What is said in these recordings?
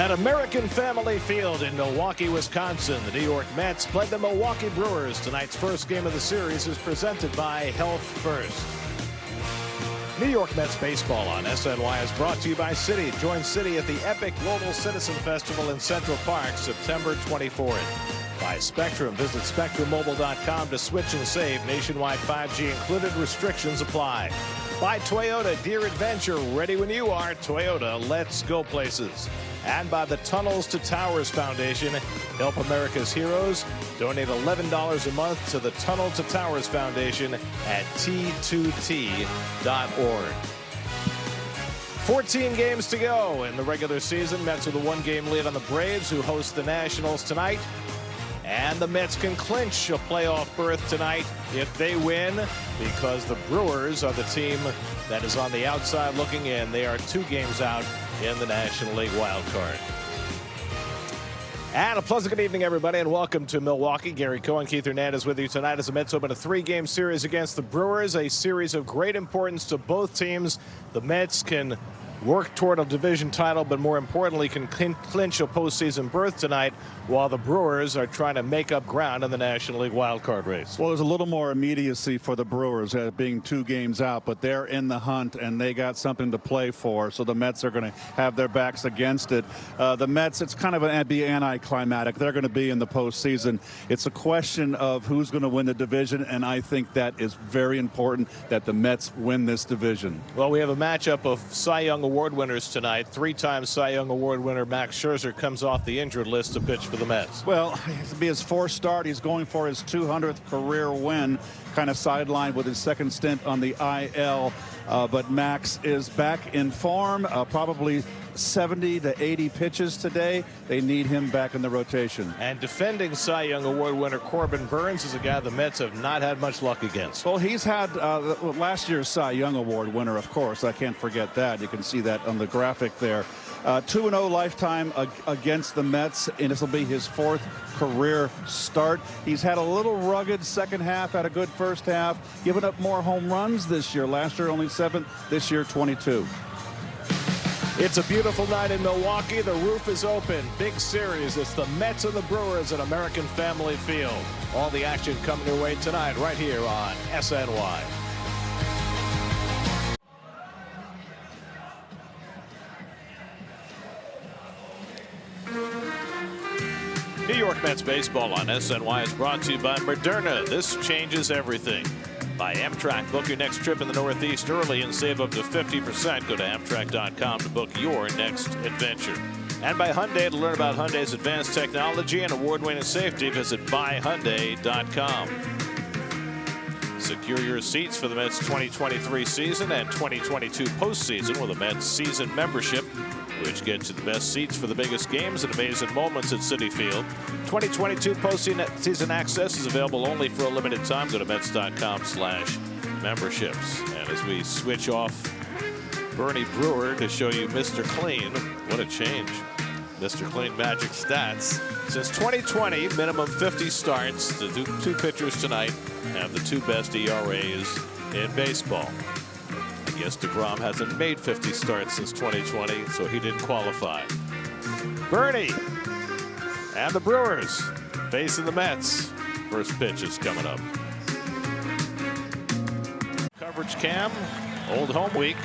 At American Family Field in Milwaukee, Wisconsin, the New York Mets played the Milwaukee Brewers. Tonight's first game of the series is presented by Health First. New York Mets baseball on SNY is brought to you by Citi. Join Citi at the Epic Global Citizen Festival in Central Park, September 24th. By Spectrum, visit SpectrumMobile.com to switch and save. Nationwide 5G included. Restrictions apply. By Toyota, Deer Adventure, ready when you are. Toyota, let's go places. And by the Tunnels to Towers Foundation. Help America's heroes. Donate $11 a month to the Tunnel to Towers Foundation at T2T.org. 14 games to go in the regular season. Mets with a one-game lead on the Braves, who host the Nationals tonight. And the Mets can clinch a playoff berth tonight if they win, because the Brewers are the team that is on the outside looking in. They are 2 games out in the National League wild card. And a pleasant good evening, everybody, and welcome to Milwaukee. Gary Cohen, Keith Hernandez with you tonight as the Mets open a 3-game series against the Brewers, a series of great importance to both teams. The Mets can work toward a division title, but more importantly can clinch a postseason berth tonight, while the Brewers are trying to make up ground in the National League wild card race. Well, there's a little more immediacy for the Brewers being 2 games out, but they're in the hunt and they got something to play for, so the Mets are going to have their backs against it. The Mets, it's kind of an anticlimactic. They're going to be in the postseason. It's a question of who's going to win the division, and I think that is very important that the Mets win this division. Well, we have a matchup of Cy Young Award winners tonight. 3-time Cy Young Award winner Max Scherzer comes off the injured list to pitch for the Mets. Well, it'll be his 4th start. He's going for his 200th career win. Kind of sidelined with his 2nd stint on the IL. But Max is back in form. Probably 70 to 80 pitches today. They need him back in the rotation. And defending Cy Young Award winner Corbin Burns is a guy the Mets have not had much luck against. Well, he's had last year's Cy Young Award winner, of course. I can't forget that. You can see that on the graphic there. 2-0 lifetime against the Mets, and this will be his 4th career start. He's had a little rugged second half, had a good first half, given up more home runs this year. Last year only 7, this year 22. It's a beautiful night in Milwaukee. The roof is open. Big series. It's the Mets and the Brewers at American Family Field. All the action coming your way tonight right here on SNY. New York Mets baseball on SNY is brought to you by Moderna. This changes everything. By Amtrak. Book your next trip in the Northeast early and save up to 50%. Go to Amtrak.com to book your next adventure. And by Hyundai. To learn about Hyundai's advanced technology and award-winning safety, visit buyhyundai.com. Secure your seats for the Mets 2023 season and 2022 postseason with a Mets season membership, which gets you the best seats for the biggest games and amazing moments at Citi Field. 2022 postseason access is available only for a limited time. Go to Mets.com/memberships. And as we switch off Bernie Brewer to show you Mr. Clean, what a change. Mr. Clean magic stats. Since 2020, minimum 50 starts. The 2 pitchers tonight have the 2 best ERAs in baseball. I guess DeGrom hasn't made 50 starts since 2020, so he didn't qualify. Bernie and the Brewers facing the Mets. First pitch is coming up. Coverage cam, old home week.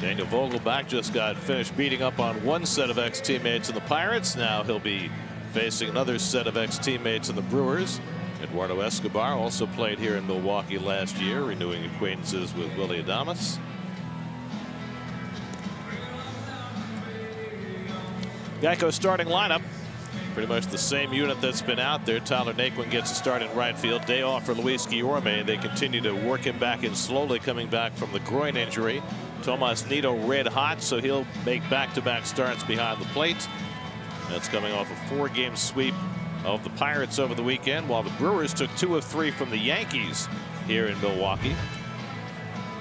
Daniel Vogelbach just got finished beating up on one set of ex-teammates in the Pirates. Now he'll be facing another set of ex-teammates in the Brewers. Eduardo Escobar also played here in Milwaukee last year, renewing acquaintances with Willie Adames. Geico starting lineup. Pretty much the same unit that's been out there. Tyler Naquin gets a start in right field. Day off for Luis Guillorme. They continue to work him back in slowly, coming back from the groin injury. Tomas Nido red hot, so he'll make back-to-back starts behind the plate. That's coming off a 4-game sweep of the Pirates over the weekend, while the Brewers took 2 of 3 from the Yankees here in Milwaukee.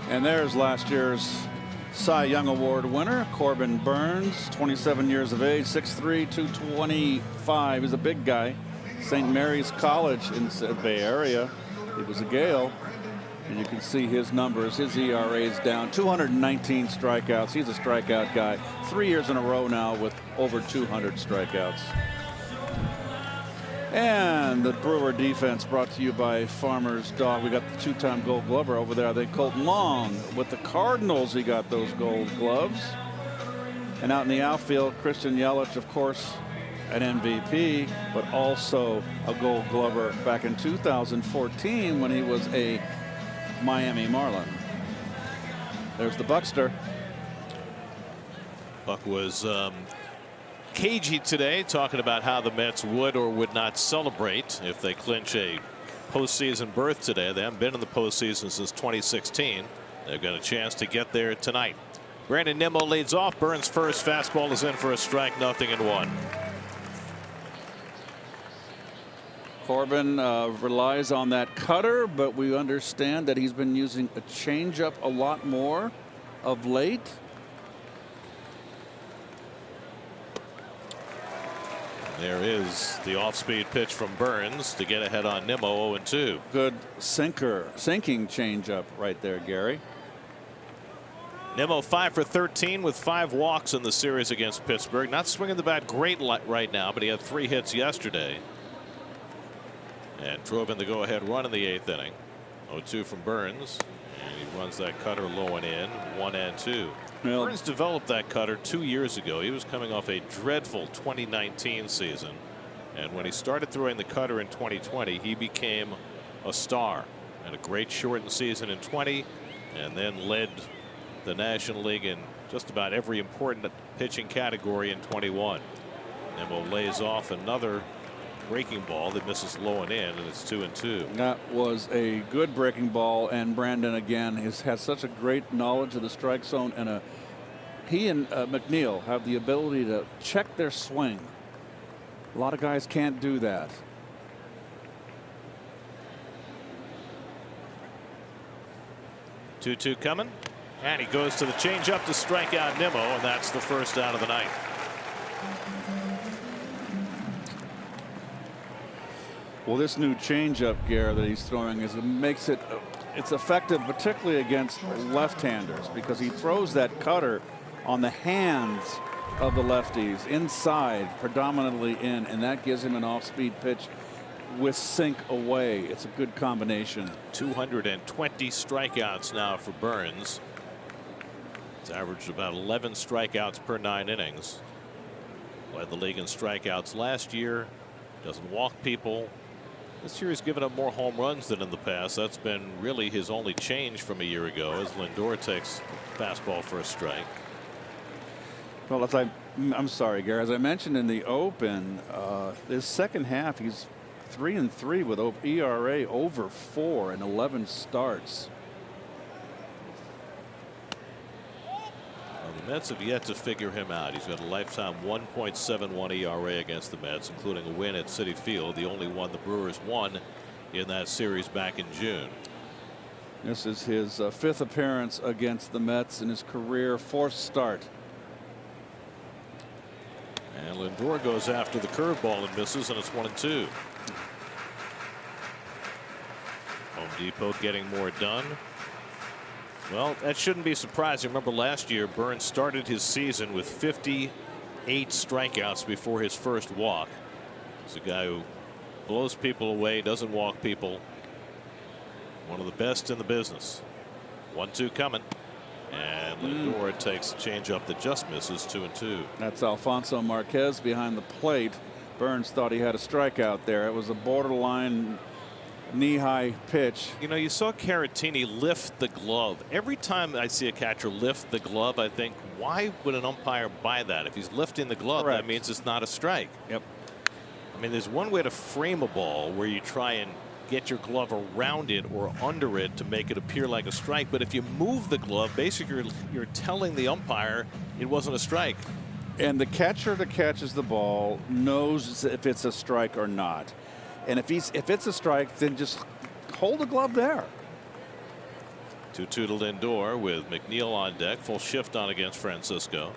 And there's last year's Cy Young Award winner, Corbin Burns, 27 years of age, 6'3", 225. He's a big guy. St. Mary's College in the Bay Area. He was a Gale. And you can see his numbers. His ERA is down. 219 strikeouts. He's a strikeout guy. 3 years in a row now with over 200 strikeouts. And the Brewer defense brought to you by Farmer's Dog. We got the two-time Gold Glover over there. I think Colton Long with the Cardinals. He got those Gold Gloves. And out in the outfield, Christian Yelich, of course, an MVP, but also a Gold Glover back in 2014 when he was a Miami Marlin. There's the Buckster. Buck was cagey today, talking about how the Mets would or would not celebrate if they clinch a postseason berth today. They haven't been in the postseason since 2016. They've got a chance to get there tonight. Brandon Nimmo leads off. Burns first. Fastball is in for a strike. 0-1. Corbin relies on that cutter, but we understand that he's been using a changeup a lot more of late. There is the off-speed pitch from Burns to get ahead on Nimmo. 0-2. Good sinking changeup right there, Gary. Nimmo 5 for 13 with 5 walks in the series against Pittsburgh. Not swinging the bat great right now, but he had 3 hits yesterday and drove in the go-ahead run in the 8th inning. 0-2 from Burns, and he runs that cutter low and in. 1-2. Well, Burns developed that cutter 2 years ago. He was coming off a dreadful 2019 season, and when he started throwing the cutter in 2020, he became a star. Had a great shortened season in 20, and then led the National League in just about every important pitching category in 21. Nimmo lays off another breaking ball that misses low and in, and it's 2-2. That was a good breaking ball, and Brandon again has such a great knowledge of the strike zone, and he and McNeil have the ability to check their swing. A lot of guys can't do that. Two coming, and he goes to the changeup to strike out Nimmo, and that's the first out of the night. Well, this new changeup, Gare, that he's throwing makes it's effective, particularly against left-handers, because he throws that cutter on the hands of the lefties inside, predominantly in, and that gives him an off-speed pitch with sink away. It's a good combination. 220 strikeouts now for Burns. It's averaged about 11 strikeouts per 9 innings. Led the league in strikeouts last year. Doesn't walk people. This year he's given up more home runs than in the past. That's been really his only change from a year ago, as Lindor takes fastball for a strike. Well, I'm sorry, Gary. As I mentioned in the open, this second half he's 3-3 with ERA over 4 in 11 starts. The Mets have yet to figure him out. He's got a lifetime 1.71 ERA against the Mets, including a win at Citi Field, the only one the Brewers won in that series back in June. This is his 5th appearance against the Mets in his career, 4th start. And Lindor goes after the curveball and misses, and it's 1-2. Home Depot getting more done. Well, that shouldn't be surprising. Remember last year, Burns started his season with 58 strikeouts before his first walk. He's a guy who blows people away, doesn't walk people. One of the best in the business. 1-2 coming. And Lindor takes a changeup that just misses. 2-2. That's Alfonso Marquez behind the plate. Burns thought he had a strikeout there. It was a borderline knee-high pitch. You know, you saw Caratini lift the glove. Every time I see a catcher lift the glove, I think, why would an umpire buy that? If he's lifting the glove, Correct. that means it's not a strike. Yep. I mean, there's one way to frame a ball where you try and get your glove around it or under it to make it appear like a strike. But if you move the glove, basically you're telling the umpire it wasn't a strike. And the catcher that catches the ball knows if it's a strike or not. And if it's a strike, then just hold the glove there. 2-2 to Lindor with McNeil on deck. Full shift on against Francisco.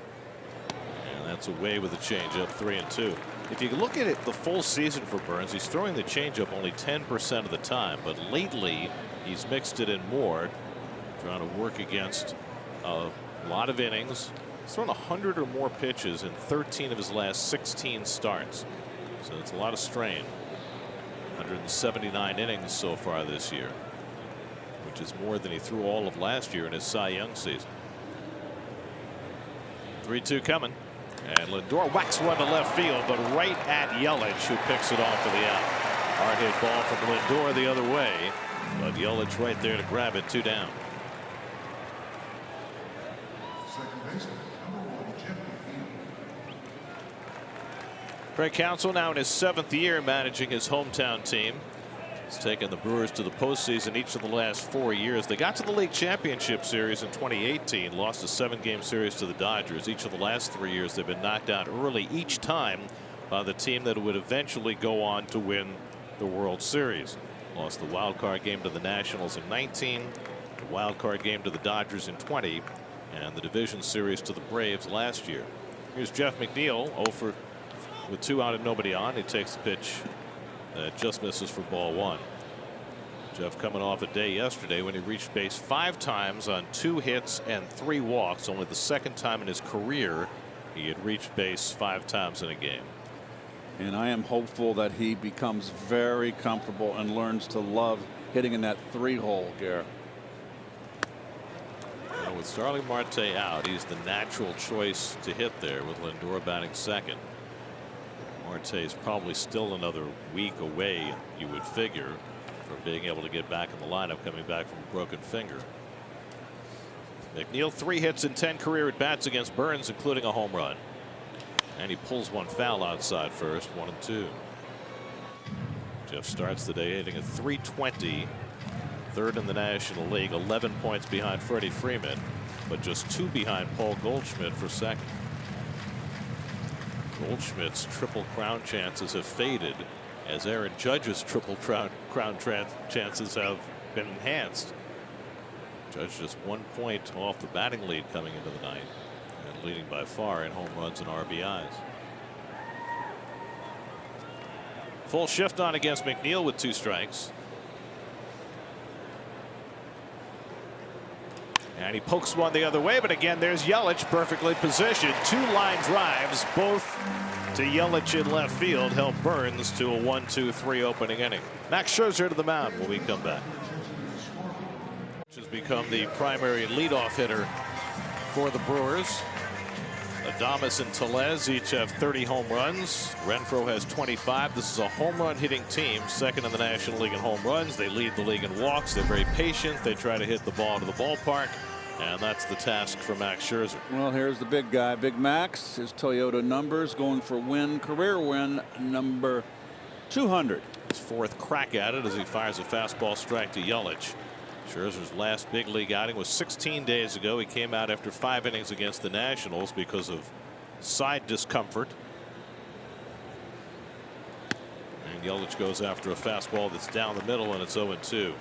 And that's away with the changeup. 3-2. If you look at it the full season for Burns, he's throwing the changeup only 10% of the time. But lately, He's mixed it in more, trying to work against a lot of innings. He's thrown 100 or more pitches in 13 of his last 16 starts. So it's a lot of strain. 179 innings so far this year, which is more than he threw all of last year in his Cy Young season. 3-2 coming. And Lindor whacks one to left field, but right at Yelich, who picks it off for the out. Hard hit ball from Lindor the other way, but Yelich right there to grab it. 2 down. Craig Counsell now in his 7th year managing his hometown team. He's taken the Brewers to the postseason each of the last 4 years. They got to the league championship series in 2018, lost a 7-game series to the Dodgers. Each of the last 3 years they've been knocked out early, each time by the team that would eventually go on to win the World Series. Lost the wild card game to the Nationals in 19, the wild card game to the Dodgers in 20, and the division series to the Braves last year. Here's Jeff McNeil, 0 with 2 out and nobody on. He takes the pitch that just misses for ball 1. Jeff coming off a day yesterday when he reached base 5 times on 2 hits and 3 walks. Only the 2nd time in his career he had reached base 5 times in a game. And I am hopeful that he becomes very comfortable and learns to love hitting in that 3-hole, Garrett. Now with Starling Marte out, he's the natural choice to hit there with Lindor batting 2nd. Marte is probably still another week away, you would figure, from being able to get back in the lineup, coming back from a broken finger. McNeil 3 hits in 10 career at bats against Burns, including a home run. And he pulls one foul outside first, 1-2. Jeff starts the day hitting a .320, 3rd in the National League, 11 points behind Freddie Freeman, but just 2 behind Paul Goldschmidt for 2nd. Goldschmidt's Triple Crown chances have faded as Aaron Judge's Triple Crown chances have been enhanced. Judge just 1 point off the batting lead coming into the night and leading by far in home runs and RBIs. Full shift on against McNeil with 2 strikes. And he pokes one the other way, but again there's Yelich perfectly positioned. 2 line drives, both to Yelich in left field, help Burns to a 1-2-3 opening inning. Max Scherzer to the mound when we come back. Which has become the primary leadoff hitter for the Brewers. Adames and Tellez each have 30 home runs. Renfroe has 25. This is a home run hitting team, 2nd in the National League in home runs. They lead the league in walks. They're very patient. They try to hit the ball to the ballpark. And that's the task for Max Scherzer. Well, here's the big guy, Big Max. His Toyota numbers going for career win number 200. His 4th crack at it as he fires a fastball strike to Yelich. Scherzer's last big league outing was 16 days ago. He came out after 5 innings against the Nationals because of side discomfort. And Yelich goes after a fastball that's down the middle, and it's 0-2.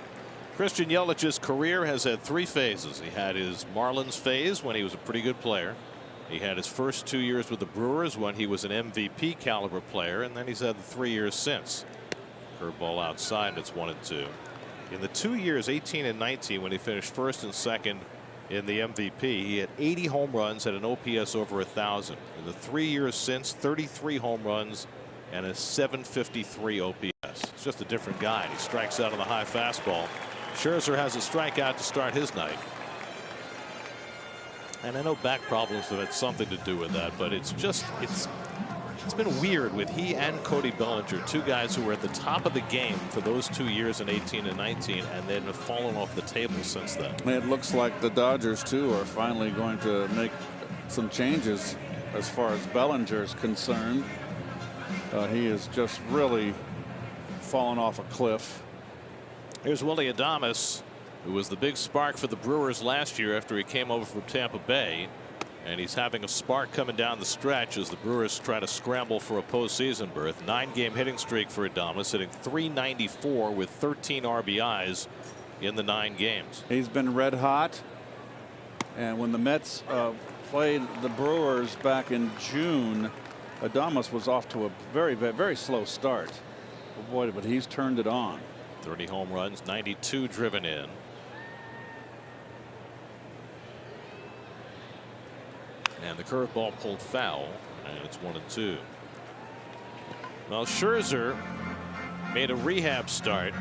Christian Yelich's career has had 3 phases. He had his Marlins phase when he was a pretty good player. He had his first 2 years with the Brewers when he was an MVP caliber player, and then he's had the 3 years since. Curveball outside, and it's 1-2. In the 2 years, 18 and 19, when he finished 1st and 2nd in the MVP, he had 80 home runs, had an OPS over 1,000. In the 3 years since, 33 home runs and a .753 OPS. It's just a different guy. He strikes out on the high fastball. Scherzer has a strikeout to start his night. And I know back problems have had something to do with that, but it's been weird with he and Cody Bellinger, 2 guys who were at the top of the game for those 2 years in 18 and 19, and then have fallen off the table since then. It looks like the Dodgers too are finally going to make some changes as far as Bellinger is concerned. He is just really fallen off a cliff. Here's Willy Adames, who was the big spark for the Brewers last year after he came over from Tampa Bay. And he's having a spark coming down the stretch as the Brewers try to scramble for a postseason berth. 9-game hitting streak for Adames, hitting .394 with 13 RBIs in the 9 games. He's been red hot. And when the Mets played the Brewers back in June, Adames was off to a very slow start. Oh boy, but he's turned it on. 30 home runs, 92 driven in. And the curveball pulled foul, and it's 1-2. Well, Scherzer made a rehab start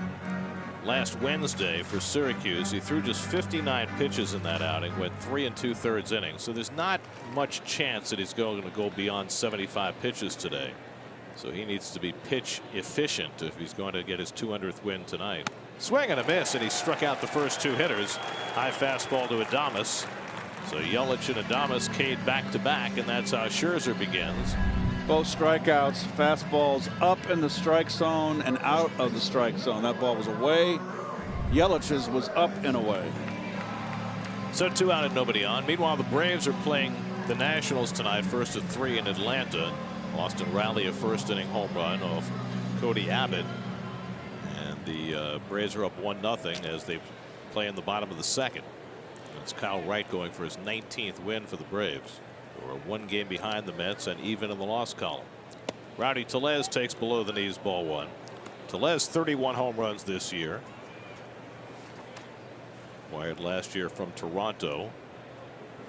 last Wednesday for Syracuse. He threw just 59 pitches in that outing, went 3 2/3 innings. So there's not much chance that he's going to go beyond 75 pitches today. So he needs to be pitch efficient if he's going to get his 200th win tonight. Swing and a miss, and he struck out the first 2 hitters. High fastball to Adames. So Yelich and Adames K'd back-to-back, and that's how Scherzer begins. Both strikeouts, fastballs up in the strike zone and out of the strike zone. That ball was away. Yelich's was up and away. So 2 out and nobody on. Meanwhile, the Braves are playing the Nationals tonight, first at 3 in Atlanta. Austin Riley, a first-inning home run off Cody Abbott. And the Braves are up 1-0 as they play in the bottom of the second. It's Kyle Wright going for his 19th win for the Braves. We're 1 game behind the Mets and even in the loss column. Rowdy Tellez takes below the knees, ball 1. Tellez 31 home runs this year. Acquired last year from Toronto.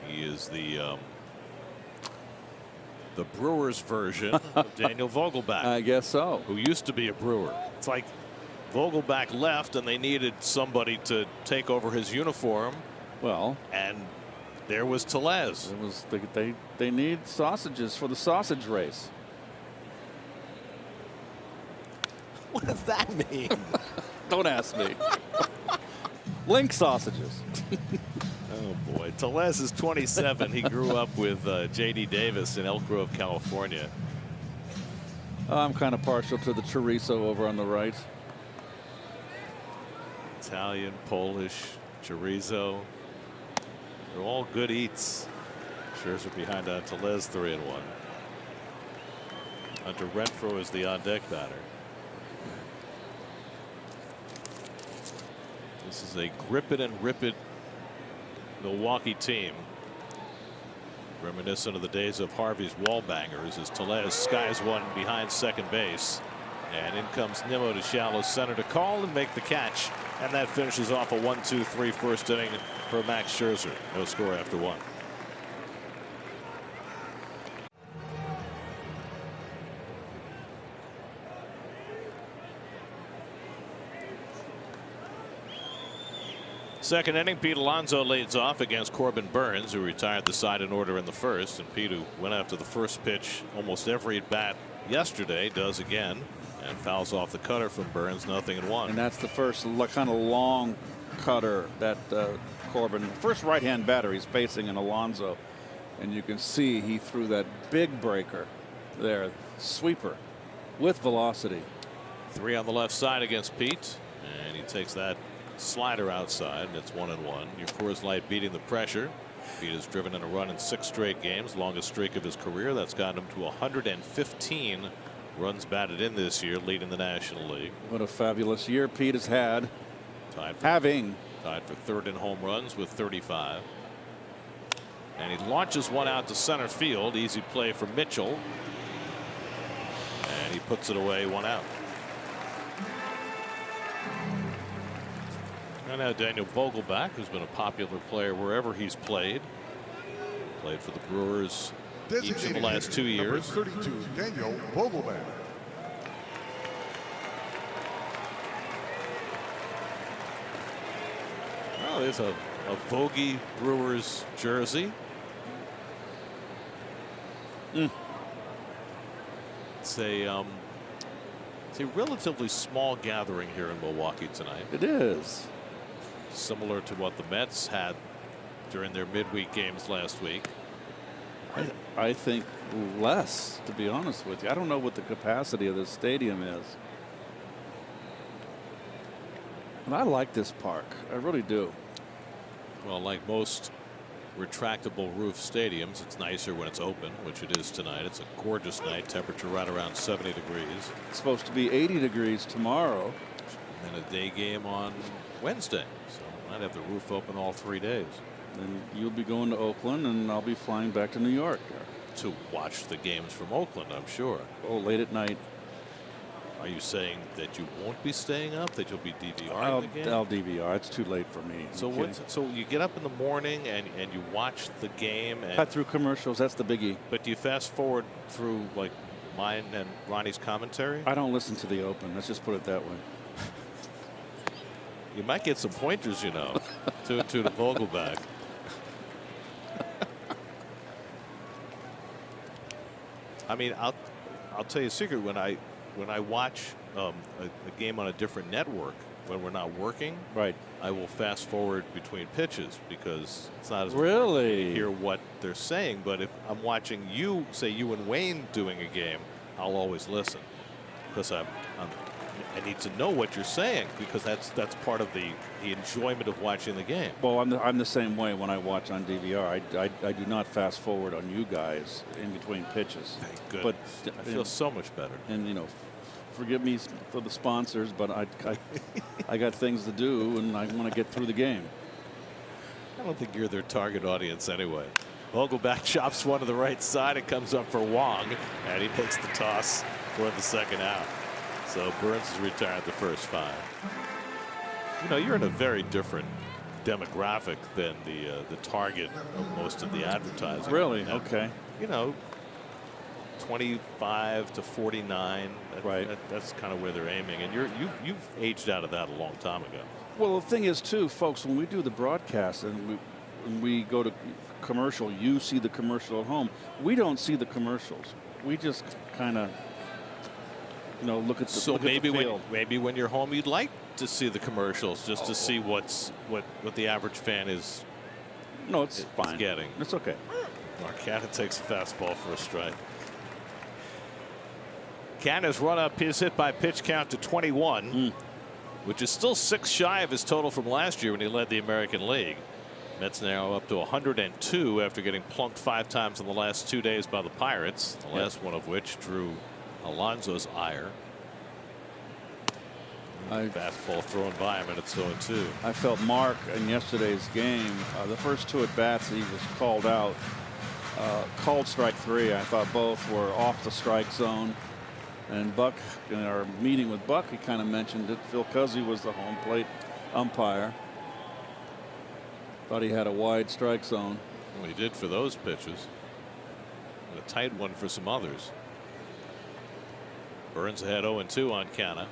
He is the Brewers version of Daniel Vogelbach. I guess so. Who used to be a Brewer. It's like Vogelbach left and they needed somebody to take over his uniform. Well, and there was Tellez. It was they need sausages for the sausage race. What does that mean? Don't ask me. Link sausages. Oh boy, Tellez is 27. He grew up with J.D. Davis in Elk Grove, California. I'm kind of partial to the chorizo over on the right. Italian, Polish, chorizo. They're all good eats. Scherzer behind on Tellez, 3-1. Hunter Renfroe is the on-deck batter. This is a grip it and rip it Milwaukee team. Reminiscent of the days of Harvey's wall bangers as Tellez skies one behind second base. And in comes Nimmo to shallow center to call and make the catch. And that finishes off a 1-2-3 first inning for Max Scherzer. No score after 1. Second inning, Pete Alonso leads off against Corbin Burns, who retired the side in order in the first. And Pete, who went after the first pitch almost every at bat yesterday, does again. And fouls off the cutter from Burns, 0-1. And that's the first kind of long cutter that Corbin, first right-hand batter he's facing in Alonso. And you can see he threw that big breaker there, sweeper with velocity. 3 on the left side against Pete. And he takes that slider outside, and it's 1-1. Your Coors Light beating the pressure. Pete has driven in a run in 6 straight games, longest streak of his career. That's gotten him to 115 runs batted in this year, leading the National League. What a fabulous year Pete has had. Tied for third in home runs with 35. And he launches one out to center field. Easy play for Mitchell. And he puts it away, 1 out. And now Daniel Vogelbach, who's been a popular player wherever he's played. Played for the Brewers each of the last 2 years. 32, Daniel Vogelbach. Well, there's a Vogie Brewers jersey. It's a relatively small gathering here in Milwaukee tonight. It is. Similar to what the Mets had during their midweek games last week. I think less, to be honest with you. I don't know what the capacity of this stadium is. And I like this park. I really do. Well, like most retractable roof stadiums, it's nicer when it's open, which it is tonight. It's a gorgeous night, temperature right around 70 degrees. It's supposed to be 80 degrees tomorrow. And a day game on Wednesday. So I might have the roof open all 3 days. And you'll be going to Oakland, and I'll be flying back to New York. To watch the games from Oakland, I'm sure. Oh, late at night. Are you saying that you won't be staying up? That you'll be DVRing the game? I'll DVR. It's too late for me. So you get up in the morning and you watch the game. And cut through commercials. That's the biggie. But do you fast forward through like mine and Ronnie's commentary? I don't listen to the Open. Let's just put it that way. You might get some pointers, you know, to the Vogelback. I mean, I'll tell you a secret. When I watch a game on a different network when we're not working, right, I will fast forward between pitches because it's not as really to hear what they're saying. But if I'm watching you, say you and Wayne doing a game, I'll always listen because I need to know what you're saying because that's part of the enjoyment of watching the game. Well, I'm the same way when I watch on DVR. I do not fast forward on you guys in between pitches. Thank goodness. But I feel so much better. And you know, forgive me for the sponsors, but I got things to do and I want to get through the game. I don't think you're their target audience anyway. Vogelback chops one to the right side. It comes up for Wong, and he takes the toss for the second out. So Burns is retired the first 5. You know, you're in a very different demographic than the target of most of the advertising. Really? Okay. You know, 25 to 49. Right. That's kind of where they're aiming, and you've aged out of that a long time ago. Well, the thing is, too, folks, when we do the broadcast and we go to commercial, you see the commercial at home. We don't see the commercials. We just kind of, you know, look at the so look maybe at the field. maybe when you're home you'd like to see the commercials just to see what the average fan is. No, it's fine. Getting. It's okay. Marcana takes a fastball for a strike. Canada's run up his hit by pitch count to 21, which is still 6 shy of his total from last year when he led the American League. Mets now up to 102 after getting plunked 5 times in the last 2 days by the Pirates, the last one of which drew Alonso's ire. Fastball thrown by him, and it's 0-2. I felt Mark in yesterday's game, the first 2 at bats he was called out, called strike 3. I thought both were off the strike zone. And Buck, in our meeting with Buck, he kind of mentioned it. Phil Cuzzy was the home plate umpire. Thought he had a wide strike zone. Well, he did for those pitches. And a tight one for some others. Burns ahead 0-2 on Canna.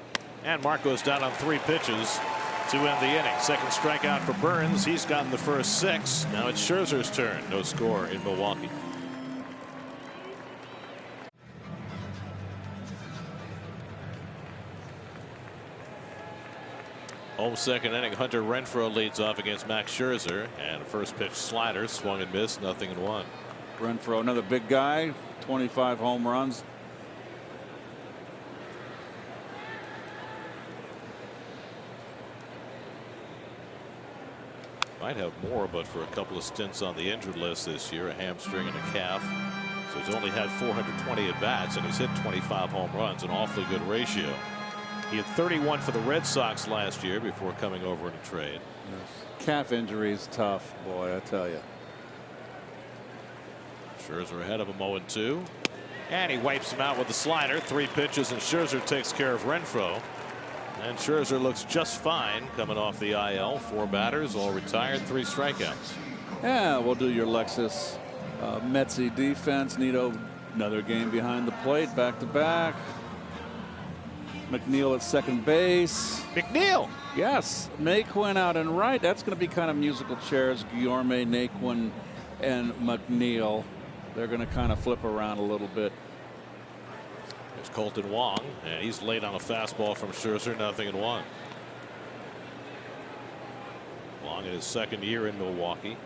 And Mark goes down on 3 pitches to end the inning. Second strikeout for Burns. He's gotten the first 6. Now it's Scherzer's turn. No score in Milwaukee. Home second inning. Hunter Renfroe leads off against Max Scherzer, and a first pitch slider swung and missed, 0-1. Renfroe, another big guy, 25 home runs. Might have more, but for a couple of stints on the injured list this year, a hamstring and a calf. So he's only had 420 at bats, and he's hit 25 home runs, an awfully good ratio. He had 31 for the Red Sox last year before coming over in a trade. Yes. Calf injury is tough, boy, I tell you. Scherzer ahead of him 0-2. And he wipes him out with the slider. 3 pitches, and Scherzer takes care of Renfroe. And Scherzer looks just fine coming off the IL. 4 batters, all retired, 3 strikeouts. Yeah, we'll do your Lexus Metsy defense. Nito, another game behind the plate, back to back. McNeil at second base. McNeil. Yes. Naquin out and right. That's going to be kind of musical chairs. Guillorme, Naquin, and McNeil. They're going to kind of flip around a little bit. There's Colton Wong, and he's late on a fastball from Scherzer, 0-1. Wong in his second year in Milwaukee.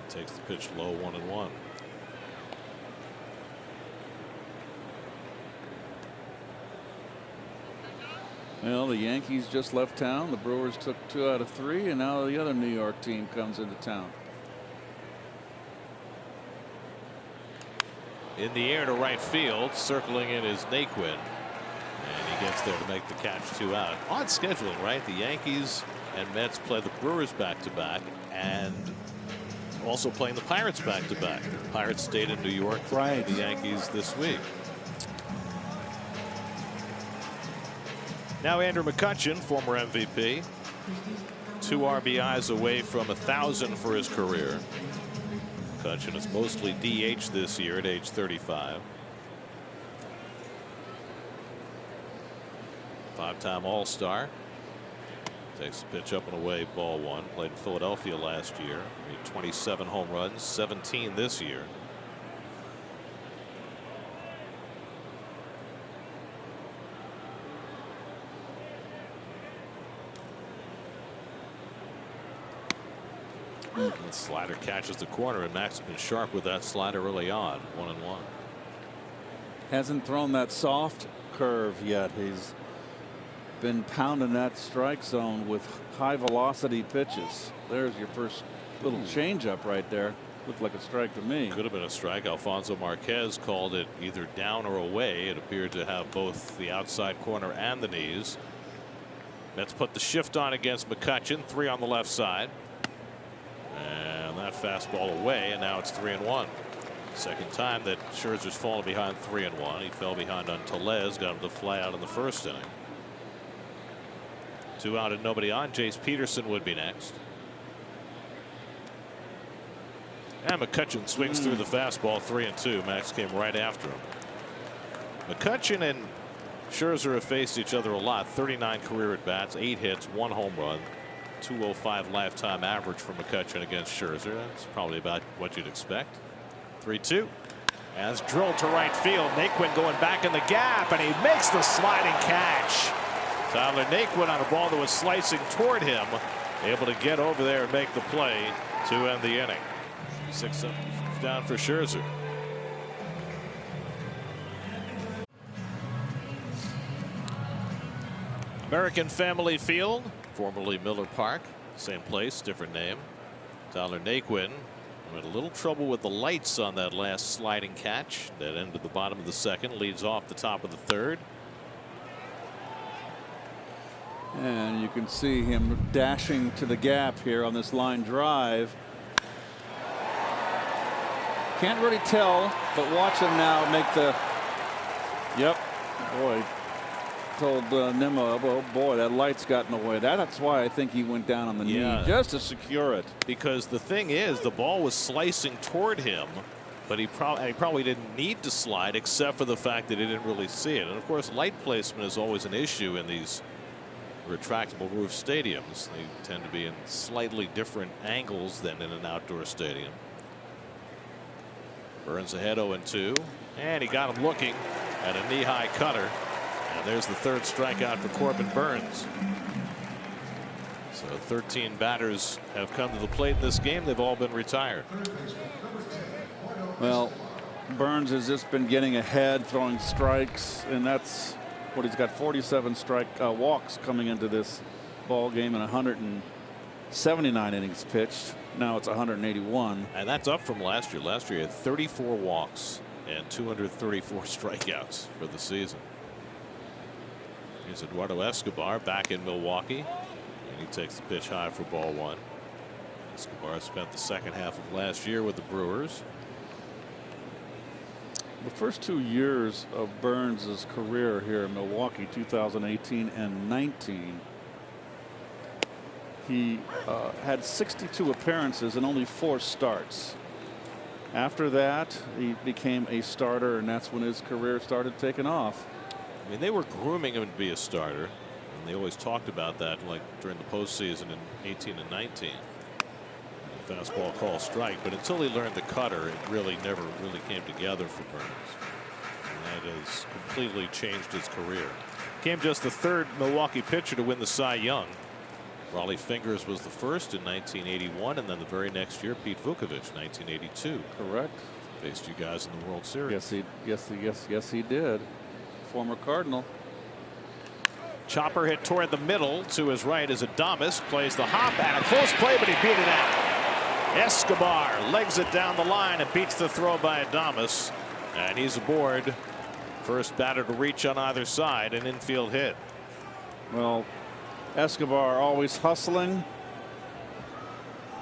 Takes the pitch low, 1-1. Well, the Yankees just left town. The Brewers took 2 out of 3, and now the other New York team comes into town. In the air to right field, circling in is Naquin, and he gets there to make the catch, 2 out. Odd scheduling, right? The Yankees and Mets play the Brewers back-to-back, and Also playing the Pirates back-to-back. The Pirates stayed in New York to play the Yankees this week. Now Andrew McCutchen, former MVP. 2 RBIs away from 1,000 for his career. McCutchen is mostly DH this year at age 35. 5-time All-Star. Takes the pitch up and away, ball 1. Played in Philadelphia last year. Made 27 home runs, 17 this year. The slider catches the corner, and Max has been sharp with that slider early on. 1-1. Hasn't thrown that soft curve yet. He's been pounding that strike zone with high velocity pitches. There's your first little changeup right there. Looked like a strike to me. Could have been a strike. Alfonso Marquez called it either down or away. It appeared to have both the outside corner and the knees. Let's put the shift on against McCutchen. 3 on the left side. And that fastball away, and now it's 3-1. Second time that Scherzer's fallen behind 3-1. He fell behind on Tellez, got him to fly out in the first inning. 2 out and nobody on. Jace Peterson would be next. And McCutchen swings through the fastball. 3-2. Max came right after him. McCutchen and Scherzer have faced each other a lot. 39 career at bats, 8 hits, 1 home run. 205 lifetime average for McCutchen against Scherzer. That's probably about what you'd expect. 3-2. As drilled to right field. Naquin going back in the gap, and he makes the sliding catch. Tyler Naquin on a ball that was slicing toward him, able to get over there and make the play to end the inning. 6 down for Scherzer. American Family Field, formerly Miller Park, same place, different name. Tyler Naquin had a little trouble with the lights on that last sliding catch that ended the bottom of the second, leads off the top of the third. And you can see him dashing to the gap here on this line drive. Can't really tell, but watch him now make the. Yep, boy. Told Nimmo, oh boy, that light's got in the way. That's why I think he went down on the knee just to secure it. Because the thing is, the ball was slicing toward him, but he probably didn't need to slide except for the fact that he didn't really see it. And of course, light placement is always an issue in these retractable roof stadiums. They tend to be in slightly different angles than in an outdoor stadium. Burns ahead 0-2, and he got him looking at a knee-high cutter. And there's the third strikeout for Corbin Burns. So 13 batters have come to the plate in this game. They've all been retired. Well, Burns has just been getting ahead, throwing strikes, and that's what he's got. 47 walks coming into this ball game and 179 innings pitched. Now it's 181. And that's up from last year. Last year he had 34 walks and 234 strikeouts for the season. Here's Eduardo Escobar back in Milwaukee, and he takes the pitch high for ball 1. Escobar spent the second half of last year with the Brewers. The first 2 years of Burns' career here in Milwaukee, 2018 and 19, he had 62 appearances and only 4 starts. After that, he became a starter, and that's when his career started taking off. I mean, they were grooming him to be a starter, and they always talked about that, like during the postseason in 18 and 19. Fastball call strike, but until he learned the cutter, it never really came together for Burns. And that has completely changed his career. Became just the 3rd Milwaukee pitcher to win the Cy Young. Raleigh Fingers was the first in 1981, and then the very next year, Pete Vukovich, 1982. Correct. Faced you guys in the World Series. Yes, he did. Former Cardinal. Chopper hit toward the middle. To his right is Adames. Plays the hop and a close play, but he beat it out. Escobar legs it down the line and beats the throw by Adames. And he's aboard. First batter to reach on either side. An infield hit. Well, Escobar always hustling.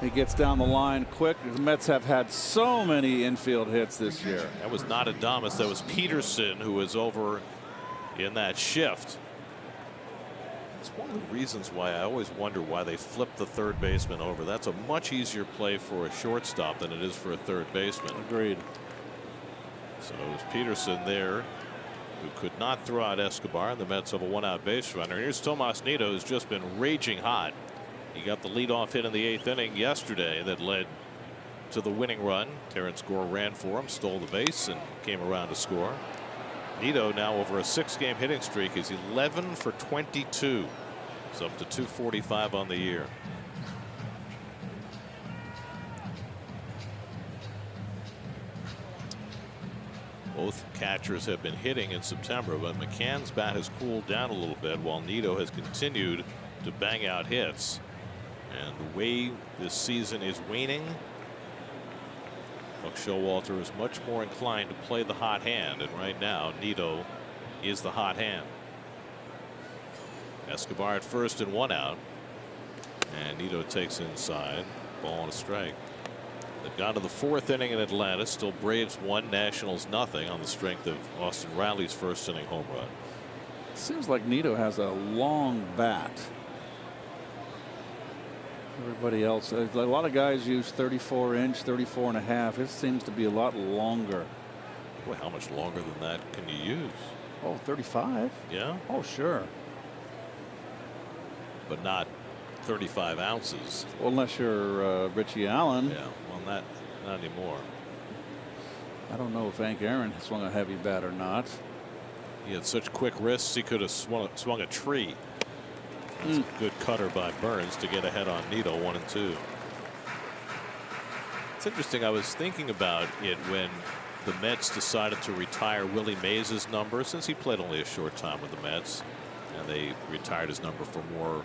He gets down the line quick. The Mets have had so many infield hits this year. That was not Adames. That was Peterson who was over in that shift. It's one of the reasons why I always wonder why they flip the third baseman over. That's a much easier play for a shortstop than it is for a third baseman. Agreed. So it was Peterson there who could not throw out Escobar, and the Mets have a one-out base runner. Here's Tomas Nido, who's just been raging hot. He got the leadoff hit in the 8th inning yesterday that led to the winning run. Terrence Gore ran for him, stole the base, and came around to score. Nido now over a 6-game hitting streak. He's 11 for 22. It's up to 245 on the year. Both catchers have been hitting in September, but McCann's bat has cooled down a little bit while Nido has continued to bang out hits. And the way this season is waning, Buck Showalter is much more inclined to play the hot hand, and right now Nido is the hot hand. Escobar at first and 1 out, and Nido takes inside, ball and a strike. They've gone to the 4th inning in Atlanta. Still Braves 1, Nationals nothing, on the strength of Austin Riley's first inning home run. Seems like Nido has a long bat. Everybody else, a lot of guys use 34-inch, 34 and a half. It seems to be a lot longer. Boy, how much longer than that can you use? Oh, 35. Yeah. Oh, sure. But not 35 ounces. Well, unless you're Richie Allen. Yeah. Well, not anymore. I don't know if Hank Aaron swung a heavy bat or not. He had such quick wrists. He could have swung a tree. That's a good cutter by Burns to get ahead on Nido, 1 and 2. It's interesting. I was thinking about it when the Mets decided to retire Willie Mays' number, since he played only a short time with the Mets, and they retired his number for more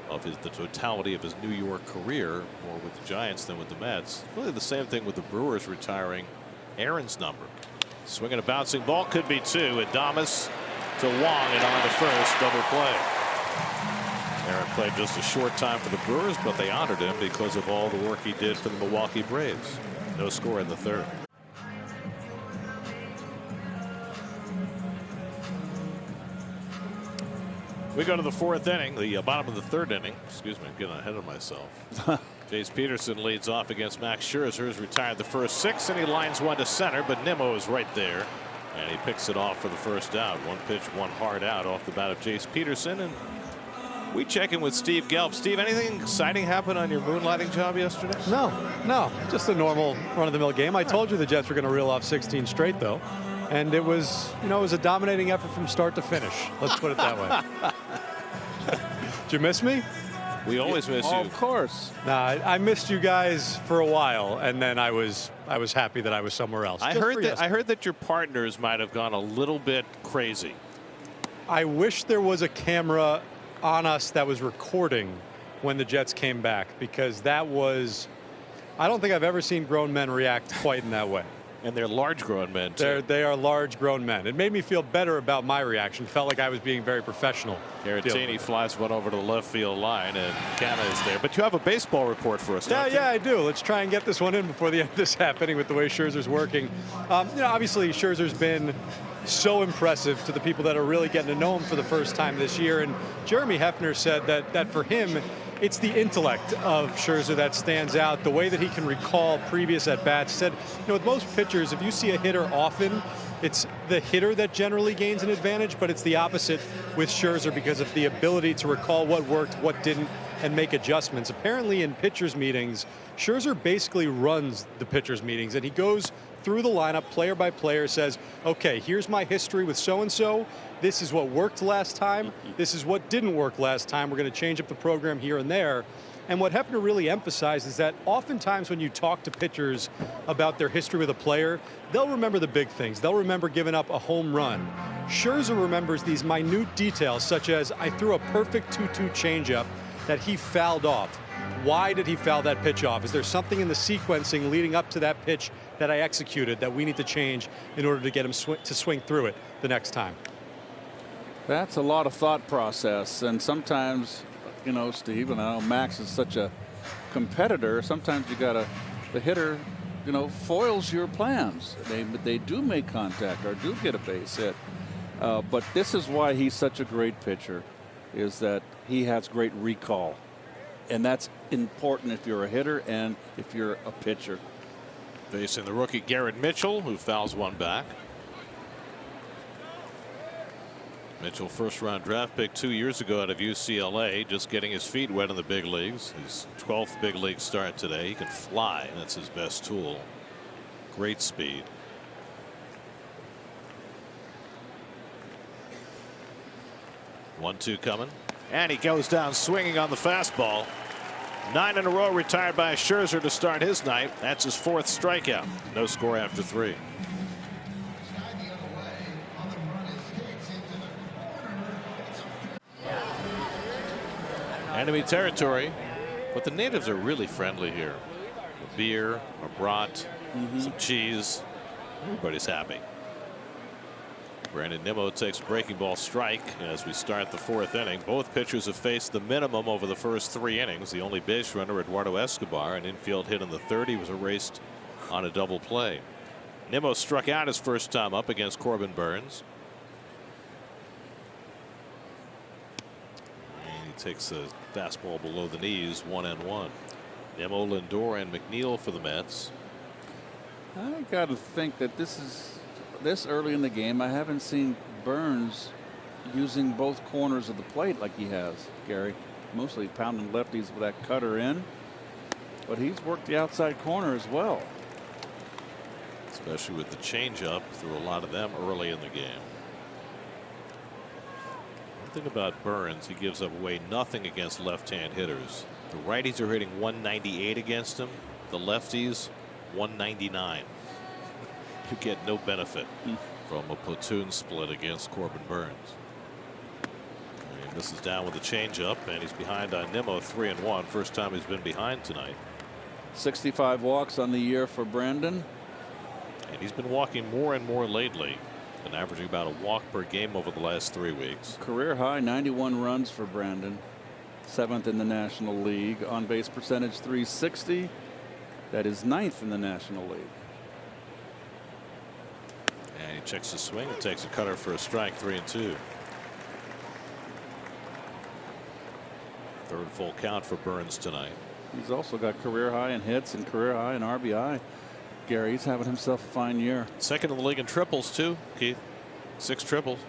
of the totality of his New York career, more with the Giants than with the Mets. Really the same thing with the Brewers retiring Aaron's number. Swinging a bouncing ball, could be 2. Adames to Wong, and on to first, double play. Aaron played just a short time for the Brewers, but they honored him because of all the work he did for the Milwaukee Braves. No score in the 3rd. We go to the 4th inning, the bottom of the 3rd inning. Excuse me, I'm getting ahead of myself. Jace Peterson leads off against Max Scherzer, who's retired the first 6, and he lines one to center, but Nimmo is right there, and he picks it off for the first out. 1 pitch, 1 hard out off the bat of Jace Peterson. And we check in with Steve Gelb. Steve, anything exciting happen on your moonlighting job yesterday? No, just a normal run-of-the-mill game. I told you the Jets were going to reel off 16 straight, though, and it was, it was a dominating effort from start to finish. Let's put it that way. Did you miss me? We always miss you. Of course. Nah, I missed you guys for a while, and then I was happy that I was somewhere else. I heard that your partners might have gone a little bit crazy. I wish there was a camera on us that was recording when the Jets came back, because that was, I don't think I've ever seen grown men react quite in that way. And they're large grown men too. They are large grown men. It made me feel better about my reaction. Felt like I was being very professional. Caratini flies one over to the left field line, and Canna is there. But you have a baseball report for us. Yeah, I do. Let's try and get this one in before the end of this happening with the way Scherzer's working. Obviously Scherzer's been so impressive to the people that are really getting to know him for the first time this year. And Jeremy Hefner said that for him, it's the intellect of Scherzer that stands out, the way that he can recall previous at-bats. Said, with most pitchers, if you see a hitter often, it's the hitter that generally gains an advantage, but it's the opposite with Scherzer because of the ability to recall what worked, what didn't, and make adjustments. Apparently in pitchers meetings, Scherzer basically runs the pitchers meetings, and he goes through the lineup player by player, says, okay, here's my history with so-and-so. This is what worked last time. This is what didn't work last time. We're going to change up the program here and there. And what Hefner really emphasized is that oftentimes when you talk to pitchers about their history with a player, they'll remember the big things. They'll remember giving up a home run. Scherzer remembers these minute details, such as, I threw a perfect 2-2 changeup that he fouled off. Why did he foul that pitch off? Is there something in the sequencing leading up to that pitch that I executed that we need to change in order to get him to swing through it the next time? That's a lot of thought process, and sometimes, Steve, and I know Max is such a competitor, sometimes the hitter, foils your plans. They do make contact or do get a base hit. But this is why he's such a great pitcher, is that he has great recall. And that's important if you're a hitter and if you're a pitcher. Facing the rookie Garrett Mitchell, who fouls one back. Mitchell, first-round draft pick 2 years ago out of UCLA, just getting his feet wet in the big leagues. His 12th big league start today. He can fly. That's his best tool. Great speed. One-two coming, and he goes down swinging on the fastball. 9 in a row retired by Scherzer to start his night. That's his 4th strikeout. No score after 3. Enemy territory, but the natives are really friendly here. A beer, a brat, some cheese. Everybody's happy. Brandon Nimmo takes a breaking ball strike as we start the 4th inning. Both pitchers have faced the minimum over the first 3 innings. The only base runner, Eduardo Escobar, an infield hit in the 3rd. He was erased on a double play. Nimmo struck out his first time up against Corbin Burns. And he takes a fastball below the knees, 1-1. Nimmo, Lindor, and McNeil for the Mets. I got to think that this early in the game, I haven't seen Burns using both corners of the plate like he has, Gary. Mostly pounding lefties with that cutter in, but he's worked the outside corner as well. Especially with the changeup, threw a lot of them early in the game. One thing about Burns, he gives away nothing against left-hand hitters. The righties are hitting 198 against him. The lefties, 199. You get no benefit from a platoon split against Corbin Burns. And he misses down with a changeup, and he's behind on Nimmo, 3-1. First time he's been behind tonight. 65 walks on the year for Brandon. And he's been walking more and more lately. Been averaging about a walk per game over the last 3 weeks. Career high 91 runs for Brandon. 7th in the National League. On base percentage 360. That is 9th in the National League. And he checks the swing and takes a cutter for a strike, 3-2. 3rd full count for Burns tonight. He's also got career high in hits and career high in RBI. Gary, he's having himself a fine year. 2nd in the league in triples too, Keith. 6 triples.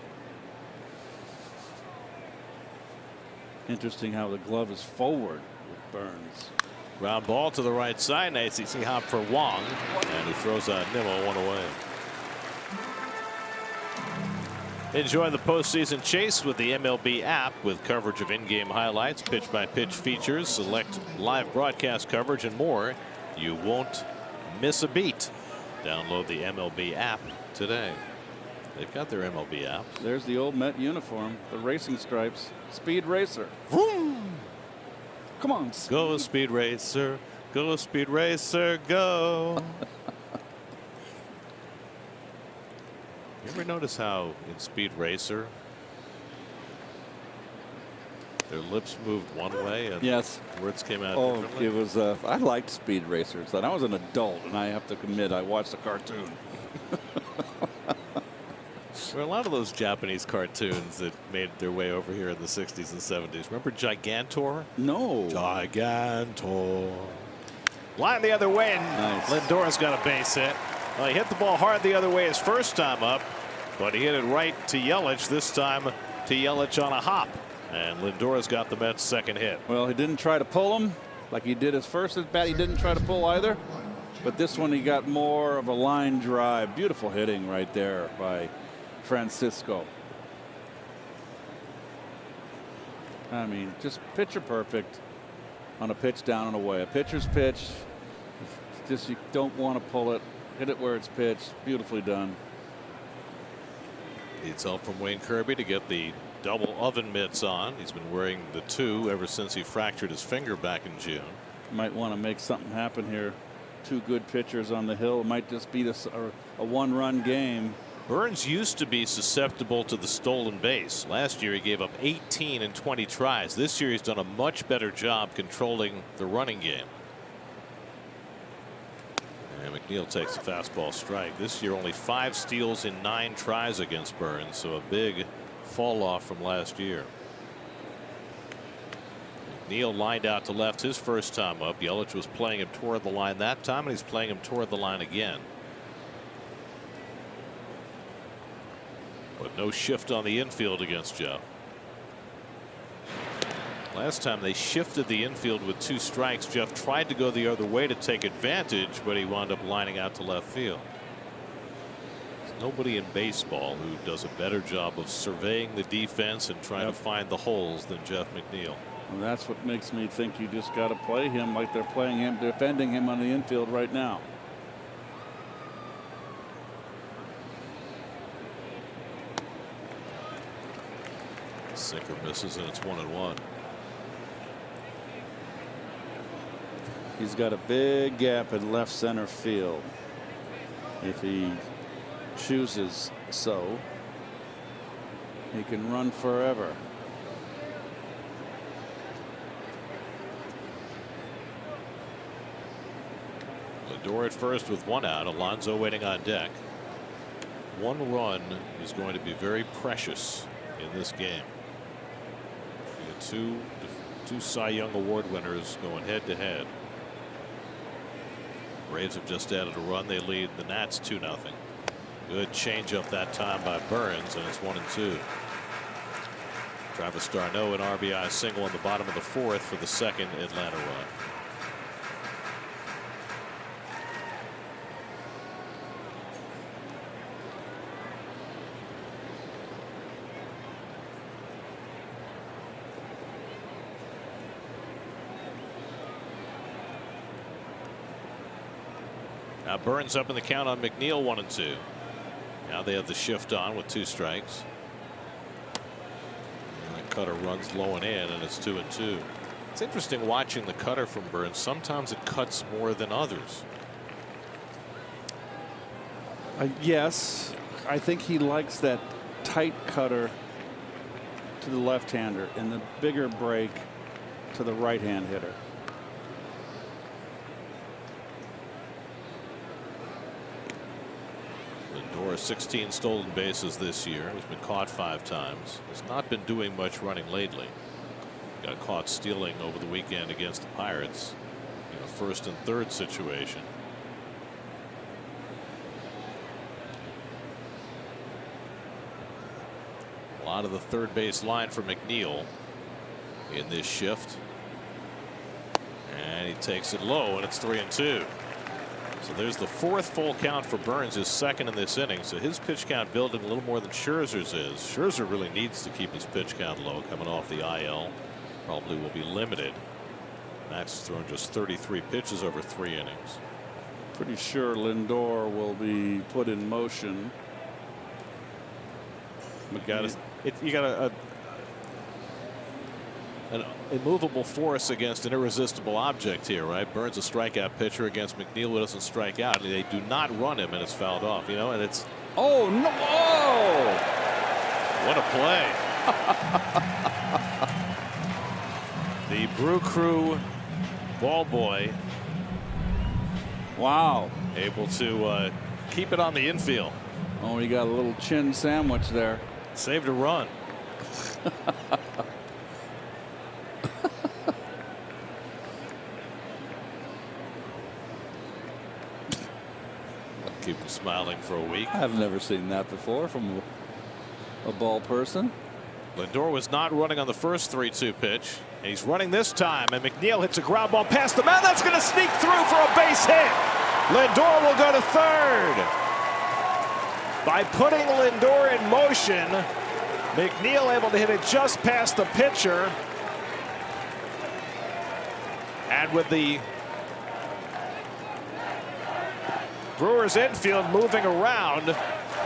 Interesting how the glove is forward with Burns. Ground ball to the right side. Nice easy hop for Wong, and he throws out Nimmo, 1 away. Enjoy the postseason chase with the MLB app with coverage of in-game highlights, pitch-by-pitch features, select live broadcast coverage, and more. You won't miss a beat. Download the MLB app today. They've got their MLB app. There's the old Met uniform, the racing stripes. Speed Racer. Vroom! Come on. Go, Speed Racer. Go, Speed Racer, go. You ever notice how in Speed Racer their lips moved one way and yes, words came out oh, differently? It was. I liked Speed Racers. And I was an adult, and I have to admit, I watched the cartoon. There were a lot of those Japanese cartoons that made their way over here in the 60s and 70s. Remember Gigantor? No. Gigantor. Line the other way, and nice. Lindor's got a base hit. Well, he hit the ball hard the other way his first time up, but he hit it right to Yelich, this time to Yelich on a hop. And Lindor's got the Mets' 2nd hit. Well, he didn't try to pull him like he did his first at bat. He didn't try to pull either. But this one, he got more of a line drive. Beautiful hitting right there by Francisco. I mean, just picture perfect on a pitch down and away. A pitcher's pitch, just you don't want to pull it. Hit it where it's pitched. Beautifully done. Needs help from Wayne Kirby to get the double oven mitts on. He's been wearing the 2 ever since he fractured his finger back in June. Might want to make something happen here. 2 good pitchers on the hill. It might just be a 1-run game. Burns used to be susceptible to the stolen base. Last year he gave up 18 in 20 tries. This year he's done a much better job controlling the running game. And McNeil takes a fastball strike. This year only 5 steals in 9 tries against Burns, so a big fall off from last year. McNeil lined out to left his first time up. Yelich was playing him toward the line that time, and he's playing him toward the line again. But no shift on the infield against Jeff. Last time they shifted the infield with 2 strikes. Jeff tried to go the other way to take advantage, but he wound up lining out to left field. There's nobody in baseball who does a better job of surveying the defense and trying to find the holes than Jeff McNeil. And that's what makes me think you just got to play him like they're playing him, defending him on the infield right now. Sinker misses, and it's 1-1. He's got a big gap in left center field. If he chooses so, he can run forever. Lindor at first with 1 out. Alonso waiting on deck. 1 run is going to be very precious in this game. Two Cy Young Award winners going head to head. Braves have just added a run. They lead the Nats 2-0. Good changeup that time by Burns, and it's 1-2. Travis d'Arnaud an RBI single in the bottom of the 4th for the second Atlanta run. Now Burns up in the count on McNeil, 1-2. Now they have the shift on with 2 strikes. And the cutter runs low and in, and it's 2-2. It's interesting watching the cutter from Burns. Sometimes it cuts more than others. Yes, I think he likes that tight cutter to the left-hander and the bigger break to the right-hand hitter. Lindor 16 stolen bases this year. He's been caught 5 times. Has not been doing much running lately. Got caught stealing over the weekend against the Pirates in a 1st and 3rd situation. A lot of the third base line for McNeil in this shift. And he takes it low, and it's 3-2. So there's the 4th full count for Burns, his 2nd in this inning. So his pitch count building a little more than Scherzer's is. Scherzer really needs to keep his pitch count low coming off the IL. Probably will be limited. Max has thrown just 33 pitches over 3 innings. Pretty sure Lindor will be put in motion. You got an immovable force against an irresistible object here, right? Burns a strikeout pitcher against McNeil, who doesn't strike out. They do not run him, and it's fouled off. You know, and it's oh no! Oh! What a play! The Brew Crew ball boy. Wow! Able to keep it on the infield. Oh, he got a little chin sandwich there. Saved a run. Keep him smiling for a week. I've never seen that before from a ball person. Lindor was not running on the first 3-2 pitch. And he's running this time, and McNeil hits a ground ball past the mound. That's going to sneak through for a base hit. Lindor will go to 3rd. By putting Lindor in motion, McNeil able to hit it just past the pitcher. And with the Brewers infield moving around,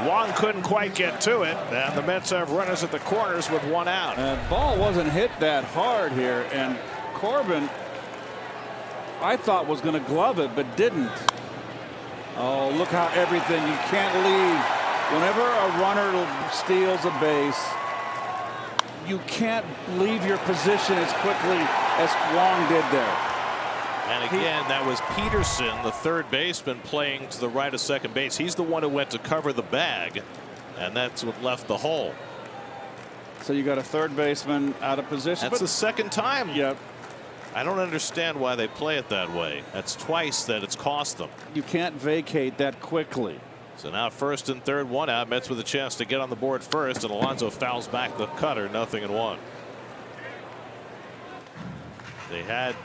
Wong couldn't quite get to it, and the Mets have runners at the corners with 1 out. That ball wasn't hit that hard here, and Corbin, I thought, was going to glove it, but didn't. Oh, look how everything, you can't leave Whenever a runner steals a base, you can't leave your position as quickly as Wong did there. And again, that was Peterson, the third baseman, playing to the right of second base. He's the one who went to cover the bag, and that's what left the hole. So you got a third baseman out of position. That's the second time. Yep. I don't understand why they play it that way. That's twice that it's cost them. You can't vacate that quickly. So now first and third, one out. Mets with a chance to get on the board first, and Alonso fouls back the cutter, 0-1. They had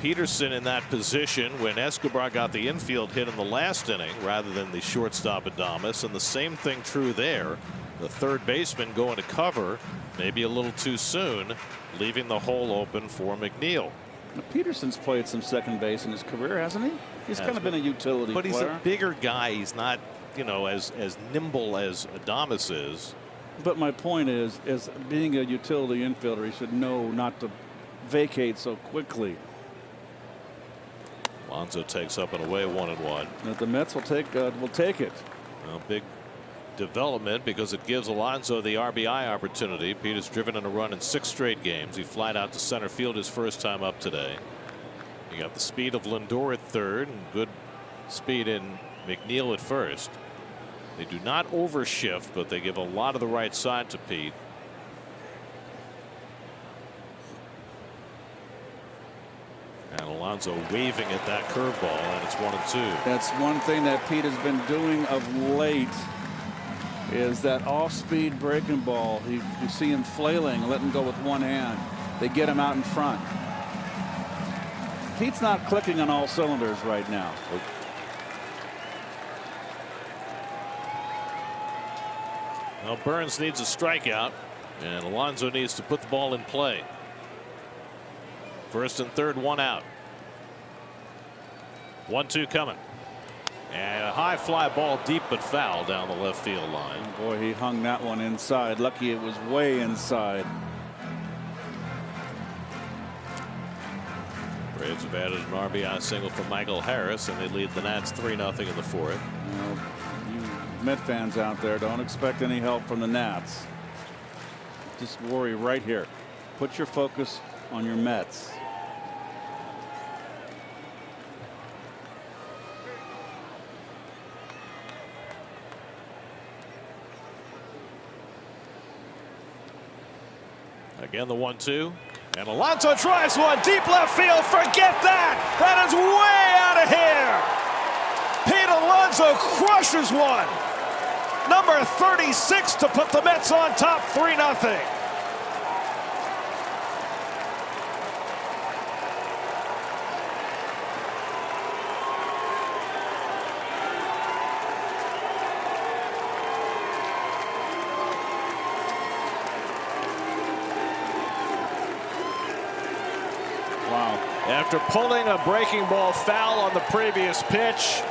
Peterson in that position when Escobar got the infield hit in the last inning rather than the shortstop Adames, and the same thing true there. The third baseman going to cover maybe a little too soon, leaving the hole open for McNeil. Now, Peterson's played some second base in his career, hasn't he? He's kind of been a utility player. But he's player. a bigger guy. He's not, you know, as nimble as Adames is. But my point is being a utility infielder, he should know not to vacate so quickly. Alonso takes up and away, 1-1. The Mets will take it. Well, big development because it gives Alonso the RBI opportunity. Pete's driven in a run in 6 straight games. He flied out to center field his first time up today. You got the speed of Lindor at third and good speed in McNeil at first. They do not overshift, but they give a lot of the right side to Pete. And Alonso waving at that curveball, and it's 1-2. That's one thing that Pete has been doing of late, is that off-speed breaking ball. You see him flailing, letting go with one hand. They get him out in front. Pete's not clicking on all cylinders right now. Well, Burns needs a strikeout, and Alonso needs to put the ball in play. First and third, one out. 1-2 coming. And a high fly ball deep but foul down the left field line. Oh boy, he hung that one inside. Lucky it was way inside. Braves have added an RBI single for Michael Harris, and they lead the Nats 3-0 in the fourth. You Met fans out there, don't expect any help from the Nats. Just worry right here. Put your focus on your Mets. Again, the 1-2. And Alonso tries one deep left field. Forget that. That is way out of here. Pete Alonso crushes one. Number 36 to put the Mets on top, 3-0. After pulling a breaking ball foul on the previous pitch,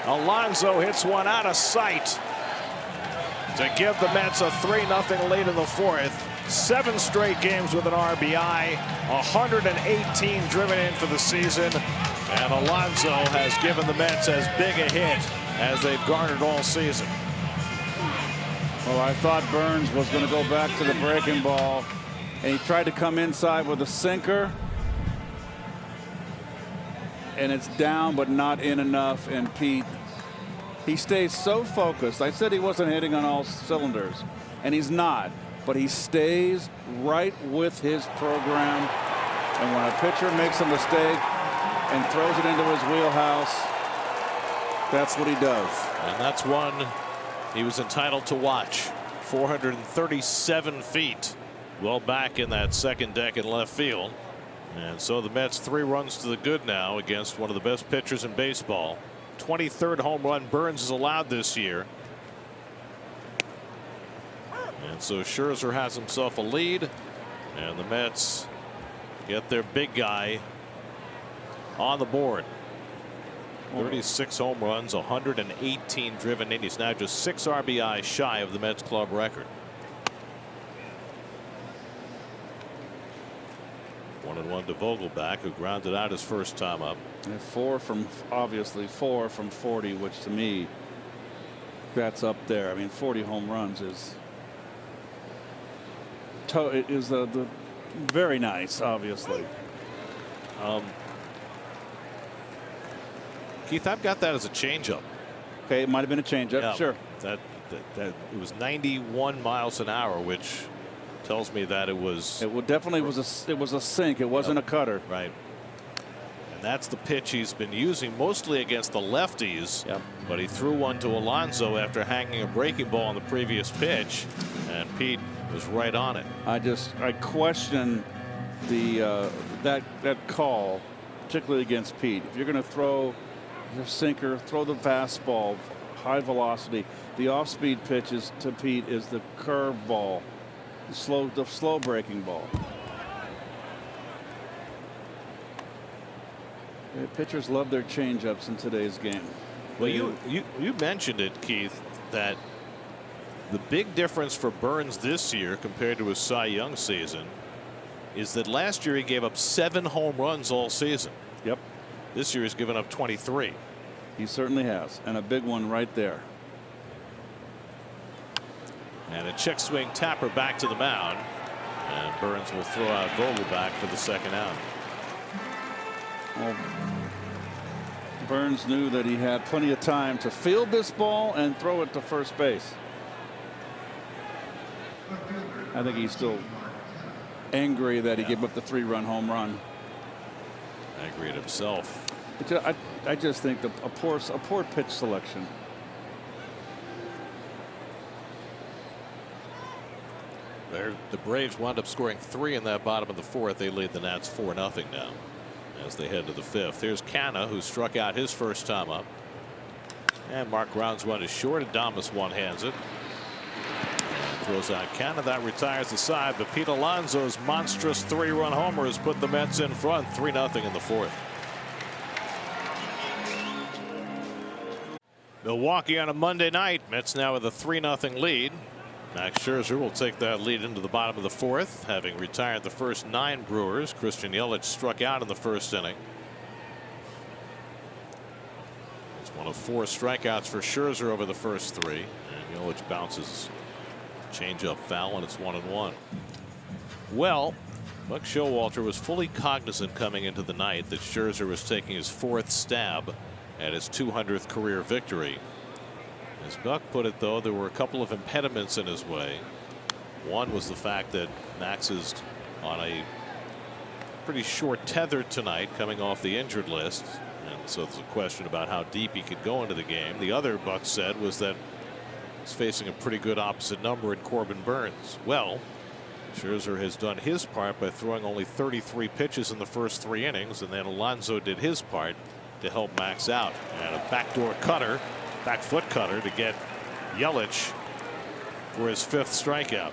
Alonso hits one out of sight to give the Mets a 3-0 lead in the fourth. 7 straight games with an RBI, 118 driven in for the season, and Alonso has given the Mets as big a hit as they've garnered all season. Well, I thought Burns was going to go back to the breaking ball, and he tried to come inside with a sinker. And it's down but not in enough, and Pete, he stays so focused. I said he wasn't hitting on all cylinders, and he's not, but he stays right with his program, and when a pitcher makes a mistake and throws it into his wheelhouse, that's what he does. And that's one he was entitled to watch. 437 feet, well back in that second deck in left field. And so the Mets 3 runs to the good now against one of the best pitchers in baseball. 23rd home run Burns has allowed this year. And so Scherzer has himself a lead, and the Mets get their big guy on the board. 36 home runs, 118 driven in. He's now just 6 RBI shy of the Mets club record. 1-1 to Vogelback, who grounded out his first time up. And 4 from, obviously 4 from 40, which to me that's up there. I mean, 40 home runs is the very nice, obviously. Keith, I've got that as a changeup. Okay, it might have been a changeup. Yeah, sure. That it was 91 miles an hour, which tells me that it was. It definitely was a sink. It wasn't a cutter. Right. And that's the pitch he's been using mostly against the lefties. Yep. But he threw one to Alonso after hanging a breaking ball on the previous pitch, and Pete was right on it. I question that call, particularly against Pete. If you're going to throw your sinker, throw the fastball, high velocity. The off-speed pitches to Pete is the curve ball, the slow breaking ball. Yeah, pitchers love their changeups in today's game. Well, you mentioned it, Keith, that the big difference for Burns this year compared to his Cy Young season is that last year he gave up 7 home runs all season. Yep. This year he's given up 23. He certainly has, and a big one right there. And a check swing tapper back to the mound, and Burns will throw out Vogelbach for the second out. Well, Burns knew that he had plenty of time to field this ball and throw it to first base. I think he's still angry that he gave up the 3-run home run. Angry at himself. I just think a poor pitch selection. The Braves wound up scoring 3 in that bottom of the 4th. They lead the Nats 4-0 now as they head to the 5th. Here's Canha, who struck out his first time up. And Mark grounds one is short. Adames one-hands it. And throws out Canha. That retires the side. But Pete Alonso's monstrous 3-run homer has put the Mets in front 3-0 in the 4th. Milwaukee on a Monday night. Mets now with a 3-0 lead. Max Scherzer will take that lead into the bottom of the 4th, having retired the first 9 Brewers. Christian Yelich struck out in the first inning. It's one of 4 strikeouts for Scherzer over the first 3, and Yelich bounces changeup foul, and it's 1-1. Well, Buck Showalter was fully cognizant coming into the night that Scherzer was taking his 4th stab at his 200th career victory. As Buck put it, though, there were a couple of impediments in his way. One was the fact that Max is on a pretty short tether tonight, coming off the injured list, and so there's a question about how deep he could go into the game. The other, Buck said, was that he's facing a pretty good opposite number in Corbin Burns. Well, Scherzer has done his part by throwing only 33 pitches in the first 3 innings, and then Alonso did his part to help Max out. And a backdoor cutter, back foot cutter to get Yelich for his 5th strikeout.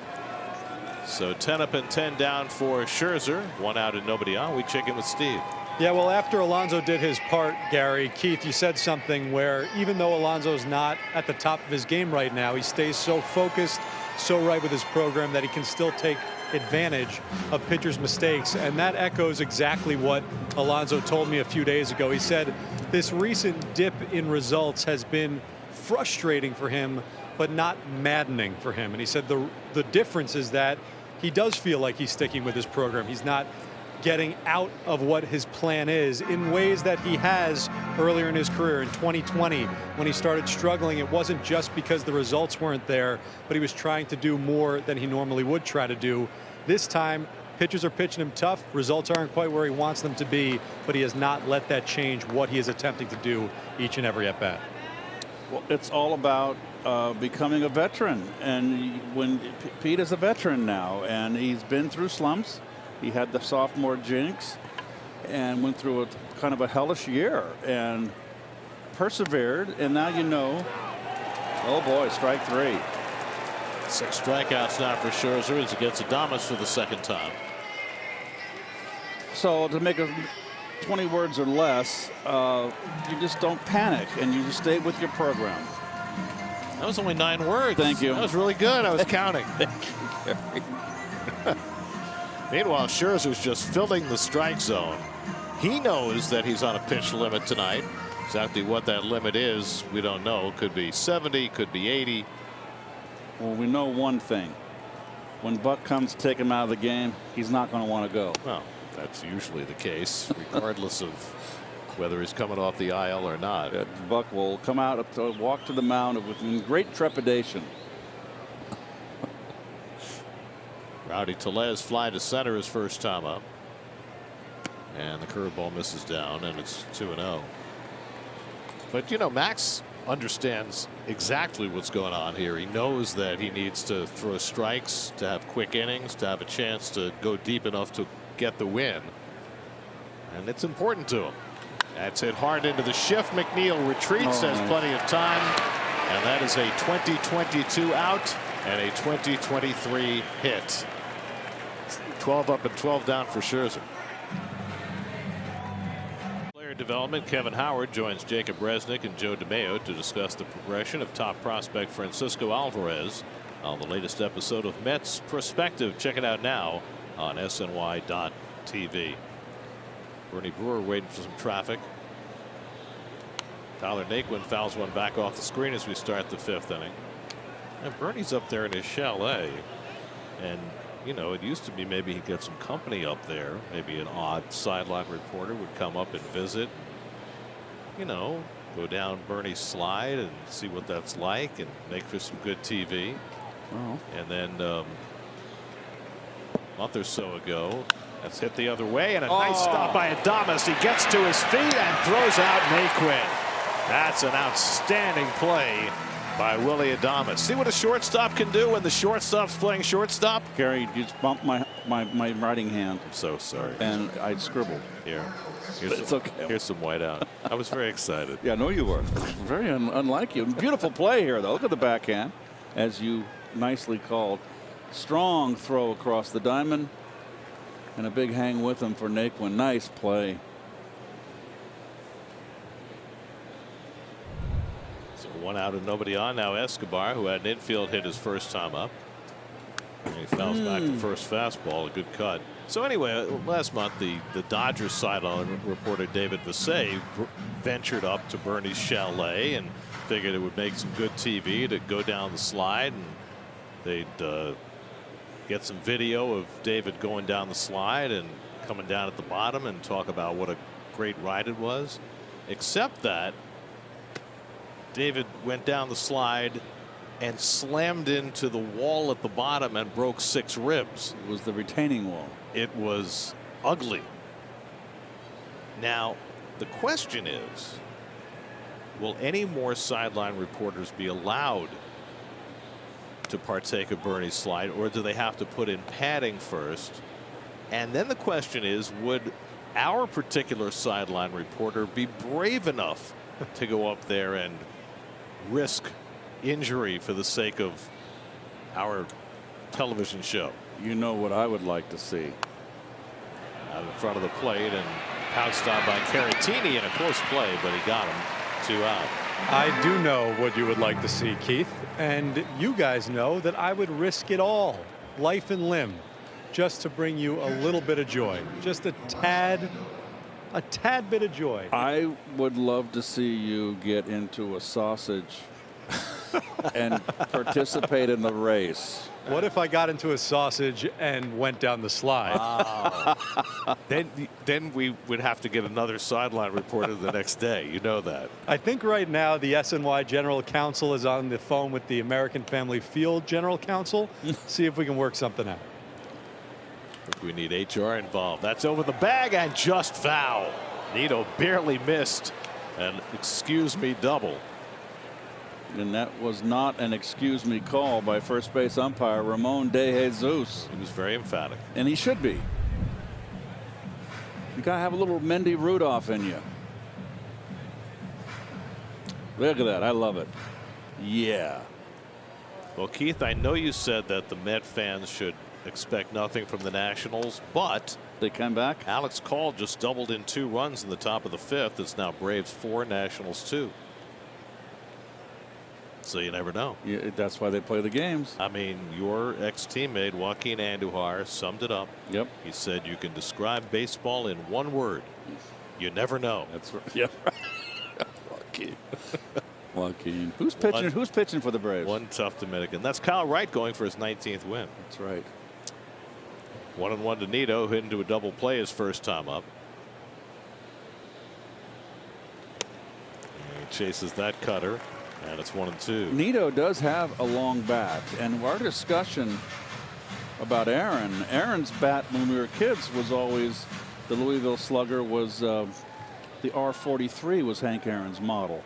So 10 up and 10 down for Scherzer. 1 out and nobody on. We check in with Steve. Yeah, well, after Alonso did his part, Gary, Keith, you said something where even though Alonso's not at the top of his game right now, he stays so focused, so right with his program that he can still take advantage of pitchers' mistakes. And that echoes exactly what Alonso told me a few days ago. He said this recent dip in results has been frustrating for him, but not maddening for him. And he said the difference is that he does feel like he's sticking with his program. He's not getting out of what his plan is in ways that he has earlier in his career. In 2020, when he started struggling, it wasn't just because the results weren't there, but he was trying to do more than he normally would try to do. This time, pitchers are pitching him tough. Results aren't quite where he wants them to be, but he has not let that change what he is attempting to do each and every at bat. Well, it's all about becoming a veteran, and when Pete is a veteran now, and he's been through slumps. He had the sophomore jinx and went through a kind of a hellish year and persevered, and now you know, oh boy, strike 3. 6 strikeouts now for Scherzer as he gets Adames for the 2nd time. So to make a 20 words or less, you just don't panic and you just stay with your program. That was only 9 words. Thank you. That was really good. I was counting. Thank you, Gary. Meanwhile, Scherzer's just filling the strike zone. He knows that he's on a pitch limit tonight. Exactly what that limit is, we don't know. Could be 70, could be 80. Well, we know one thing. When Buck comes to take him out of the game, he's not going to want to go. Well, that's usually the case, regardless of whether he's coming off the IL or not. Buck will come out to walk to the mound with great trepidation. Rowdy Tellez fly to center his first time up. And the curveball misses down, and it's 2-0. But, you know, Max understands exactly what's going on here. He knows that he needs to throw strikes, to have quick innings, to have a chance to go deep enough to get the win. And it's important to him. That's hit hard into the shift. McNeil retreats, has plenty of time. And that is a 2022 out and a 2023 hit. 12 up and 12 down for Scherzer. Player development, Kevin Howard joins Jacob Resnick and Joe DeMayo to discuss the progression of top prospect Francisco Alvarez on the latest episode of Mets Perspective. Check it out now on SNY.TV. Bernie Brewer waiting for some traffic. Tyler Naquin fouls one back off the screen as we start the 5th inning. And Bernie's up there in his chalet. And, you know, it used to be maybe he'd get some company up there. Maybe an odd sideline reporter would come up and visit. You know, go down Bernie's slide and see what that's like and make for some good TV. And then a month or so ago, that's hit the other way, and a nice stop by Adames. He gets to his feet and throws out Naquin. That's an outstanding play by Willie Adames. See what a shortstop can do when the shortstop's playing shortstop? Gary, you just bumped my writing hand. I'm so sorry. And I scribbled. It's okay. Here's some whiteout. I was very excited. Yeah, I know you were. Very unlike you. Beautiful play here, though. Look at the backhand, as you nicely called. Strong throw across the diamond. And a big hang with him for Naquin. Nice play. So 1 out and nobody on now. Escobar, who had an infield hit his first time up. And he fouls back the first fastball. A good cut. So anyway, last month the Dodgers sideline reporter David Vassay ventured up to Bernie's chalet and figured it would make some good TV to go down the slide, and they'd get some video of David going down the slide and coming down at the bottom and talk about what a great ride it was. Except that David went down the slide and slammed into the wall at the bottom and broke 6 ribs. It was the retaining wall. It was ugly. Now the question is, will any more sideline reporters be allowed to partake of Bernie's slide, or do they have to put in padding first? And then the question is, would our particular sideline reporter be brave enough to go up there and risk injury for the sake of our television show? You know what I would like to see. Out in front of the plate and pounced on by Caratini in a close play, but he got him. 2 out. I do know what you would like to see, Keith, and you guys know that I would risk it all, life and limb, just to bring you a little bit of joy, just a tad bit of joy. I would love to see you get into a sausage and participate in the race. What if I got into a sausage and went down the slide? Then we would have to get another sideline reporter the next day. You know that. I think right now the SNY General Counsel is on the phone with the American Family Field General Counsel. See if we can work something out. We need HR involved. That's over the bag and just foul. Nito barely missed an excuse me double. And that was not an excuse me call by first base umpire Ramon De Jesus. He was very emphatic. And he should be. You got to have a little Mendy Rudolph in you. Look at that. I love it. Yeah. Well, Keith, I know you said that the Met fans should expect nothing from the Nationals, but they come back. Alex Call just doubled in 2 runs in the top of the 5th. It's now Braves 4, Nationals 2. So you never know. Yeah, that's why they play the games. I mean, your ex-teammate Joaquin Andujar summed it up. Yep. He said you can describe baseball in one word. You never know. That's right. Yep. Joaquin. Who's pitching? Who's pitching for the Braves? One tough Dominican. That's Kyle Wright going for his 19th win. That's right. 1-1 to Nito, hit into a double play his first time up. And he chases that cutter, and it's 1-2. Nito does have a long bat, and our discussion about Aaron's bat when we were kids was always the Louisville Slugger was the R43 was Hank Aaron's model,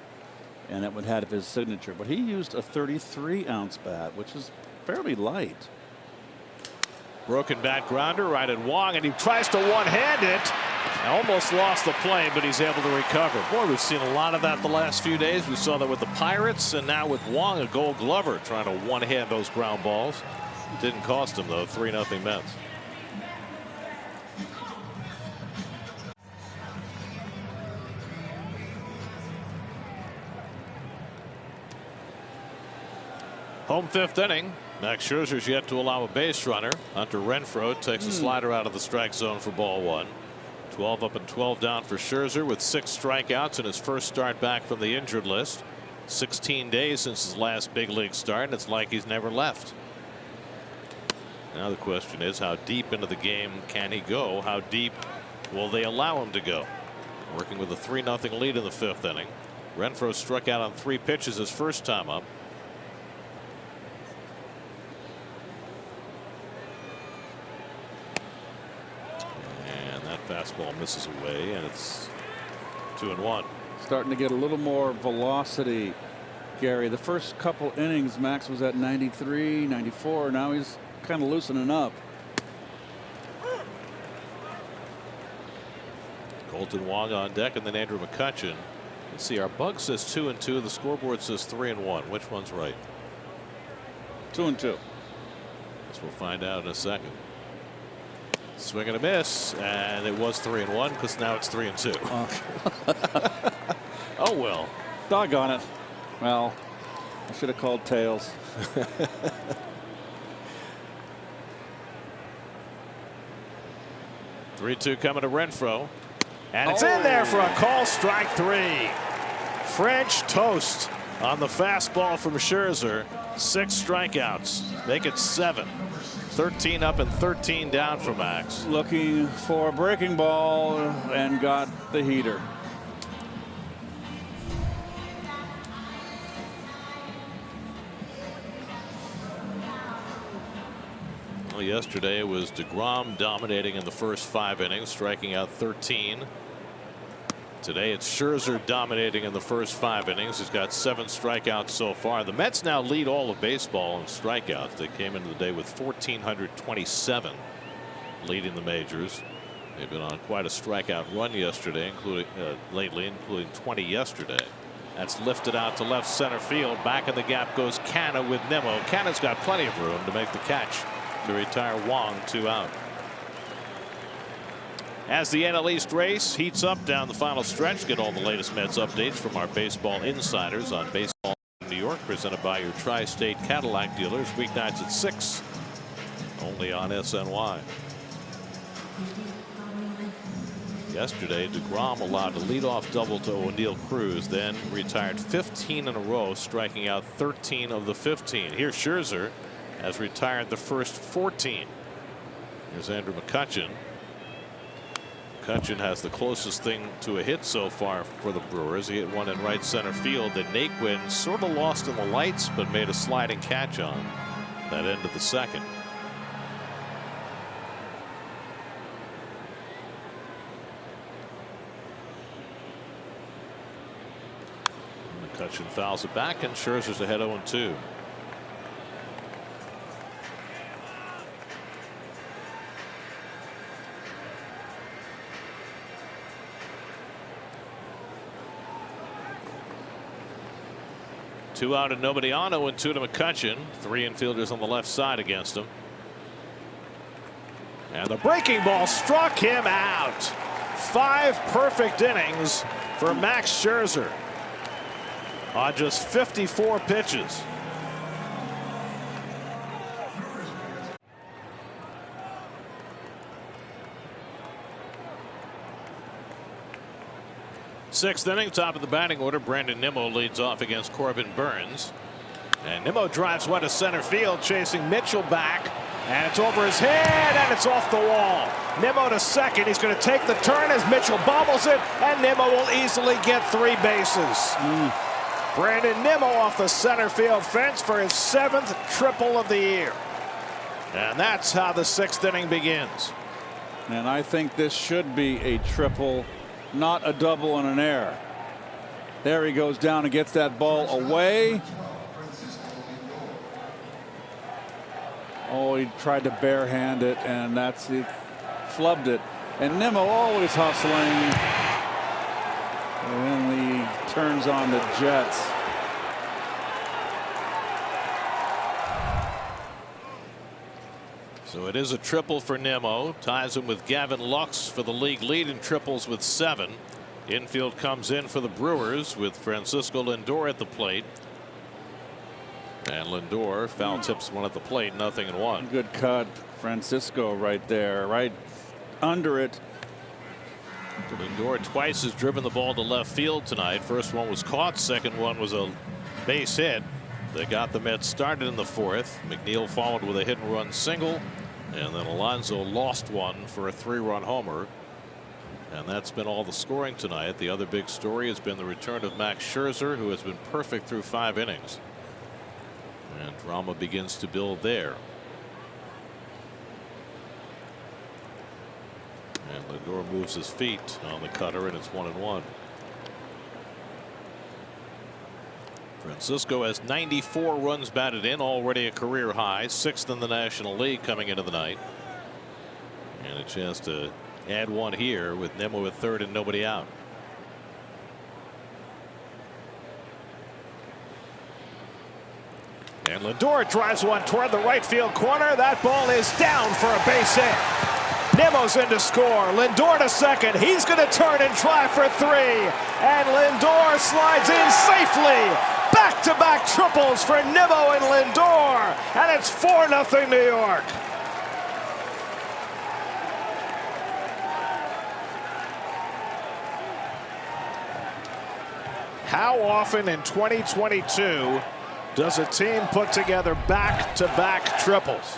and it would have his signature. But he used a 33-ounce bat, which is fairly light. Broken bat grounder right at Wong, and he tries to one-hand it. Almost lost the play, but he's able to recover. Boy, we've seen a lot of that the last few days. We saw that with the Pirates, and now with Wong, a Gold Glover, trying to one-hand those ground balls. Didn't cost him, though. 3-0 Mets. Home fifth inning. Max Scherzer's yet to allow a base runner. Hunter Renfroe takes a slider out of the strike zone for ball one. 12 up and 12 down for Scherzer with 6 strikeouts in his first start back from the injured list. 16 days since his last big league start, and it's like he's never left. Now the question is, how deep into the game can he go? How deep will they allow him to go? Working with a 3-0 lead in the fifth inning. Renfroe struck out on 3 pitches his first time up. Fastball misses away, and it's 2-1. Starting to get a little more velocity, Gary. The first couple innings, Max was at 93, 94. Now he's kind of loosening up. Colton Wong on deck, and then Andrew McCutchen. Let's see, our bug says 2-2. The scoreboard says 3-1. Which one's right? 2-2. Guess we'll find out in a second. Swing and a miss, and it was 3-1 because now it's 3-2. Oh well. Doggone it. Well, I should have called tails. 3-2 coming to Renfroe, and it's in there for a call, strike 3. French toast on the fastball from Scherzer. 6 strikeouts, make it 7. 13 up and 13 down for Max. Looking for a breaking ball and got the heater. Well, yesterday it was DeGrom dominating in the first 5 innings, striking out 13. Today it's Scherzer dominating in the first 5 innings. He's got 7 strikeouts so far. The Mets now lead all of baseball in strikeouts. They came into the day with 1,427, leading the majors. They've been on quite a strikeout run yesterday, including including 20 yesterday. That's lifted out to left center field. Back in the gap goes Canna with Nimmo. Canna's got plenty of room to make the catch to retire Wong, 2 out. As the NL East race heats up down the final stretch, get all the latest Mets updates from our baseball insiders on Baseball in New York, presented by your Tri-State Cadillac dealers, weeknights at 6, only on SNY. Yesterday, DeGrom allowed a leadoff double to O'Neill Cruz, then retired 15 in a row, striking out 13 of the 15. Here Scherzer has retired the first 14. Here's Andrew McCutchen. McCutchen has the closest thing to a hit so far for the Brewers. He hit one in right center field that Naquin sort of lost in the lights, but made a sliding catch on that end of the second. McCutchen fouls it back, and Scherzer's ahead 0-2. Two out and nobody on. 0-2 to McCutchen. 3 infielders on the left side against him. And the breaking ball struck him out. 5 perfect innings for Max Scherzer on just 54 pitches. Sixth inning, top of the batting order. Brandon Nimmo leads off against Corbin Burns. And Nimmo drives one to center field, chasing Mitchell back. And it's over his head, and it's off the wall. Nimmo to second. He's going to take the turn as Mitchell bobbles it, and Nimmo will easily get 3 bases. Brandon Nimmo off the center field fence for his 7th triple of the year. And that's how the 6th inning begins. And I think this should be a triple, not a double and an error. There he goes down and gets that ball away. Oh, he tried to barehand it, and he flubbed it. And Nimmo always hustling. And then he turns on the Jets. So it is a triple for Nimmo. Ties him with Gavin Lux for the league lead in triples with 7. Infield comes in for the Brewers with Francisco Lindor at the plate. And Lindor foul tips one at the plate, 0-1. Good cut. Francisco right there, right under it. Lindor twice has driven the ball to left field tonight. First one was caught. Second one was a base hit. They got the Mets started in the 4th. McNeil followed with a hit and run single. And then Alonso lost one for a 3-run homer. And that's been all the scoring tonight. The other big story has been the return of Max Scherzer, who has been perfect through 5 innings. And drama begins to build there. And Lindor moves his feet on the cutter, and it's 1-1. Francisco has 94 runs batted in, already a career high, 6th in the National League coming into the night. And a chance to add one here with Nimmo at 3rd and nobody out. And Lindor drives one toward the right field corner. That ball is down for a base hit. Nimmo's in to score. Lindor to second. He's going to turn and try for 3. And Lindor slides in safely. Back-to-back triples for Nimmo and Lindor. And it's 4-0 New York. How often in 2022 does a team put together back-to-back triples?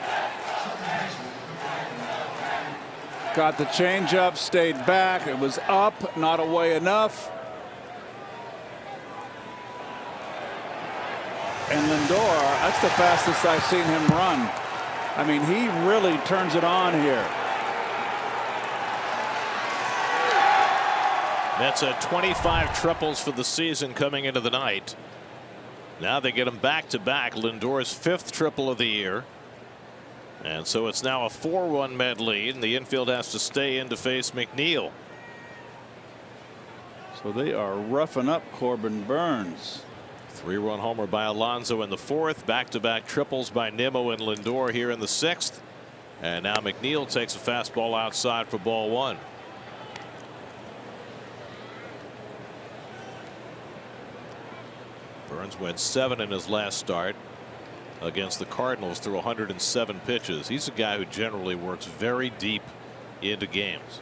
Got the changeup, stayed back. It was up, not away enough. And Lindor, that's the fastest I've seen him run. I mean, he really turns it on here. Mets had 25 triples for the season coming into the night. Now they get him back-to-back. Lindor's 5th triple of the year. And so it's now a 4-1 Met lead, and the infield has to stay in to face McNeil. So they are roughing up Corbin Burns. 3-run homer by Alonso in the 4th. Back-to-back triples by Nimmo and Lindor here in the 6th. And now McNeil takes a fastball outside for ball 1. Burns went 7 in his last start against the Cardinals through 107 pitches. He's a guy who generally works very deep into games.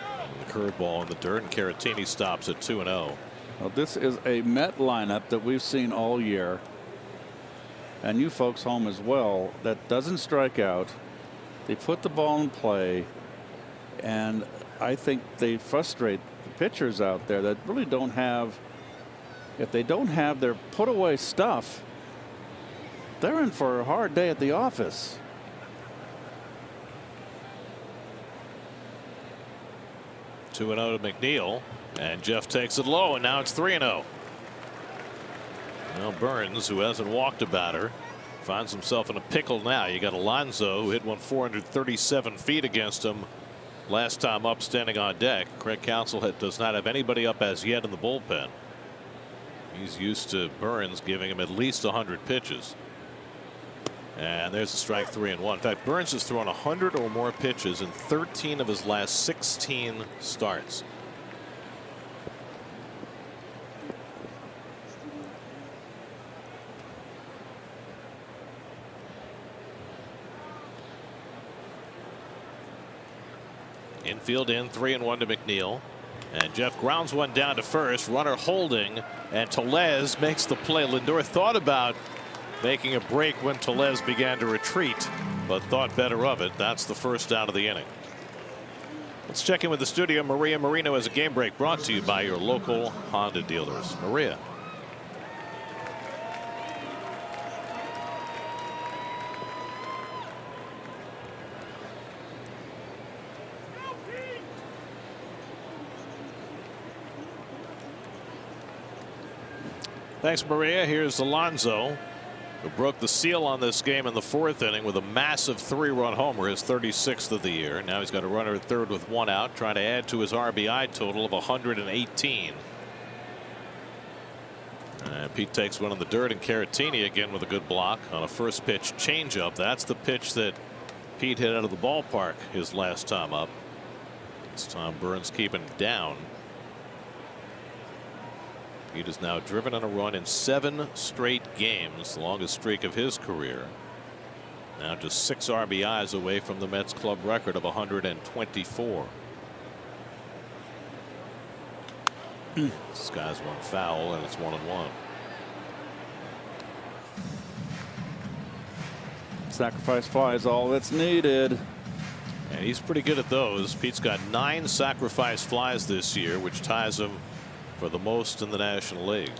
And the curveball in the dirt, and Caratini stops at 2-0. Well, this is a Met lineup that we've seen all year, and you folks home as well, that doesn't strike out. They put the ball in play, and I think they frustrate the pitchers out there that really don't have, if they don't have their put away stuff, they're in for a hard day at the office. Two 2-0 to McNeil, and Jeff takes it low, and now it's 3-0. Well, Burns, who hasn't walked a batter, finds himself in a pickle now. You got Alonso, who hit one 437 feet against him last time up, standing on deck. Craig Counsell does not have anybody up as yet in the bullpen. He's used to Burns giving him at least 100 pitches. And there's a strike, 3-1. In fact, Burns has thrown 100 or more pitches in 13 of his last 16 starts. Infield in, 3-1 to McNeil. And Jeff grounds one down to first. Runner holding, and Tellez makes the play. Lindor thought about making a break when Tellez began to retreat, but thought better of it. That's the first out of the inning. Let's check in with the studio. Maria Marino as a game break brought to you by your local Honda dealers. Maria. Thanks, Maria. Here's Alonso, who broke the seal on this game in the 4th inning with a massive 3-run homer, his 36th of the year. Now he's got a runner at third with 1 out, trying to add to his RBI total of 118. And Pete takes one in the dirt, and Caratini again with a good block on a first pitch changeup. That's the pitch that Pete hit out of the ballpark his last time up. This time Burns keeping it down. Pete has now driven on a run in 7 straight games, the longest streak of his career. Now just 6 RBIs away from the Mets club record of 124. This guy's one foul, and it's 1-1. Sacrifice fly is all that's needed. And he's pretty good at those. Pete's got 9 sacrifice flies this year, which ties him for the most in the National League.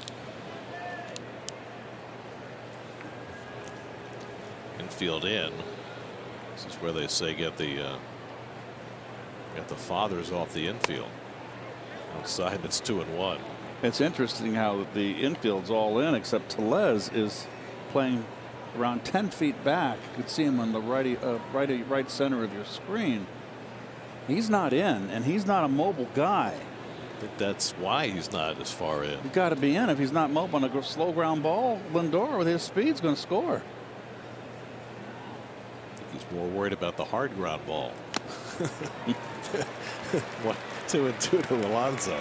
Infield in. This is where they say get the fathers off the infield. Outside, it's 2-1. It's interesting how the infield's all in, except Tellez is playing around 10 feet back. You could see him on the right center of your screen. He's not in, and he's not a mobile guy. I think that's why he's not as far in. He's got to be in. If he's not mobile on a slow ground ball, Lindor with his speed is going to score. I think he's more worried about the hard ground ball. 2-2 to Alonso.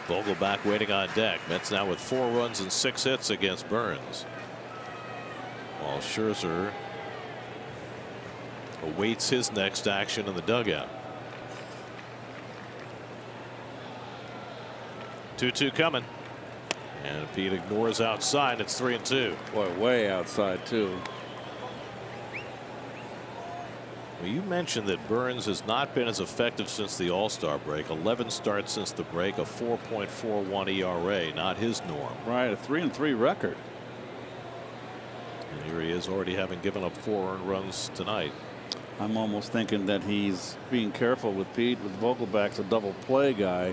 Vogelbach waiting on deck. Mets now with 4 runs and 6 hits against Burns. While Scherzer awaits his next action in the dugout. 2-2 coming. And Pete ignores outside. It's 3-2. Boy, way outside, too. Well, you mentioned that Burns has not been as effective since the All-Star break. 11 starts since the break, a 4.41 ERA, not his norm. Right, a 3-3 record. And here he is, already having given up 4 earned runs tonight. I'm almost thinking that he's being careful with Pete. With Vogelbach's a double play guy.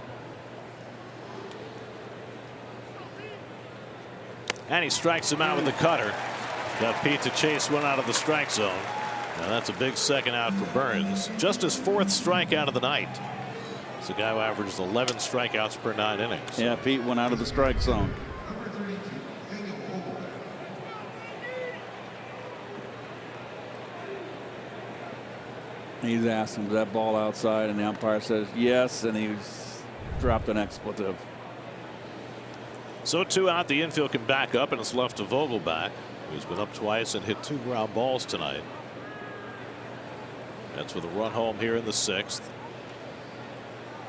And he strikes him out with the cutter. Got Pete to chase one out of the strike zone. Now that's a big second out for Burns. Just his 4th strikeout of the night. It's a guy who averages 11 strikeouts per 9 innings. Yeah, Pete went out of the strike zone. He's asked him, is that ball outside? And the umpire says yes, and he's dropped an expletive. So 2 out. The infield can back up, and it's left to Vogelbach, who's been up twice and hit 2 ground balls tonight. That's with a run home here in the 6th.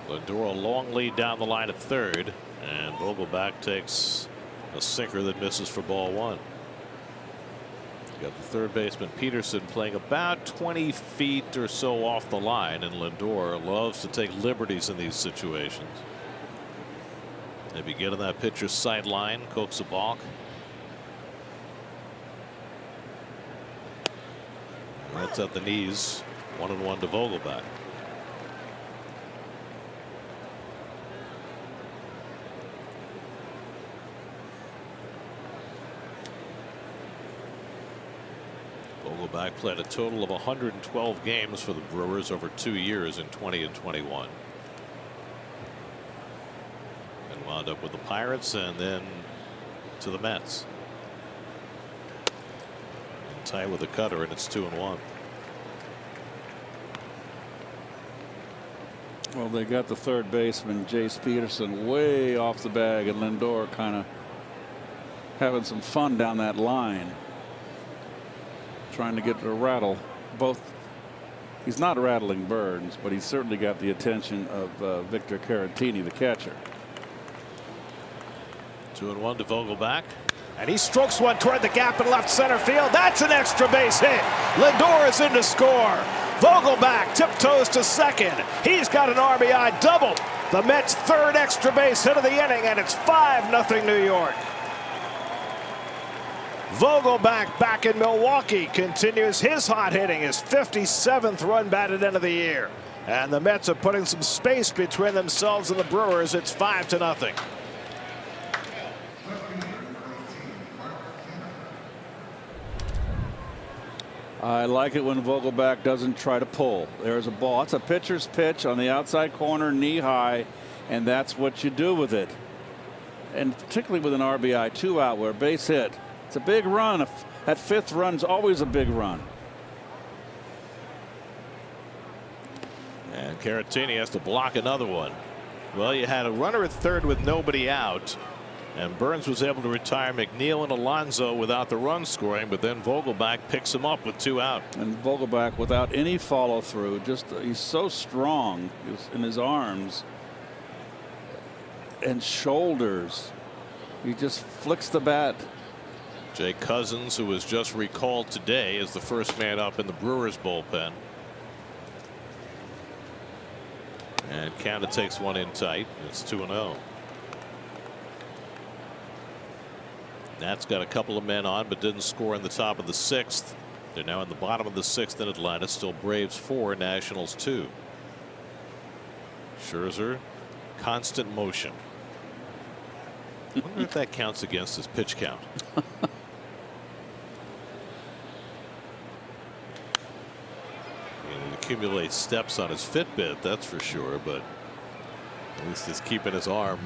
Lindor a long lead down the line at third, and Vogelbach takes a sinker that misses for ball 1. Got the third baseman Peterson playing about 20 feet or so off the line, and Lindor loves to take liberties in these situations. Maybe get on that pitcher's sideline, coax a balk. That's at the knees. 1-1 to Vogelbach. Vogelbach played a total of 112 games for the Brewers over 2 years in 20 and 21. And wound up with the Pirates and then to the Mets. And tie with a cutter, and it's 2-1. Well, they got the third baseman, Jace Peterson, way off the bag, and Lindor kind of having some fun down that line, trying to get to rattle both. He's not rattling Burns, but he's certainly got the attention of Victor Caratini, the catcher. 2-1 to Vogelbach. And he strokes one toward the gap in left center field. That's an extra base hit. Lindor is in to score. Vogelbach tiptoes to second. He's got an RBI double. The Mets' third extra base hit of the inning, and it's 5-0 New York. Vogelbach back in Milwaukee continues his hot hitting, his 57th run batted into the year. And the Mets are putting some space between themselves and the Brewers. It's 5-0. I like it when Vogelbach doesn't try to pull. There's a ball. It's a pitcher's pitch on the outside corner, knee high, and that's what you do with it. And particularly with an RBI, 2 out, where base hit. It's a big run. That 5th run is always a big run. And Caratini has to block another one. Well, you had a runner at third with nobody out. And Burns was able to retire McNeil and Alonso without the run scoring, but then Vogelbach picks him up with 2 out. And Vogelbach without any follow through, just he's so strong in his arms and shoulders. He just flicks the bat. Jay Cousins, who was just recalled today, is the first man up in the Brewers bullpen. And Canada takes one in tight. It's 2-0. Nats got a couple of men on, but didn't score in the top of the 6th. They're now in the bottom of the 6th in Atlanta. Still Braves 4, Nationals 2. Scherzer, constant motion. I wonder if that counts against his pitch count. He accumulates steps on his Fitbit, that's for sure, but at least he's keeping his arm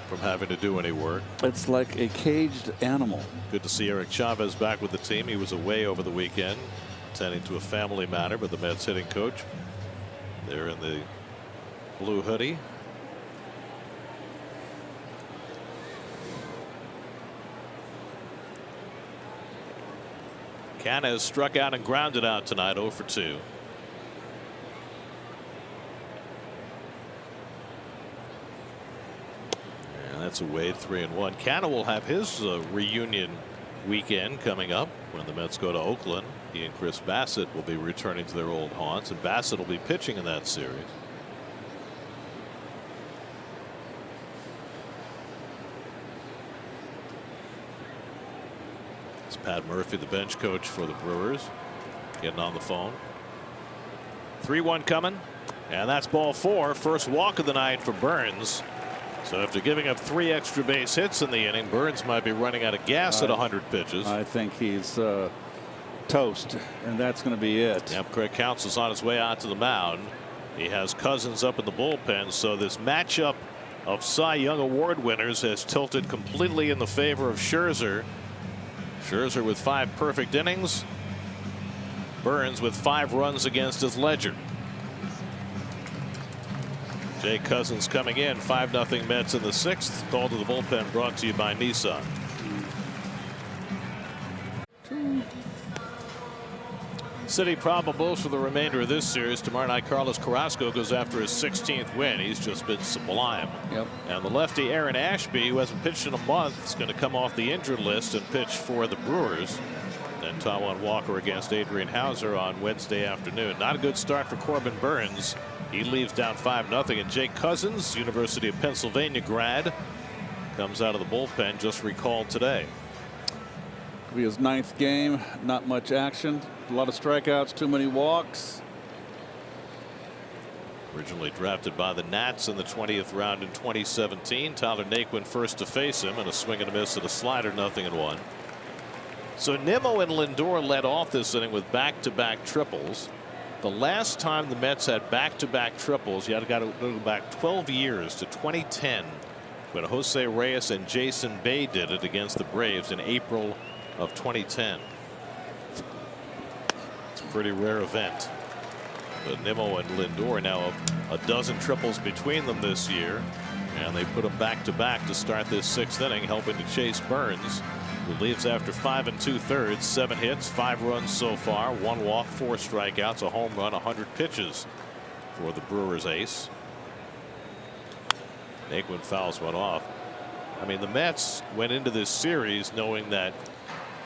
from having to do any work. It's like a caged animal. Good to see Eric Chavez back with the team. He was away over the weekend attending to a family matter, but the Mets hitting coach there in the blue hoodie. Canna has struck out and grounded out tonight, 0 for 2. That's a Wade 3-1. Canna will have his reunion weekend coming up when the Mets go to Oakland. He and Chris Bassett will be returning to their old haunts, and Bassett will be pitching in that series. It's Pat Murphy, the bench coach for the Brewers, getting on the phone. 3-1 coming, and that's ball 4. First walk of the night for Burns. So after giving up 3 extra base hits in the inning, Burns might be running out of gas at 100 pitches. I think he's toast, and that's going to be it. Yep, Craig Counsell's on his way out to the mound. He has Cousins up in the bullpen, so this matchup of Cy Young Award winners has tilted completely in the favor of Scherzer. Scherzer with 5 perfect innings. Burns with 5 runs against his ledger. Jay Cousins coming in, 5-0 Mets in the 6th. Call to the bullpen brought to you by Nissan. City probables for the remainder of this series. Tomorrow night, Carlos Carrasco goes after his 16th win. He's just been sublime. Yep. And the lefty Aaron Ashby, who hasn't pitched in a month, is going to come off the injured list and pitch for the Brewers. Then Taijuan Walker against Adrian Hauser on Wednesday afternoon. Not a good start for Corbin Burns. He leaves down 5-0, and Jake Cousins, University of Pennsylvania grad, comes out of the bullpen, just recalled today. It'll be his 9th game. Not much action. A lot of strikeouts, too many walks. Originally drafted by the Nats in the 20th round in 2017. Tyler Naquin first to face him, and a swing and a miss at a slider, 0-1. So Nimmo and Lindor led off this inning with back-to-back triples. The last time the Mets had back-to-back triples, you had to go back 12 years to 2010 when Jose Reyes and Jason Bay did it against the Braves in April of 2010. It's a pretty rare event. But Nimmo and Lindor now have a dozen triples between them this year, and they put them back-to-back to start this 6th inning, helping to chase Burns. who leaves after 5 2/3, 7 hits, 5 runs so far, 1 walk, 4 strikeouts, a home run, 100 pitches for the Brewers ace. Naquin fouls one off. I mean, the Mets went into this series knowing that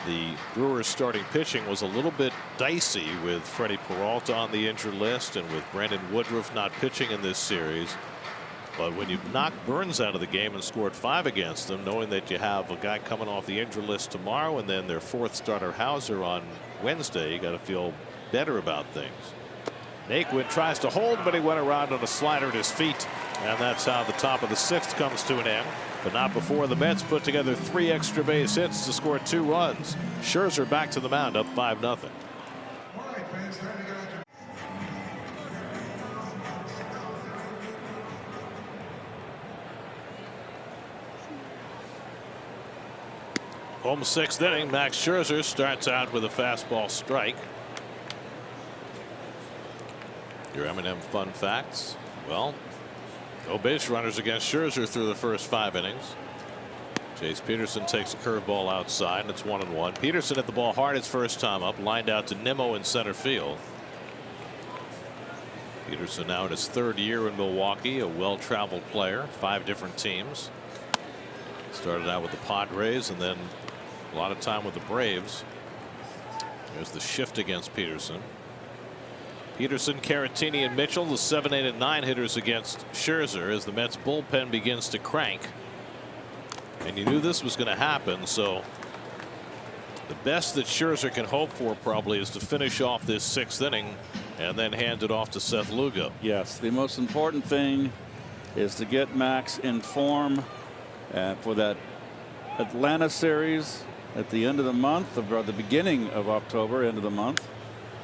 the Brewers starting pitching was a little bit dicey with Freddie Peralta on the injured list and with Brandon Woodruff not pitching in this series. But when you've knocked Burns out of the game and scored 5 against them, knowing that you have a guy coming off the injured list tomorrow and then their 4th starter Hauser on Wednesday, you got to feel better about things. Naquin tries to hold, but he went around on a slider at his feet, and that's how the top of the 6th comes to an end. But not before the Mets put together 3 extra base hits to score 2 runs. Scherzer back to the mound, up 5-0. Home 6th inning, Max Scherzer starts out with a fastball strike. Your M&M fun facts. Well, no base runners against Scherzer through the first 5 innings. Chase Peterson takes a curveball outside, and it's 1-1. Peterson hit the ball hard his first time up, lined out to Nimmo in center field. Peterson now in his 3rd year in Milwaukee, a well-traveled player, 5 different teams. Started out with the Padres and then a lot of time with the Braves. There's the shift against Peterson. Peterson, Caratini, and Mitchell, the 7, 8, and 9 hitters against Scherzer as the Mets bullpen begins to crank. And you knew this was going to happen, so the best that Scherzer can hope for probably is to finish off this 6th inning and then hand it off to Seth Lugo. Yes, the most important thing is to get Max in form for that Atlanta series at the end of the month, or the beginning of October, end of the month.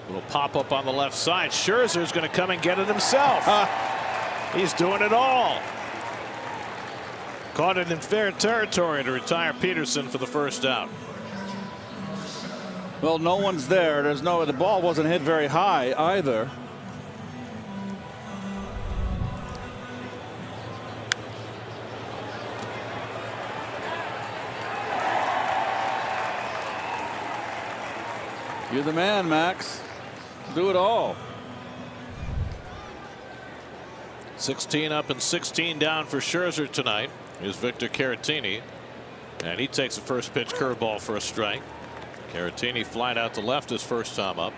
Little pop up on the left side. Scherzer's going to come and get it himself. He's doing it all. Caught it in fair territory to retire Peterson for the first out. Well, no one's there. The ball wasn't hit very high either. You're the man, Max. Do it all. 16 up and 16 down for Scherzer tonight. Here's Victor Caratini, and he takes a first pitch curveball for a strike. Caratini flied out to left his first time up.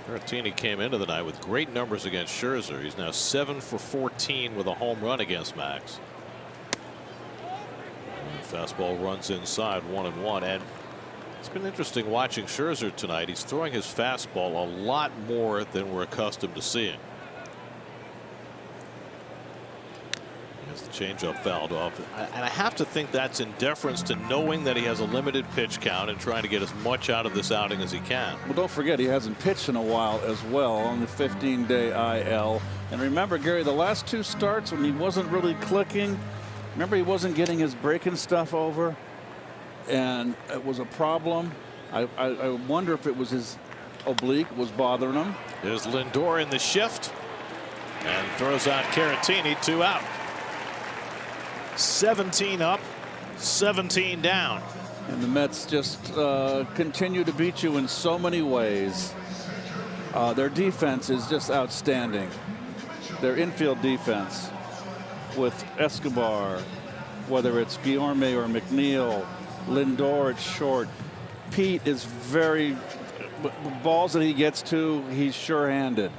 Caratini came into the night with great numbers against Scherzer. He's now 7 for 14 with a home run against Max. And the fastball runs inside, 1-1. And it's been interesting watching Scherzer tonight. He's throwing his fastball a lot more than we're accustomed to seeing. As the changeup fouled off, and I have to think that's in deference to knowing that he has a limited pitch count and trying to get as much out of this outing as he can. Well, don't forget he hasn't pitched in a while as well, on the 15-day IL. And remember, Gary, the last 2 starts when he wasn't really clicking, remember he wasn't getting his breaking stuff over, and it was a problem. I wonder if it was his oblique was bothering him. There's Lindor in the shift and throws out Caratini, 2 out. 17 up, 17 down. And the Mets just continue to beat you in so many ways. Their defense is just outstanding. Their infield defense with Escobar, whether it's Guillorme or McNeil, Lindor at short. Pete is very, balls that he gets to, he's sure-handed.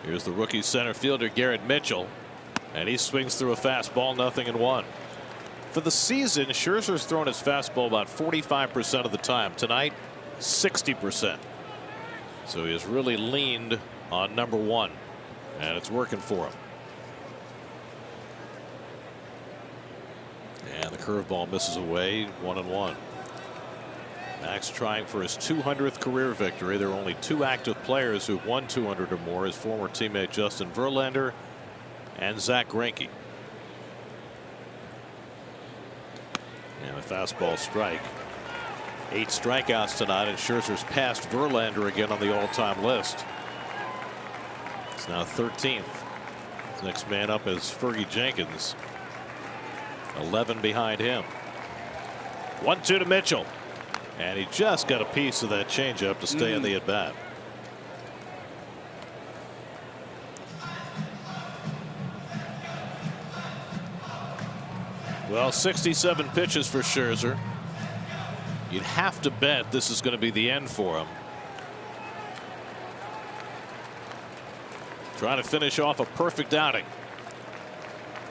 Here's the rookie center fielder Garrett Mitchell, and he swings through a fastball, 0-1. For the season, Scherzer's thrown his fastball about 45% of the time. Tonight, 60%. So he has really leaned on number 1, and it's working for him. And the curveball misses away, 1-1. Max trying for his 200th career victory. There are only 2 active players who've won 200 or more. His former teammate Justin Verlander and Zach Greinke. And a fastball strike. 8 strikeouts tonight, and Scherzer's passed Verlander again on the all-time list. It's now 13th. His next man up is Fergie Jenkins, 11 behind him. 1-2 to Mitchell. And he just got a piece of that changeup to stay in the at bat. Well, 67 pitches for Scherzer. You'd have to bet this is going to be the end for him. Trying to finish off a perfect outing.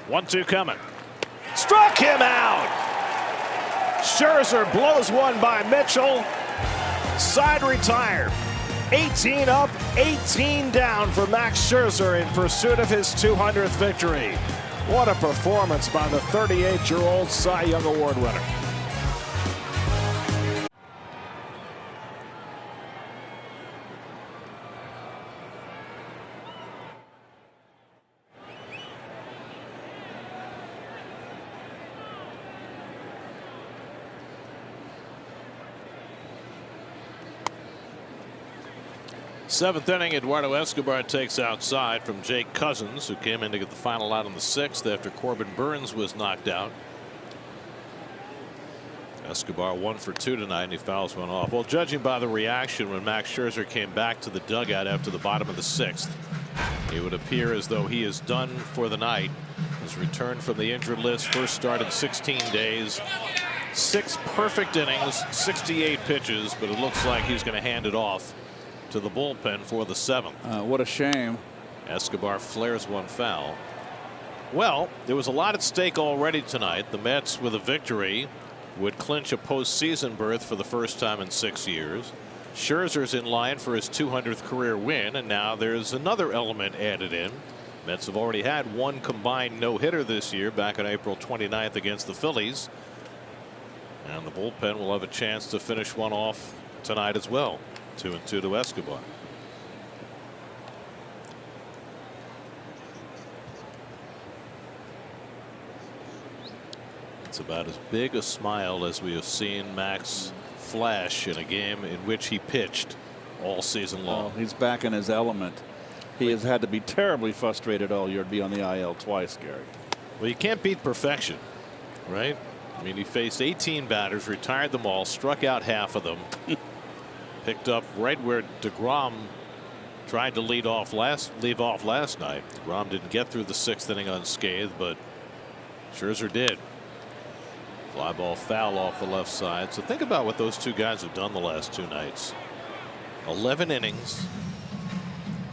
1-2 coming. Struck him out. Scherzer blows one by Mitchell. Side retired. 18 up, 18 down for Max Scherzer in pursuit of his 200th victory. What a performance by the 38-year-old Cy Young Award winner. Seventh inning, Eduardo Escobar takes outside from Jake Cousins, who came in to get the final out in the sixth after Corbin Burns was knocked out. Escobar 1 for 2 tonight, and he fouls one off. Well, judging by the reaction when Max Scherzer came back to the dugout after the bottom of the sixth, it would appear as though he is done for the night. His return from the injured list, first start in 16 days. 6 perfect innings, 68 pitches, but it looks like he's going to hand it off to the bullpen for the seventh. What a shame. Escobar flares one foul. Well, there was a lot at stake already tonight. The Mets, with a victory, would clinch a postseason berth for the first time in 6 years. Scherzer's in line for his 200th career win, and now there's another element added in. Mets have already had one combined no-hitter this year back on April 29th against the Phillies. And the bullpen will have a chance to finish one off tonight as well. 2-2 to Escobar. It's about as big a smile as we have seen Max flash in a game in which he pitched all season long. Oh, he's back in his element. He has had to be terribly frustrated all year to be on the IL twice, Gary. Well, you can't beat perfection, right? I mean, he faced 18 batters, retired them all, struck out half of them. Picked up right where DeGrom tried to leave off last night. DeGrom didn't get through the sixth inning unscathed, but Scherzer did. Fly ball foul off the left side. So think about what those two guys have done the last two nights. 11 innings,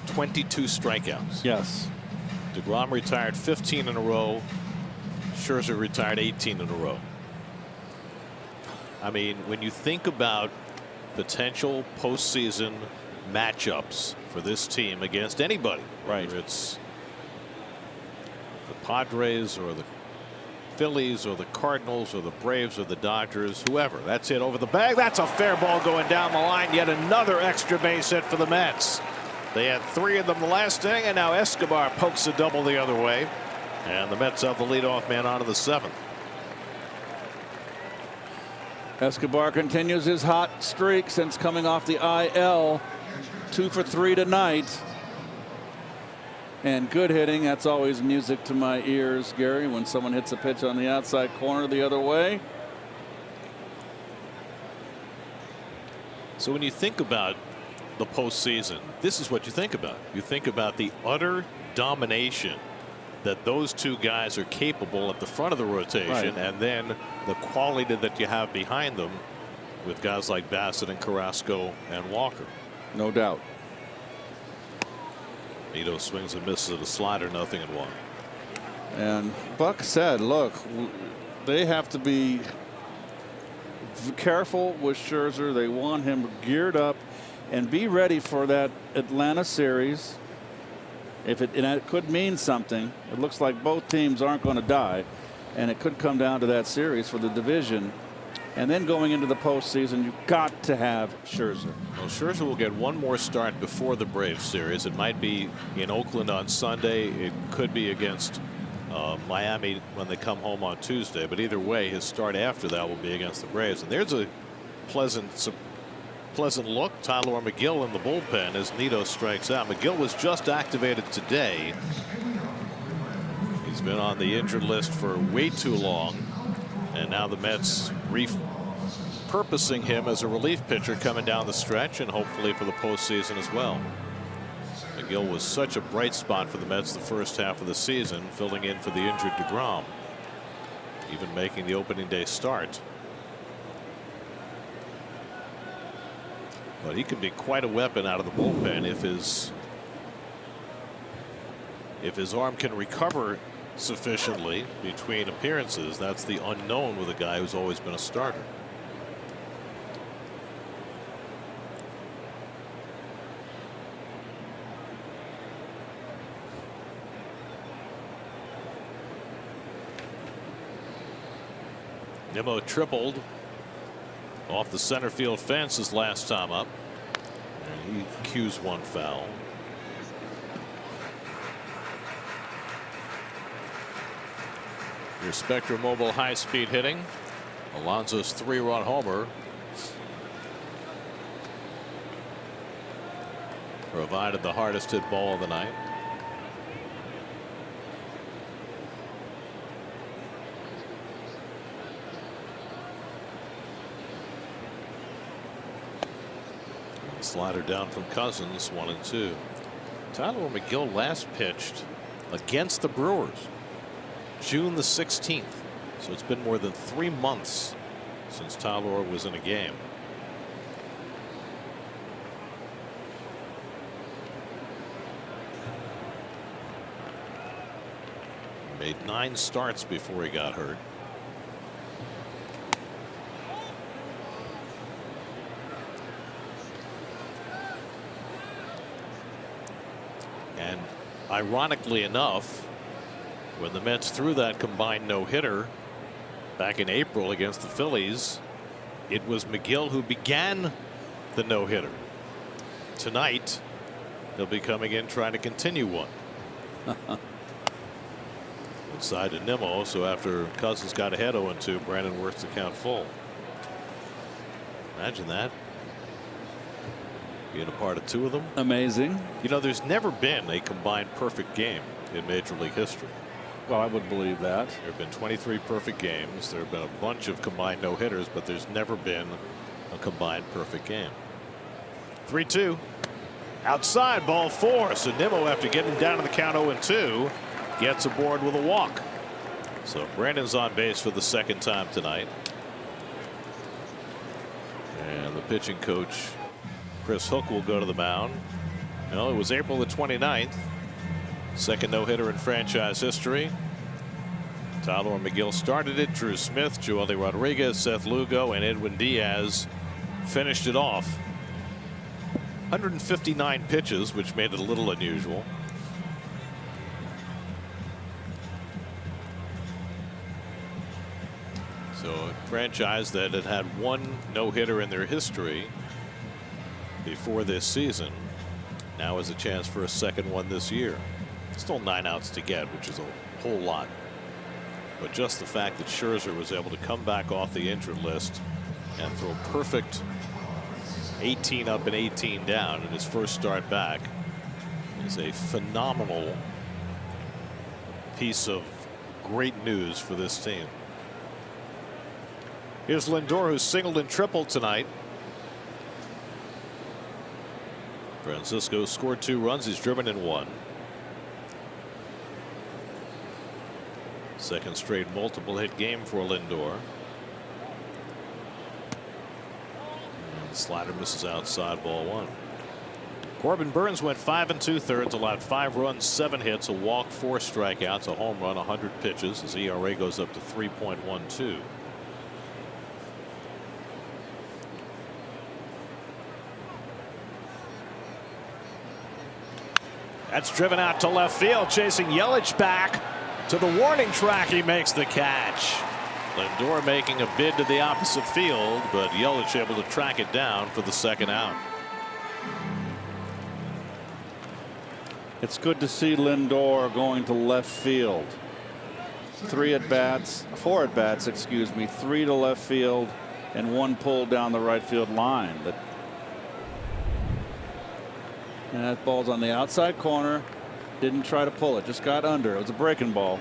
22 strikeouts. Yes. DeGrom retired 15 in a row. Scherzer retired 18 in a row. I mean, when you think about potential postseason matchups for this team against anybody, right? Whether it's the Padres or the Phillies or the Cardinals or the Braves or the Dodgers, whoever. That's it over the bag. That's a fair ball going down the line. Yet another extra base hit for the Mets. They had 3 of them the last inning, and now Escobar pokes a double the other way, and the Mets have the leadoff man on to the seventh. Escobar continues his hot streak since coming off the IL. 2 for 3 tonight. And good hitting. That's always music to my ears, Gary, when someone hits a pitch on the outside corner the other way. So when you think about the postseason, this is what you think about. You think about the utter domination that those two guys are capable at the front of the rotation, right, and then the quality that you have behind them with guys like Bassett and Carrasco and Walker. No doubt. Nito swings and misses at a slider, 0-1. And Buck said, look, they have to be careful with Scherzer. They want him geared up and be ready for that Atlanta series. And it could mean something. It looks like both teams aren't going to die, and it could come down to that series for the division. And then going into the postseason, you've got to have Scherzer. Well, Scherzer will get one more start before the Braves series. It might be in Oakland on Sunday. It could be against Miami when they come home on Tuesday. But either way, his start after that will be against the Braves. And there's a pleasant look. Tyler McGill in the bullpen as Nito strikes out. McGill was just activated today. He's been on the injured list for way too long. And now the Mets repurposing him as a relief pitcher coming down the stretch, and hopefully for the postseason as well. McGill was such a bright spot for the Mets the first half of the season, filling in for the injured DeGrom, even making the opening day start. But he could be quite a weapon out of the bullpen if his arm can recover sufficiently between appearances. That's the unknown with a guy who's always been a starter. Nimmo tripled off the center field fence his last time up, and he cues one foul. Your Spectra Mobile high-speed hitting. Alonso's 3-run homer provided the hardest hit ball of the night. Slider down from Cousins, 1-2. Tyler McGill last pitched against the Brewers June the 16th. So it's been more than 3 months since Tyler was in a game. He made 9 starts before he got hurt. And ironically enough, when the Mets threw that combined no-hitter back in April against the Phillies, it was McGill who began the no-hitter. Tonight, they'll be coming in trying to continue one. Inside to Nimmo, so after Cousins got ahead 0-2, Brandon works the count full. Imagine that. Being a part of 2 of them. Amazing. You know, there's never been a combined perfect game in Major League history. Well, I would believe that. There have been 23 perfect games. There have been a bunch of combined no-hitters, but there's never been a combined perfect game. 3-2. Outside, ball 4. So Nimmo, after getting down to the count 0-2, gets aboard with a walk. So Brandon's on base for the 2nd time tonight. And the pitching coach, Chris Hook, will go to the mound. Well, it was April the 29th. 2nd no-hitter in franchise history. Tyler McGill started it. Drew Smith, Joely Rodriguez, Seth Lugo, and Edwin Diaz finished it off. 159 pitches, which made it a little unusual. So a franchise that had had 1 no-hitter in their history before this season now has a chance for a 2nd one this year. Still 9 outs to get, which is a whole lot. But just the fact that Scherzer was able to come back off the injured list and throw perfect 18 up and 18 down in his first start back is a phenomenal piece of great news for this team. Here's Lindor, who singled and tripled tonight. Francisco scored 2 runs. He's driven in 1. 2nd straight multiple hit game for Lindor. And slider misses outside, ball 1. Corbin Burns went 5 2/3, allowed 5 runs, 7 hits, a walk, 4 strikeouts, a home run, 100 pitches. His ERA goes up to 3.12. That's driven out to left field, chasing Yelich back to the warning track. He makes the catch. Lindor making a bid to the opposite field, but Yelich able to track it down for the 2nd out. It's good to see Lindor going to left field. 4 at bats, excuse me, 3 to left field and 1 pull down the right field line. And that ball's on the outside corner. Didn't try to pull it, just got under. It was a breaking ball.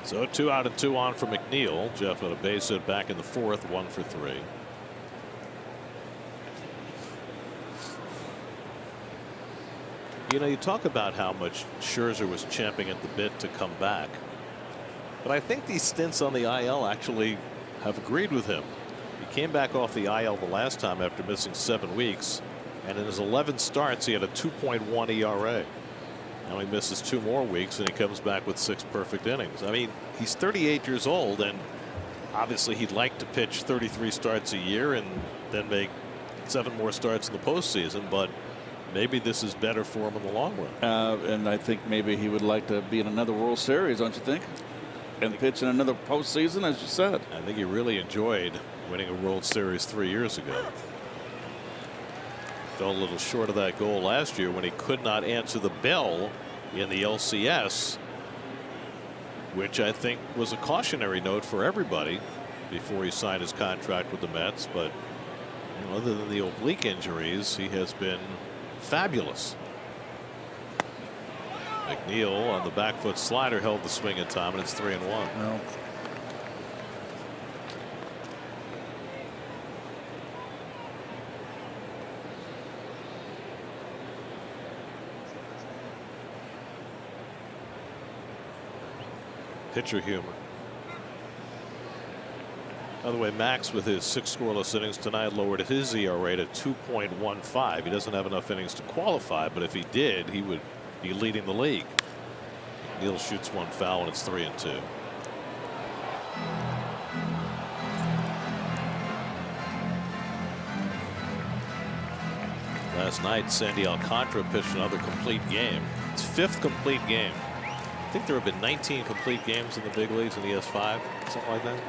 So 2 out and 2 on for McNeil. Jeff had a base hit back in the 4th, 1 for 3. You know, you talk about how much Scherzer was champing at the bit to come back, but I think these stints on the IL actually have agreed with him. He came back off the IL the last time after missing 7 weeks, and in his 11 starts he had a 2.1 ERA. Now he misses 2 more weeks and he comes back with 6 perfect innings. I mean, he's 38 years old, and obviously he'd like to pitch 33 starts a year and then make 7 more starts in the postseason, but maybe this is better for him in the long run. And I think maybe he would like to be in another World Series, don't you think? And pitch in another postseason, as you said. I think he really enjoyed winning a World Series 3 years ago. Fell a little short of that goal last year when he could not answer the bell in the LCS, which I think was a cautionary note for everybody before he signed his contract with the Mets. But you know, other than the oblique injuries, he has been fabulous. McNeil on the back foot slider held the swing in time, and it's 3-1. Well, pitcher humor. By the way, Max, with his 6 scoreless innings tonight, lowered his ERA to 2.15. He doesn't have enough innings to qualify, but if he did, he would be leading the league. Neal shoots 1 foul, and it's 3-2. Last night, Sandy Alcantara pitched another complete game. It's 5th complete game. I think there have been 19 complete games in the big leagues, and he has 5, something like that.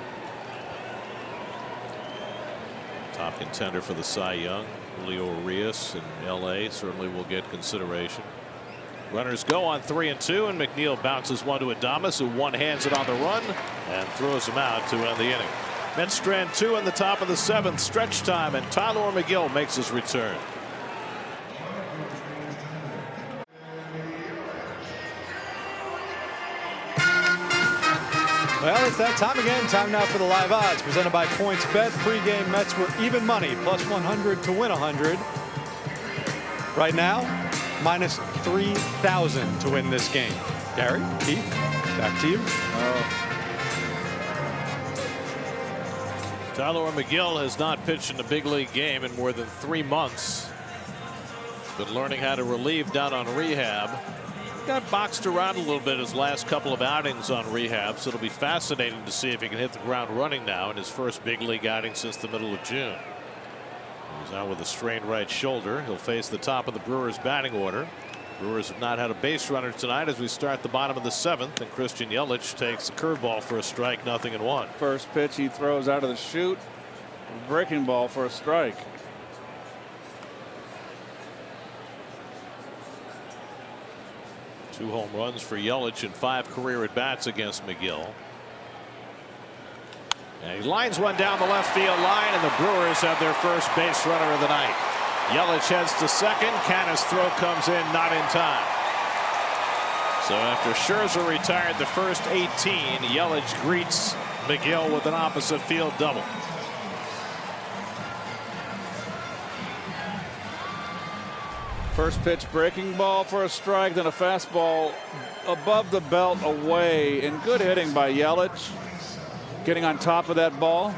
Top contender for the Cy Young. Julio Urias in LA certainly will get consideration. Runners go on 3-2, and McNeil bounces one to Adames, who one-hands it on the run and throws him out to end the inning. Mets strand 2 in the top of the 7th, stretch time, and Tyler McGill makes his return. Well, it's that time again. Time now for the live odds presented by PointsBet. Pre-game Mets were even money, plus 100 to win 100. Right now, minus 3,000 to win this game. Gary, Keith, back to you. Tyler McGill has not pitched in a big league game in more than 3 months. He's been learning how to relieve down on rehab. Got boxed around a little bit his last couple of outings on rehab, so it'll be fascinating to see if he can hit the ground running now in his first big league outing since the middle of June. He's out with a strained right shoulder. He'll face the top of the Brewers batting order. Brewers have not had a base runner tonight as we start the bottom of the 7th, and Christian Yelich takes the curveball for a strike, 0-1. first pitch he throws out of the chute, breaking ball for a strike. Two home runs for Yelich in 5 career at bats against McGill. And he lines one down the left field line, and the Brewers have their first base runner of the night. Yelich heads to second. Canna's throw comes in, not in time. So after Scherzer retired the first 18, Yelich greets McGill with an opposite field double. First pitch breaking ball for a strike, then a fastball above the belt away, and good hitting by Yelich, getting on top of that ball.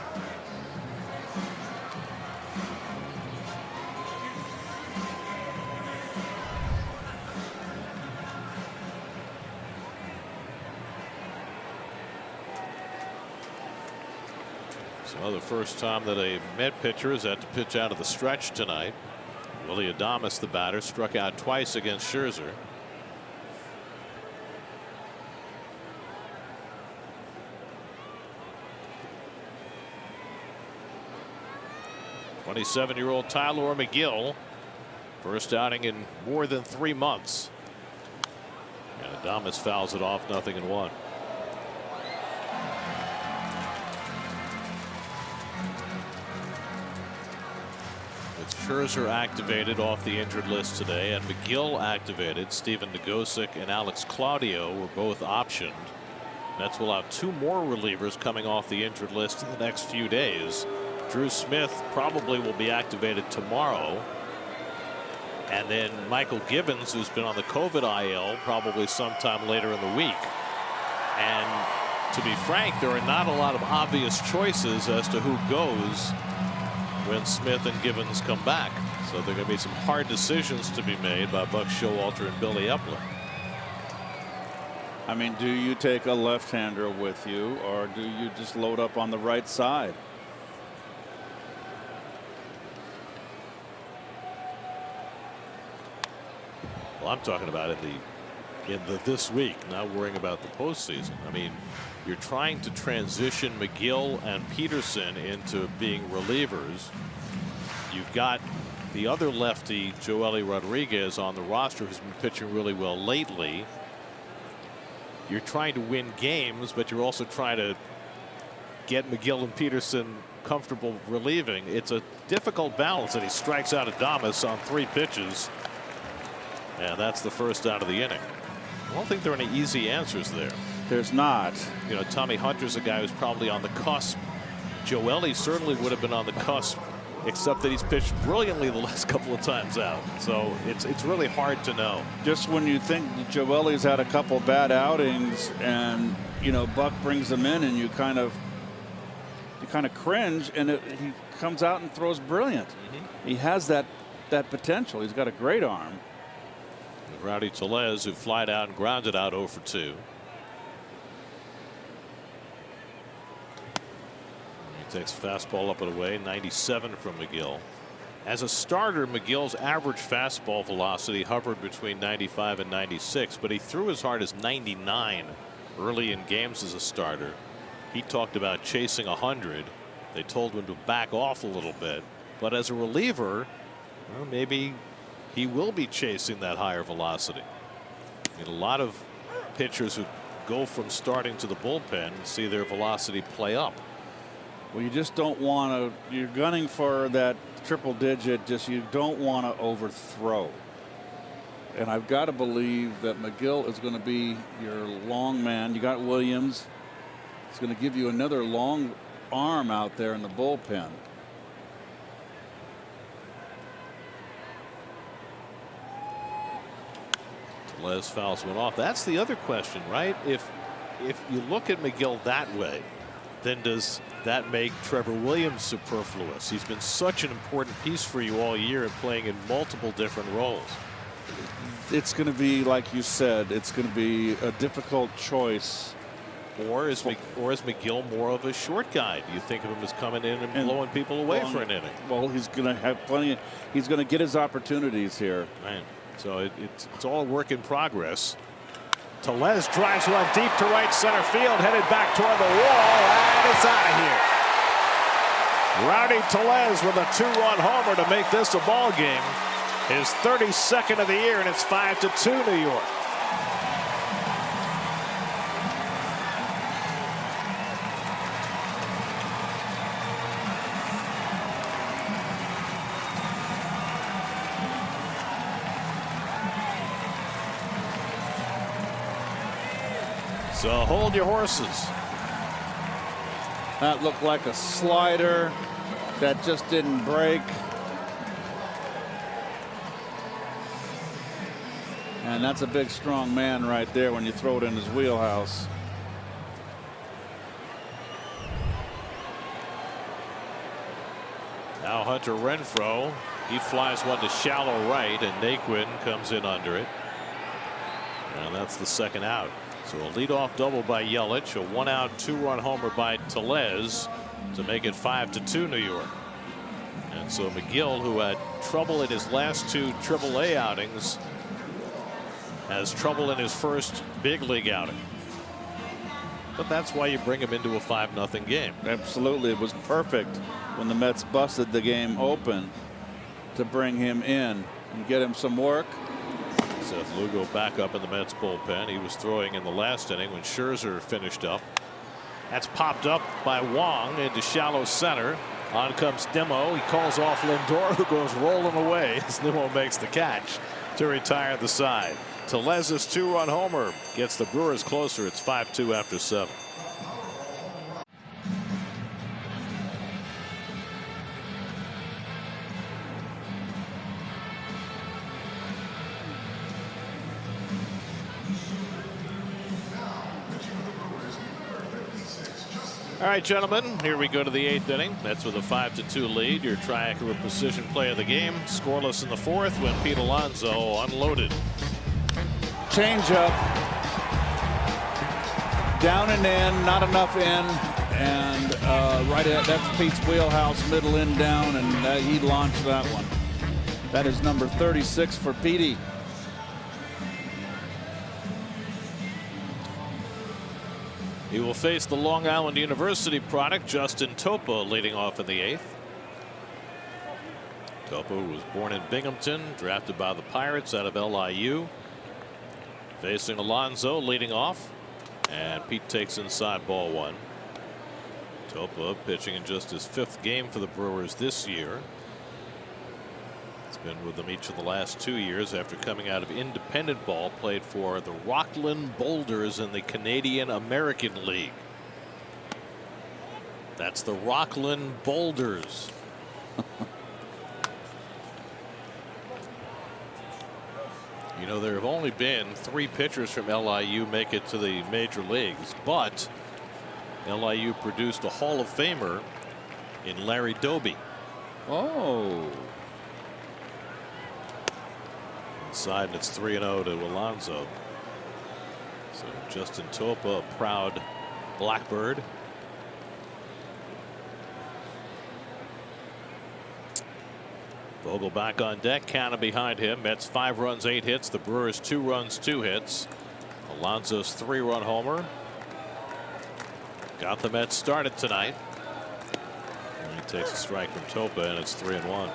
So the first time that a Met pitcher has had to pitch out of the stretch tonight. Willie Adames, the batter, struck out twice against Scherzer. '27-year-old Tyler McGill, first outing in more than 3 months. And Adames fouls it off, 0-1. Scherzer activated off the injured list today, and McGill activated. Steven Nagosic and Alex Claudio were both optioned. Mets will have 2 more relievers coming off the injured list in the next few days. Drew Smith probably will be activated tomorrow. And then Michael Gibbons, who's been on the COVID IL, probably sometime later in the week. And to be frank, there are not a lot of obvious choices as to who goes when Smith and Gibbons come back. So there are going to be some hard decisions to be made by Buck Showalter and Billy Epler. I mean, do you take a left-hander with you, or do you just load up on the right side? Well, I'm talking about in the this week, not worrying about the postseason. I mean, you're trying to transition McGill and Peterson into being relievers. You've got the other lefty, Joely Rodriguez, on the roster, who's been pitching really well lately. You're trying to win games, but you're also trying to get McGill and Peterson comfortable relieving. It's a difficult balance, and he strikes out Adames on 3 pitches. And that's the first out of the inning. I don't think there are any easy answers there. There's not. You know, Tommy Hunter's a guy who's probably on the cusp. Joely certainly would have been on the cusp, except that he's pitched brilliantly the last couple of times out. So it's really hard to know. Just when you think Joely's had a couple bad outings, and you know Buck brings him in, and you kind of cringe, and he comes out and throws brilliant. He has that potential. He's got a great arm. Rowdy Tellez, who flied out and grounded out 0 for 2. He takes fastball up and away, 97 from McGill. As a starter, McGill's average fastball velocity hovered between 95 and 96, but he threw as hard as 99 early in games as a starter. He talked about chasing 100. They told him to back off a little bit, but as a reliever, well, maybe he will be chasing that higher velocity. I mean, a lot of pitchers who go from starting to the bullpen see their velocity play up. Well, you just don't want to. You're gunning for that triple digit. Just you don't want to overthrow. And I've got to believe that McGill is going to be your long man. You got Williams. It's going to give you another long arm out there in the bullpen. Les fouls one off. That's the other question, right? If you look at McGill that way, then does that make Trevor Williams superfluous? He's been such an important piece for you all year and playing in multiple different roles. It's going to be, like you said, it's going to be a difficult choice. Or is McGill more of a short guy? Do you think of him as coming in and blowing people away for an inning? Well, he's going to have plenty. He's going to get his opportunities here. Man. So it's all a work in progress. Tellez drives one deep to right center field, headed back toward the wall, and it's out of here. Rowdy Tellez with a 2-run homer to make this a ball game. His 32nd of the year, and it's 5-2 New York. So hold your horses. That looked like a slider that just didn't break. And that's a big, strong man right there when you throw it in his wheelhouse. Now Hunter Renfroe. He flies one to shallow right, and Naquin comes in under it. And that's the second out. So a leadoff double by Yelich, a 1-out 2-run homer by Tellez to make it 5-2 New York. And so McGill, who had trouble in his last 2 AAA outings, has trouble in his first big league outing. But that's why you bring him into a 5-0 game. Absolutely. It was perfect when the Mets busted the game open to bring him in and get him some work. Seth Lugo back up in the Mets bullpen. He was throwing in the last inning when Scherzer finished up. That's popped up by Wong into shallow center. On comes Nimmo. He calls off Lindor, who goes rolling away as Nimmo makes the catch to retire the side. Telez's 2-run homer gets the Brewers closer. It's 5-2 after 7. All right, gentlemen, here we go to the 8th inning. That's with a 5-2 lead. Your triangular precision play of the game. Scoreless in the 4th when Pete Alonso unloaded. Changeup. Down and in, not enough in, and right at that's Pete's wheelhouse, middle in down, and he launched that one. That is number 36 for Petey. He will face the Long Island University product, Justin Topa, leading off in the 8th. Topa was born in Binghamton, drafted by the Pirates out of LIU. Facing Alonso, leading off, and Pete takes inside ball 1. Topa pitching in just his 5th game for the Brewers this year. Been with them each of the last 2 years after coming out of independent ball. Played for the Rockland Boulders in the Canadian American League. That's the Rockland Boulders. You know, there have only been 3 pitchers from LIU make it to the major leagues, but LIU produced a Hall of Famer in Larry Doby. Oh. Inside, and it's 3-0 to Alonso. So Justin Topa, a proud Blackbird. Vogel back on deck, Canna behind him. Mets 5 runs, 8 hits. The Brewers 2 runs, 2 hits. Alonso's 3-run homer got the Mets started tonight. And he takes a strike from Topa, and it's 3-1.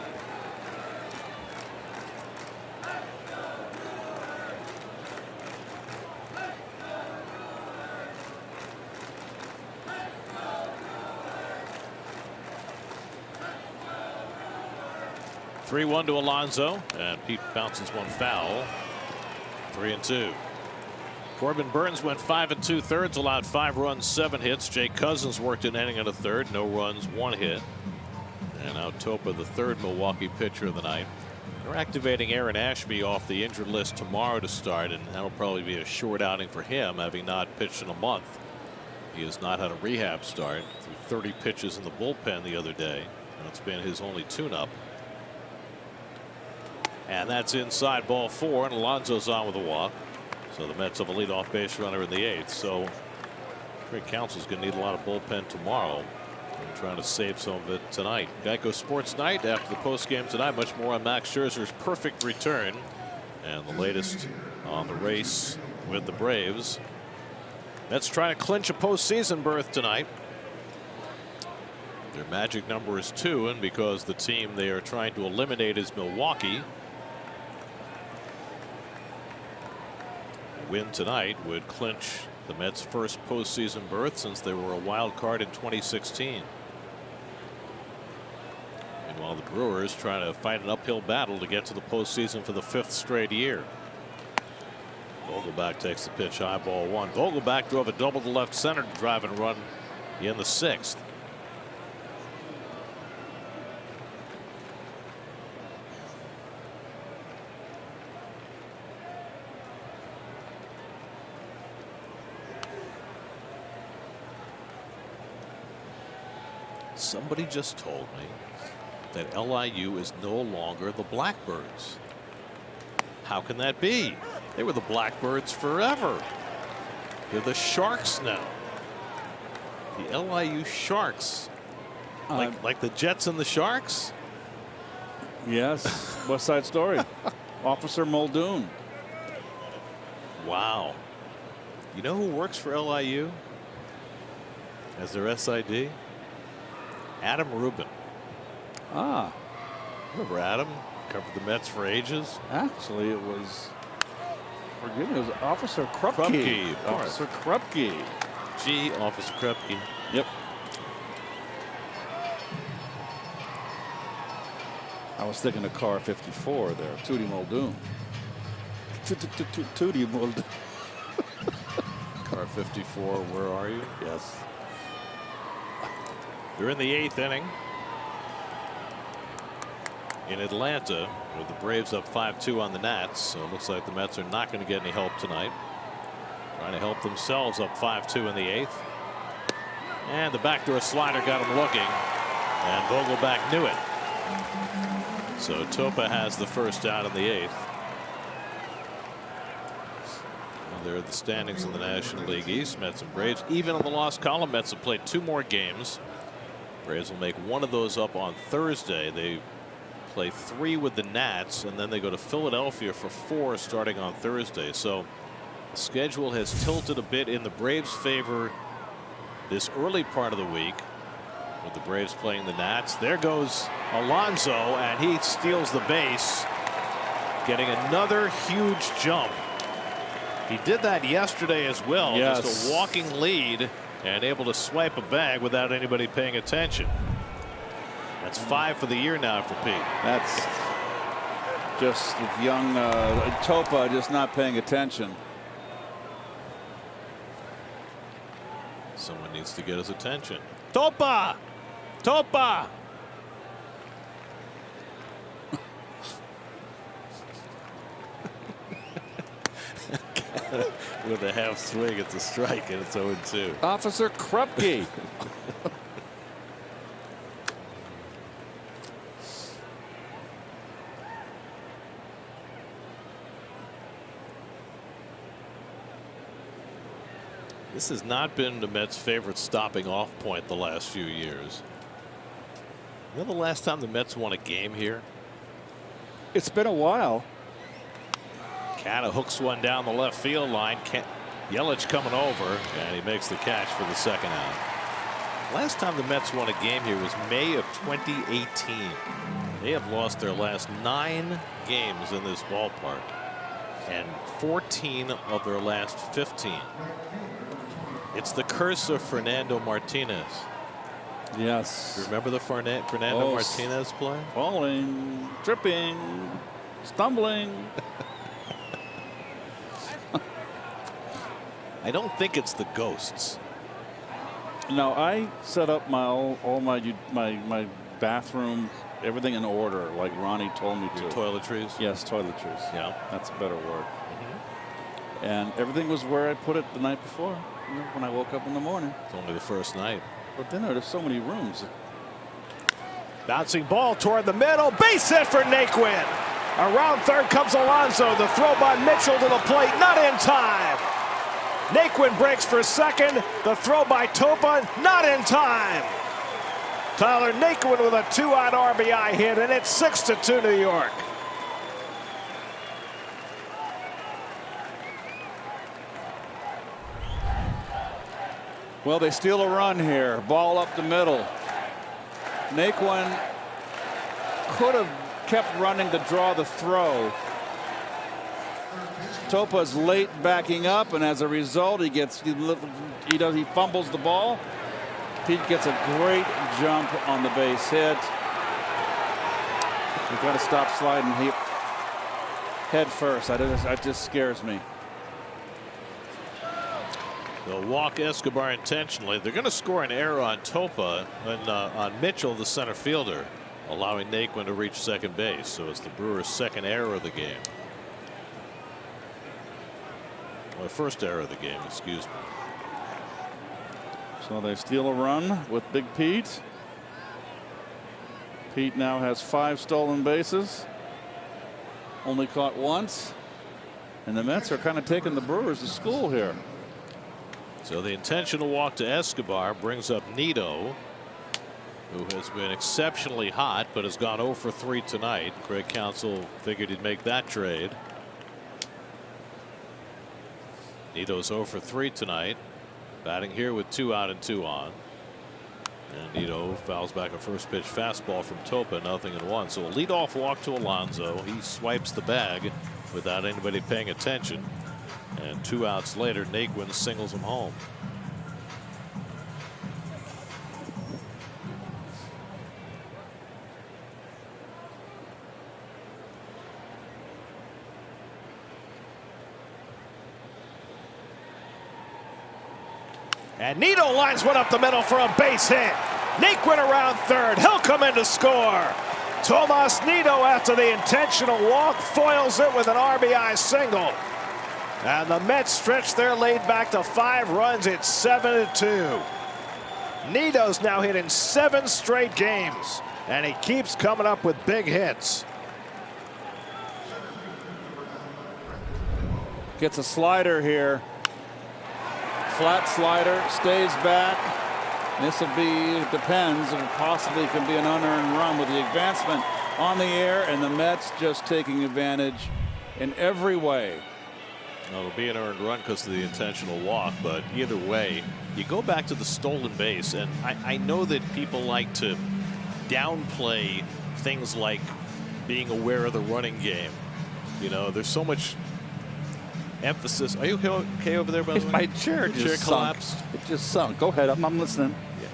(3-1) to Alonso, and Pete bounces one foul. 3-2. Corbin Burns went 5 2/3, allowed 5 runs, 7 hits. Jake Cousins worked an inning and a third, no runs, 1 hit. And now Topa, the 3rd Milwaukee pitcher of the night. They're activating Aaron Ashby off the injured list tomorrow to start, and that'll probably be a short outing for him, having not pitched in a month. He has not had a rehab start. Threw 30 pitches in the bullpen the other day, and it's been his only tune-up. And that's inside ball 4, and Alonso's on with a walk. So the Mets have a leadoff base runner in the 8th. So Craig Counsell's going to need a lot of bullpen tomorrow. I'm trying to save some of it tonight. Geico Sports Night after the postgame tonight. Much more on Max Scherzer's perfect return and the latest on the race with the Braves. Mets trying to clinch a postseason berth tonight. Their magic number is 2, and because the team they are trying to eliminate is Milwaukee, win tonight would clinch the Mets' first postseason berth since they were a wild card in 2016. Meanwhile, the Brewers trying to fight an uphill battle to get to the postseason for the 5th straight year. Vogelbach takes the pitch, high ball 1. Vogelbach drove a double to left center to drive and run in the 6th. Somebody just told me that LIU is no longer the Blackbirds. How can that be? They were the Blackbirds forever. They're the Sharks now. The LIU Sharks. Like the Jets and the Sharks? Yes. West Side Story. Officer Muldoon. Wow. You know who works for LIU as their SID? Adam Rubin. Ah. Remember Adam? Covered the Mets for ages. Actually, it was, forgive me, it was Officer Krupke. Krupke, of course. Officer Krupke. Gee, Officer Krupke. Yep. I was thinking of car 54 there, Tootie Muldoon. Tootie will. Car 54, where are you? Yes. They're in the 8th inning in Atlanta with the Braves up 5-2 on the Nats. So it looks like the Mets are not going to get any help tonight. Trying to help themselves up 5-2 in the 8th. And the backdoor slider got him looking. And Vogelback knew it. So Topa has the first out in the 8th. And there are the standings in the National League East. Mets and Braves. Even on the loss column, Mets have played 2 more games. Braves will make one of those up on Thursday. They play 3 with the Nats, and then they go to Philadelphia for 4 starting on Thursday. So the schedule has tilted a bit in the Braves' favor this early part of the week, with the Braves playing the Nats. There goes Alonso, and he steals the base, getting another huge jump. He did that yesterday as well. Yes. Just a walking lead and able to swipe a bag without anybody paying attention. That's 5 for the year now for Pete. That's just young Topa just not paying attention. Someone needs to get his attention. Topa! Topa! With a half swing, it's a strike, and it's 0-2. Officer Krupke. This has not been the Mets' favorite stopping off point the last few years. You know the last time the Mets won a game here? It's been a while. Canha hooks one down the left field line. Yelich coming over, and he makes the catch for the second out. Last time the Mets won a game here was May of 2018. They have lost their last 9 games in this ballpark, and 14 of their last 15. It's the curse of Fernando Martinez. Yes. You remember the Fernando Martinez play? Falling, tripping, stumbling. I don't think it's the ghosts. No, I set up all my bathroom, everything in order, like Ronnie told me to. Toiletries? Yes, toiletries. Yeah. That's a better word. And everything was where I put it the night before, when I woke up in the morning. It's only the first night. But then there's so many rooms. Bouncing ball toward the middle. Base hit for Naquin. Around third comes Alonso. The throw by Mitchell to the plate. Not in time. Naquin breaks for second. The throw by Topa. Not in time. Tyler Naquin with a 2-out RBI hit, and it's 6-2 New York. Well, they steal a run here. Ball up the middle. Naquin could have kept running to draw the throw. Topa's late backing up, and as a result, he fumbles the ball. Pete gets a great jump on the base hit. We've got to stop sliding head first. That just scares me. They'll walk Escobar intentionally. They're going to score an error on Topa and on Mitchell, the center fielder, allowing Naquin to reach second base. So it's the Brewers' second error of the game. Well, first error of the game, excuse me. So they steal a run with Big Pete. Pete now has 5 stolen bases. Only caught once. And the Mets are kind of taking the Brewers to school here. So the intentional walk to Escobar brings up Nito, who has been exceptionally hot but has gone 0 for 3 tonight. Craig Counsell figured he'd make that trade. Nito's 0 for 3 tonight, batting here with 2 out and 2 on. And Nito fouls back a first pitch fastball from Topa, 0-1. So a leadoff walk to Alonso. He swipes the bag without anybody paying attention. And 2 outs later, Naquin singles him home. And Nito lines one up the middle for a base hit. Naquin around third. He'll come in to score. Tomas Nito, after the intentional walk, foils it with an RBI single. And the Mets stretch their lead back to 5 runs. It's 7-2. Nito's now hit in 7 straight games, and he keeps coming up with big hits. Gets a slider here. Flat slider, stays back. This will be, it depends. It possibly can be an unearned run with the advancement on the air, and the Mets just taking advantage in every way. Well, it'll be an earned run because of the intentional walk, but either way, you go back to the stolen base, and I know that people like to downplay things like being aware of the running game. You know, there's so much emphasis. Are you okay over there, by the way? My chair just collapsed. It just sunk. Go ahead. I'm listening. Yeah.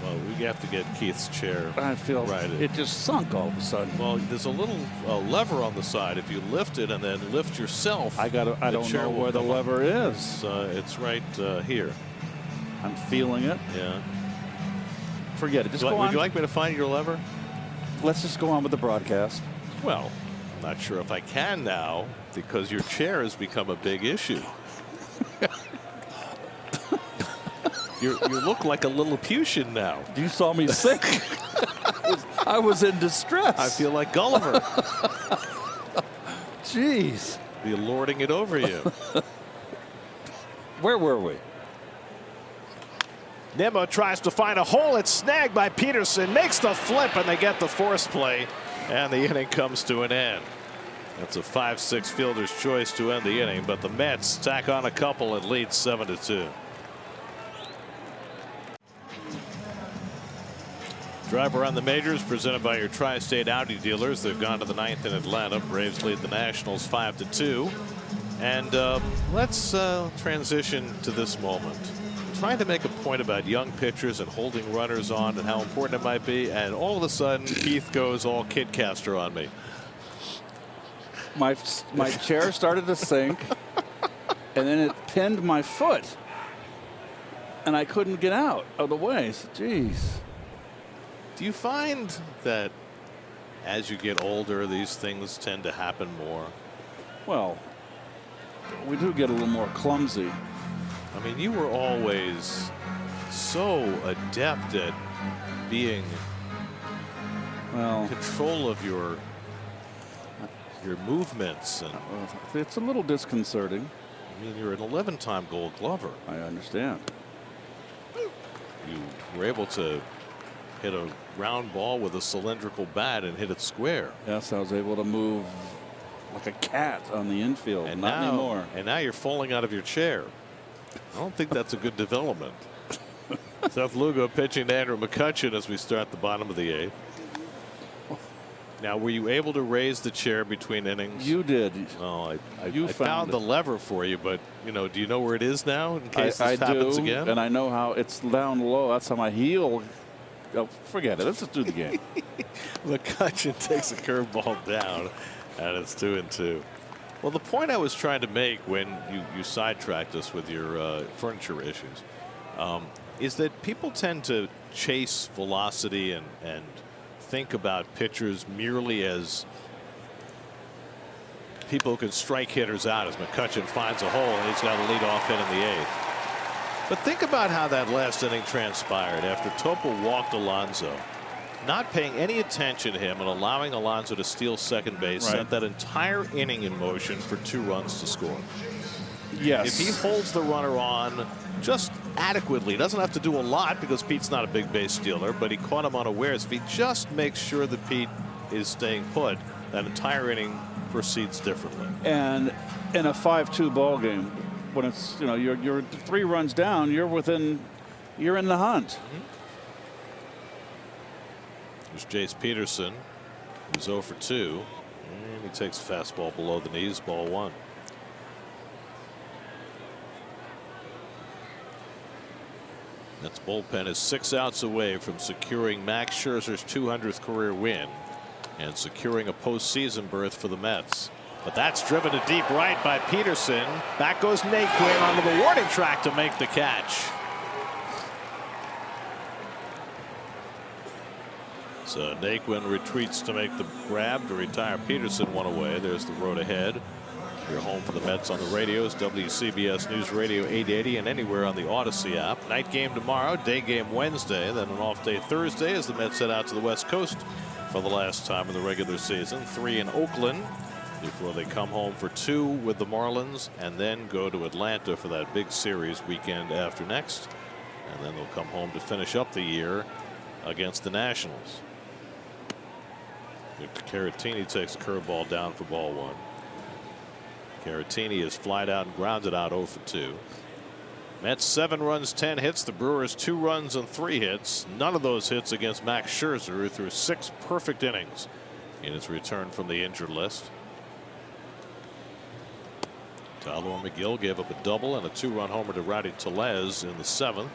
Well, we have to get Keith's chair. I feel right. It just sunk all of a sudden. Well, there's a little lever on the side. If you lift it and then lift yourself, I don't know where the lever is. It's right here. I'm feeling it. Yeah. Forget it. Just go on. Would you like me to find your lever? Let's just go on with the broadcast. Well, I'm not sure if I can now because your chair has become a big issue. You look like a Lilliputian now. You saw me sink. I was in distress. I feel like Gulliver. Jeez. Be lording it over you. Where were we? Nimmo tries to find a hole. It's snagged by Peterson. Makes the flip, and they get the force play. And the inning comes to an end. That's a 5-6 fielder's choice to end the inning, but the Mets tack on a couple and lead 7-2. Drive around the majors presented by your Tri-State Audi dealers. They've gone to the 9th in Atlanta. Braves lead the Nationals 5-2. And let's transition to this moment. I'm trying to make a point about young pitchers and holding runners on and how important it might be. And all of a sudden, Keith goes all Kidcaster on me. My chair started to sink, and then it pinned my foot, and I couldn't get out of the way. So, geez. Do you find that as you get older, these things tend to happen more? Well, we do get a little more clumsy. I mean, you were always so adept at being in control of your movements. And it's a little disconcerting. I mean, you're an 11-time Gold Glover. I understand. You were able to hit a round ball with a cylindrical bat and hit it square. Yes, I was able to move like a cat on the infield. And not anymore. And now you're falling out of your chair. I don't think that's a good development. Seth Lugo pitching to Andrew McCutchen as we start the bottom of the 8th. Now, were you able to raise the chair between innings? You did. Oh, I found the lever for you, but do you know where it is now in case this happens do, again? And I know how it's down low. That's how my heel. Oh, forget it. Let's just do the game. McCutchen takes a curveball down, and it's 2-2. Well, the point I was trying to make when you sidetracked us with your furniture issues is that people tend to chase velocity and think about pitchers merely as people who can strike hitters out, as McCutchen finds a hole and he's got a leadoff hit in the 8th. But think about how that last inning transpired after Topa walked Alonso. Not paying any attention to him and allowing Alonso to steal second base sent that entire inning in motion for 2 runs to score. Yes. If he holds the runner on just adequately, doesn't have to do a lot because Pete's not a big base stealer, but he caught him unawares. If he just makes sure that Pete is staying put, that entire inning proceeds differently. And in a 5-2 ball game, when it's you're 3 runs down, you're in the hunt. There's Jace Peterson, who's 0 for 2, and he takes a fastball below the knees, ball 1. That's bullpen is 6 outs away from securing Max Scherzer's 200th career win and securing a postseason berth for the Mets. But that's driven to deep right by Peterson. Back goes Naquin onto the warning track to make the catch. So Naquin retreats to make the grab to retire Peterson one away. There's the road ahead. You're home for the Mets on the radios, WCBS News Radio 880 and anywhere on the Odyssey app. Night game tomorrow, day game Wednesday, then an off day Thursday as the Mets head out to the West Coast for the last time in the regular season. 3 in Oakland before they come home for 2 with the Marlins and then go to Atlanta for that big series weekend after next. And then they'll come home to finish up the year against the Nationals. Caratini takes a curveball down for ball 1. Caratini is flied out and grounded out 0 for 2. Mets 7 runs, 10 hits. The Brewers 2 runs and 3 hits. None of those hits against Max Scherzer, who threw 6 perfect innings in his return from the injured list. Tyler McGill gave up a double and a 2-run homer to Rowdy Tellez in the 7th.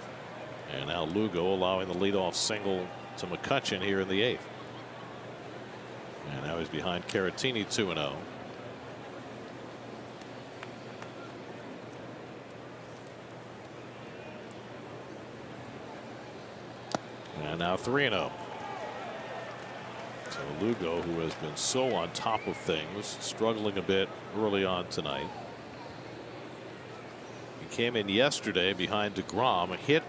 And now Lugo allowing the leadoff single to McCutchen here in the 8th. And now he's behind Caratini 2-0. And now 3-0. So Lugo, who has been so on top of things, struggling a bit early on tonight. He came in yesterday behind DeGrom and hit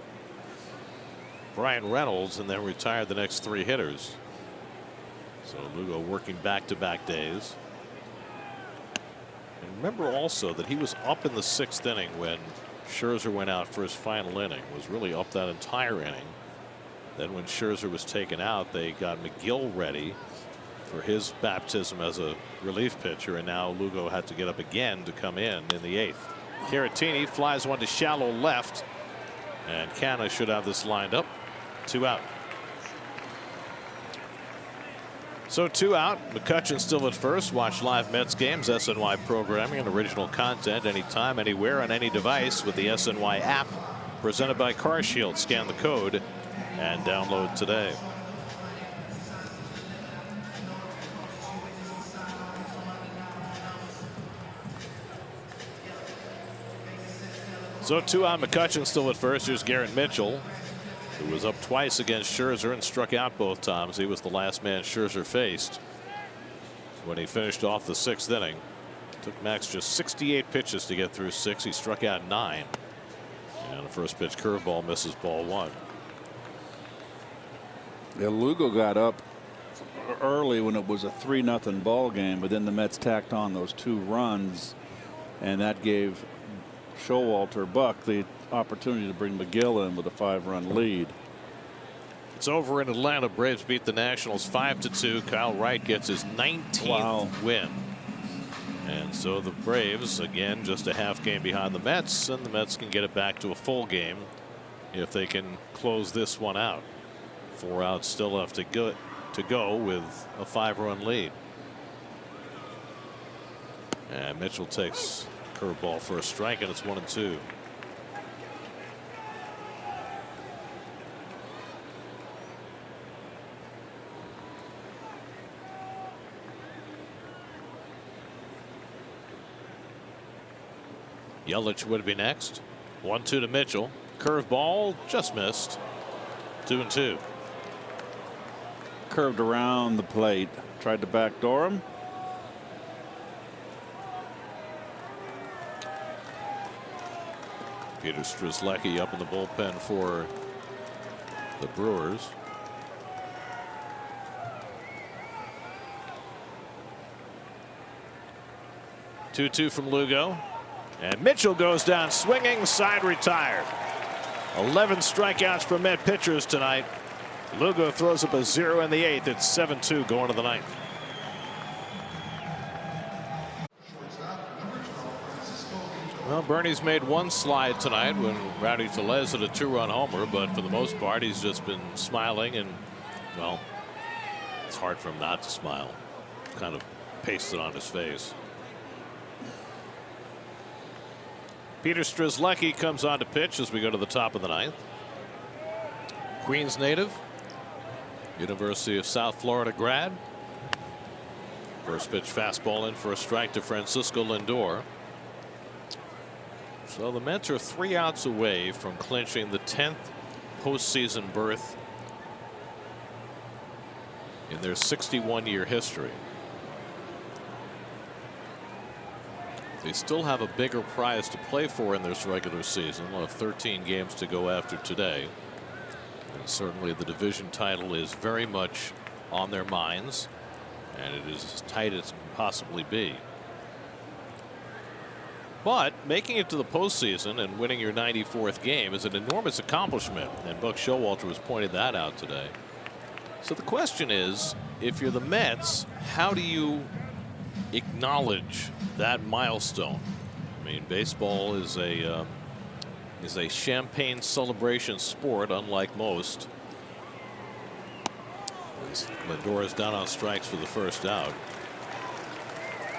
Brian Reynolds and then retired the next 3 hitters. So Lugo working back-to-back days. And remember also that he was up in the 6th inning when Scherzer went out for his final inning, was really up that entire inning. Then when Scherzer was taken out, they got McGill ready for his baptism as a relief pitcher, and now Lugo had to get up again to come in the 8th. Caratini flies one to shallow left, and Canna should have this lined up. 2 out. So 2 out. McCutchen still at first. Watch live Mets games, SNY programming, and original content anytime, anywhere, on any device with the SNY app presented by CarShield. Scan the code and download today. So 2 out. McCutchen still at first. Here's Garrett Mitchell, who was up twice against Scherzer and struck out both times. He was the last man Scherzer faced when he finished off the 6th inning. Took Max just 68 pitches to get through 6. He struck out 9. And the first pitch curveball misses ball 1. Yeah, Lugo got up early when it was a 3-0 ball game, but then the Mets tacked on those 2 runs, and that gave Showalter Buck the opportunity to bring McGill in with a 5-run lead. It's over in Atlanta. Braves beat the Nationals 5-2. Kyle Wright gets his 19th win. And so the Braves, again, just a half game behind the Mets, and the Mets can get it back to a full game if they can close this one out. 4 outs still left to go with a 5-run lead. And Mitchell takes curveball for a strike, and it's 1-2. Yelich would be next. 1-2 to Mitchell. Curveball just missed. 2-2. Curved around the plate. Tried to backdoor him. Peter Strzelecki up in the bullpen for the Brewers. Two from Lugo. And Mitchell goes down swinging, side retired. 11 strikeouts for Met pitchers tonight. Lugo throws up a 0 in the 8th. It's 7-2 going to the 9th. Well, Bernie's made one slide tonight when Rowdy Tellez hit a 2-run homer, but for the most part, he's just been smiling, and, well, it's hard for him not to smile. Kind of pasted on his face. Peter Strzelecki comes on to pitch as we go to the top of the 9th. Queens native, University of South Florida grad. First pitch fastball in for a strike to Francisco Lindor. So the Mets are 3 outs away from clinching the 10th postseason berth in their 61-year history. They still have a bigger prize to play for in this regular season. They'll have 13 games to go after today. And certainly the division title is very much on their minds, and it is as tight as it can possibly be. But making it to the postseason and winning your 94th game is an enormous accomplishment, and Buck Showalter was pointing that out today. So the question is, if you're the Mets, how do you acknowledge that milestone? I mean, baseball is a champagne celebration sport, unlike most. Lindor is down on strikes for the first out.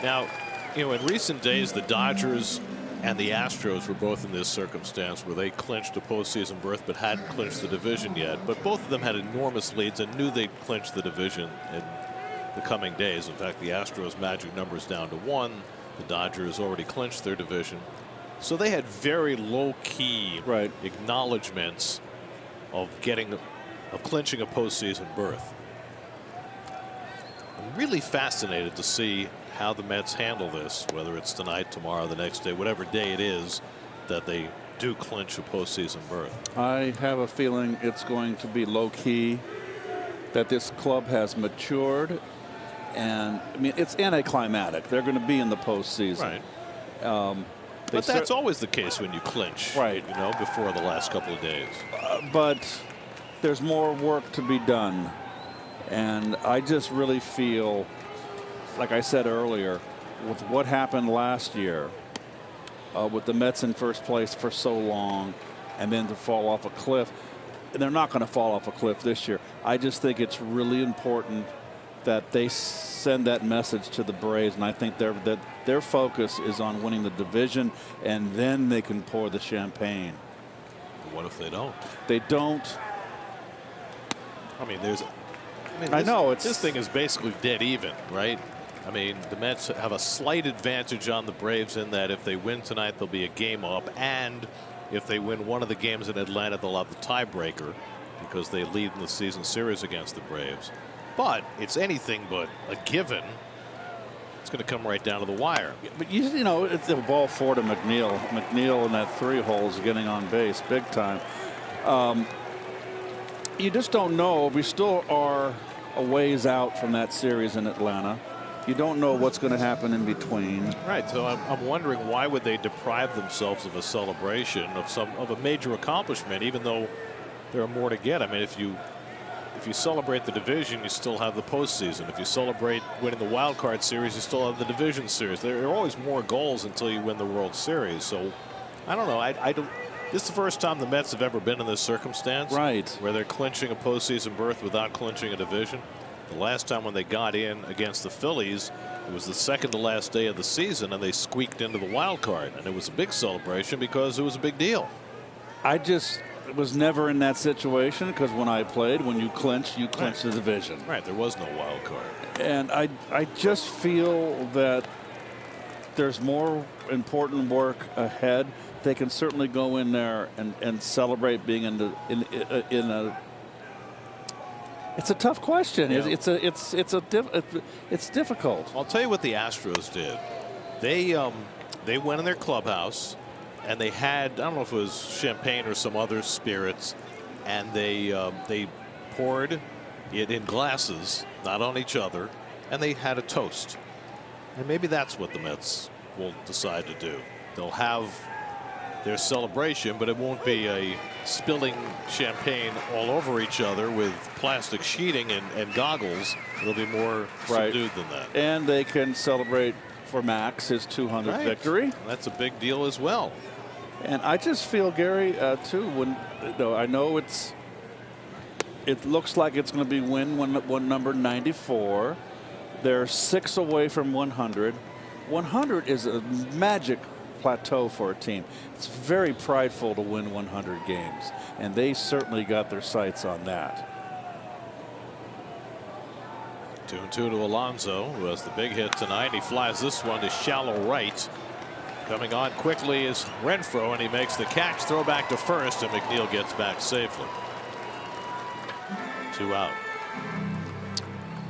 Now, you know, in recent days, the Dodgers and the Astros were both in this circumstance where they clinched a postseason berth but hadn't clinched the division yet. But both of them had enormous leads and knew they'd clinch the division in the coming days. In fact, the Astros' magic number's down to 1. The Dodgers already clinched their division. So they had very low-key acknowledgments of clinching a postseason berth. I'm really fascinated to see how the Mets handle this, whether it's tonight, tomorrow, the next day, whatever day it is that they do clinch a postseason berth. I have a feeling it's going to be low-key, that this club has matured, and I mean, it's anticlimactic. They're going to be in the postseason. Right. But that's always the case when you clinch, right? You know, before the last couple of days. But there's more work to be done, and I just really feel, like I said earlier, with what happened last year, with the Mets in first place for so long, and then to fall off a cliff, and they're not going to fall off a cliff this year. I just think it's really important that they send that message to the Braves, and I think their focus is on winning the division, and then they can pour the champagne. What if they don't? They don't. I mean, this thing is basically dead even, right? I mean, the Mets have a slight advantage on the Braves in that if they win tonight, they'll be a game up, and if they win one of the games in Atlanta, they'll have the tiebreaker because they lead in the season series against the Braves. But it's anything but a given. It's going to come right down to the wire. But you know, it's the ball 4 to McNeil. McNeil in that 3 hole is getting on base big time. You just don't know. We still are a ways out from that series in Atlanta. You don't know what's going to happen in between. Right. So I'm wondering, why would they deprive themselves of a celebration of a major accomplishment, even though there are more to get? I mean, if you celebrate the division, you still have the postseason. If you celebrate winning the wild card series, you still have the division series. There are always more goals until you win the World Series. So I don't know. I don't. This is the first time the Mets have ever been in this circumstance, right, where they're clinching a postseason berth without clinching a division. The last time when they got in against the Phillies, it was the second to last day of the season, and they squeaked into the wild card, and it was a big celebration because it was a big deal. I just was never in that situation, because when I played, when you clinch the division. Right. There was no wild card. And I just feel that there's more important work ahead. They can certainly go in there and celebrate being in a. It's a tough question. Yeah. It's difficult. I'll tell you what the Astros did. They went in their clubhouse, and they had, I don't know if it was champagne or some other spirits, and they poured it in glasses, not on each other, and they had a toast. And maybe that's what the Mets will decide to do. They'll have their celebration, but it won't be a spilling champagne all over each other with plastic sheeting and goggles. It'll be more subdued than that. And they can celebrate for Max his 200th victory. That's a big deal as well. And I just feel, Gary, too, when I know it looks like it's going to be one number 94. They're 6 away from 100. 100 is a magic plateau for a team. It's very prideful to win 100 games, and they certainly got their sights on that. 2-2 to Alonso, who has the big hit tonight. He flies this one to shallow right. Coming on quickly is Renfroe, and he makes the catch. Throw back to first, and McNeil gets back safely. 2 out.